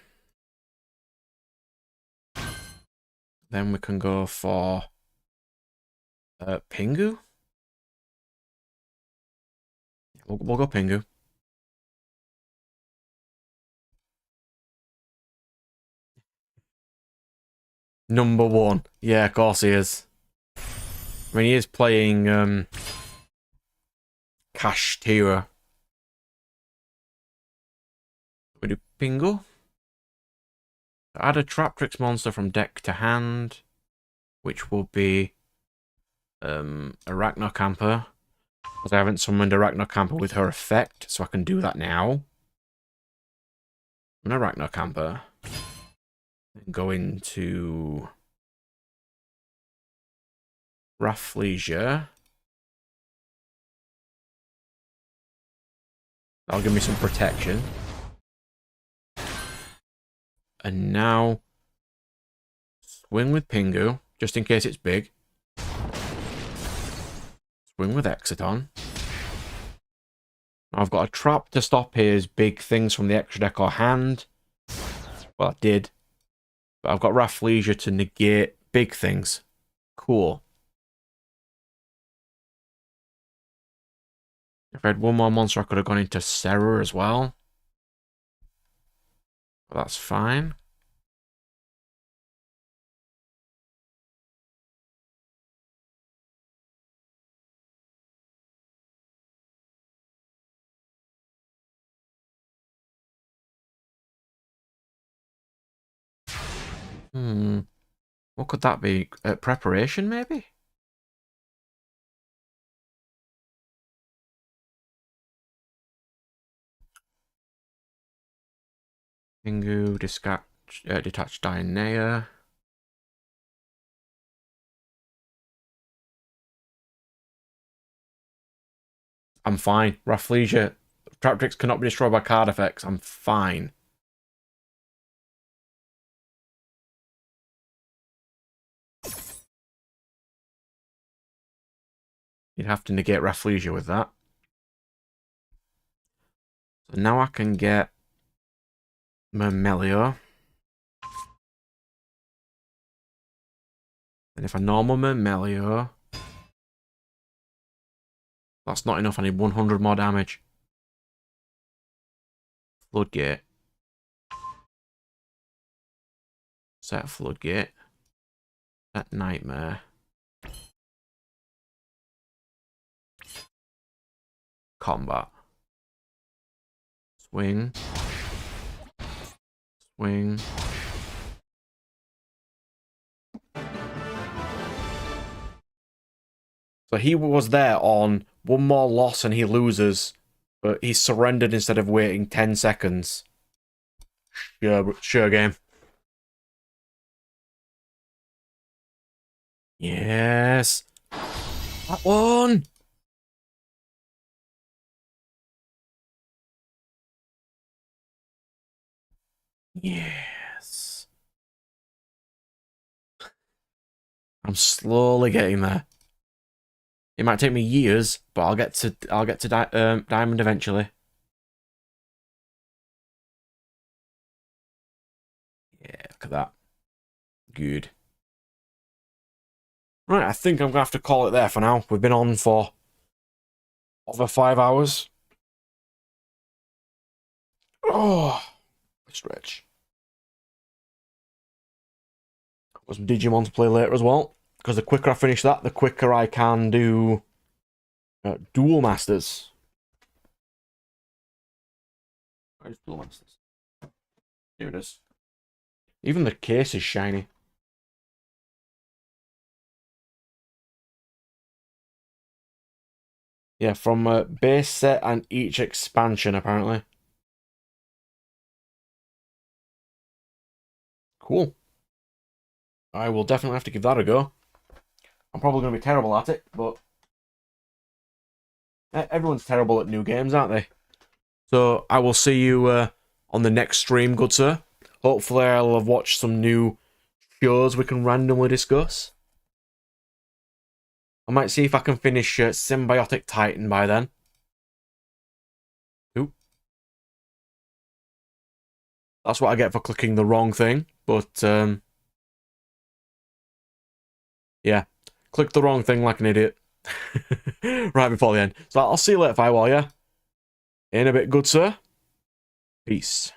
Then we can go for Pingu. We'll go Pingu. Number one. Yeah, of course he is. I mean, he is playing Kashtira. We do Pingu. Add a Traptrix monster from deck to hand, which will be Arachnocamper. Because I haven't summoned Arachnocamper with her effect, so I can do that now. An Arachnocamper. Go into Rafflesia. That'll give me some protection. And now swing with Pingu, just in case it's big. Swing with Exiton. I've got a trap to stop his big things from the extra deck or hand. Well, I did. But I've got Rafflesia to negate big things. Cool. If I had one more monster, I could have gone into Serra as well. But that's fine. What could that be? Preparation, maybe? Pingu, detached Dionea. I'm fine. Rafflesia. Traptrix cannot be destroyed by card effects. I'm fine. You'd have to negate Rafflesia with that. So now I can get Myrmelio. And if I normal Myrmelio, that's not enough. I need 100 more damage. Floodgate. Set Floodgate. Set Nightmare. Combat. Swing. Swing. So he was there on one more loss and he loses, but he surrendered instead of waiting 10 seconds. Sure game. Yes. That one. Yes. I'm slowly getting there. It might take me years, but I'll get to Diamond eventually. Yeah, look at that. Good. Right, I think I'm gonna have to call it there for now. We've been on for over 5 hours. Oh, stretch. Got some Digimon to play later as well, because the quicker I finish that, the quicker I can do Duel Masters. Where's Duel Masters? Here it is. Even the case is shiny. Yeah, from base set and each expansion, apparently. Cool. I will definitely have to give that a go. I'm probably going to be terrible at it, but everyone's terrible at new games, aren't they? So I will see you on the next stream, good sir. Hopefully I'll have watched some new shows we can randomly discuss. I might see if I can finish Symbiotic Titan by then. Ooh. That's what I get for clicking the wrong thing, but yeah. Clicked the wrong thing like an idiot. Right before the end. So I'll see you later, Firewall, yeah? In a bit, good sir. Peace.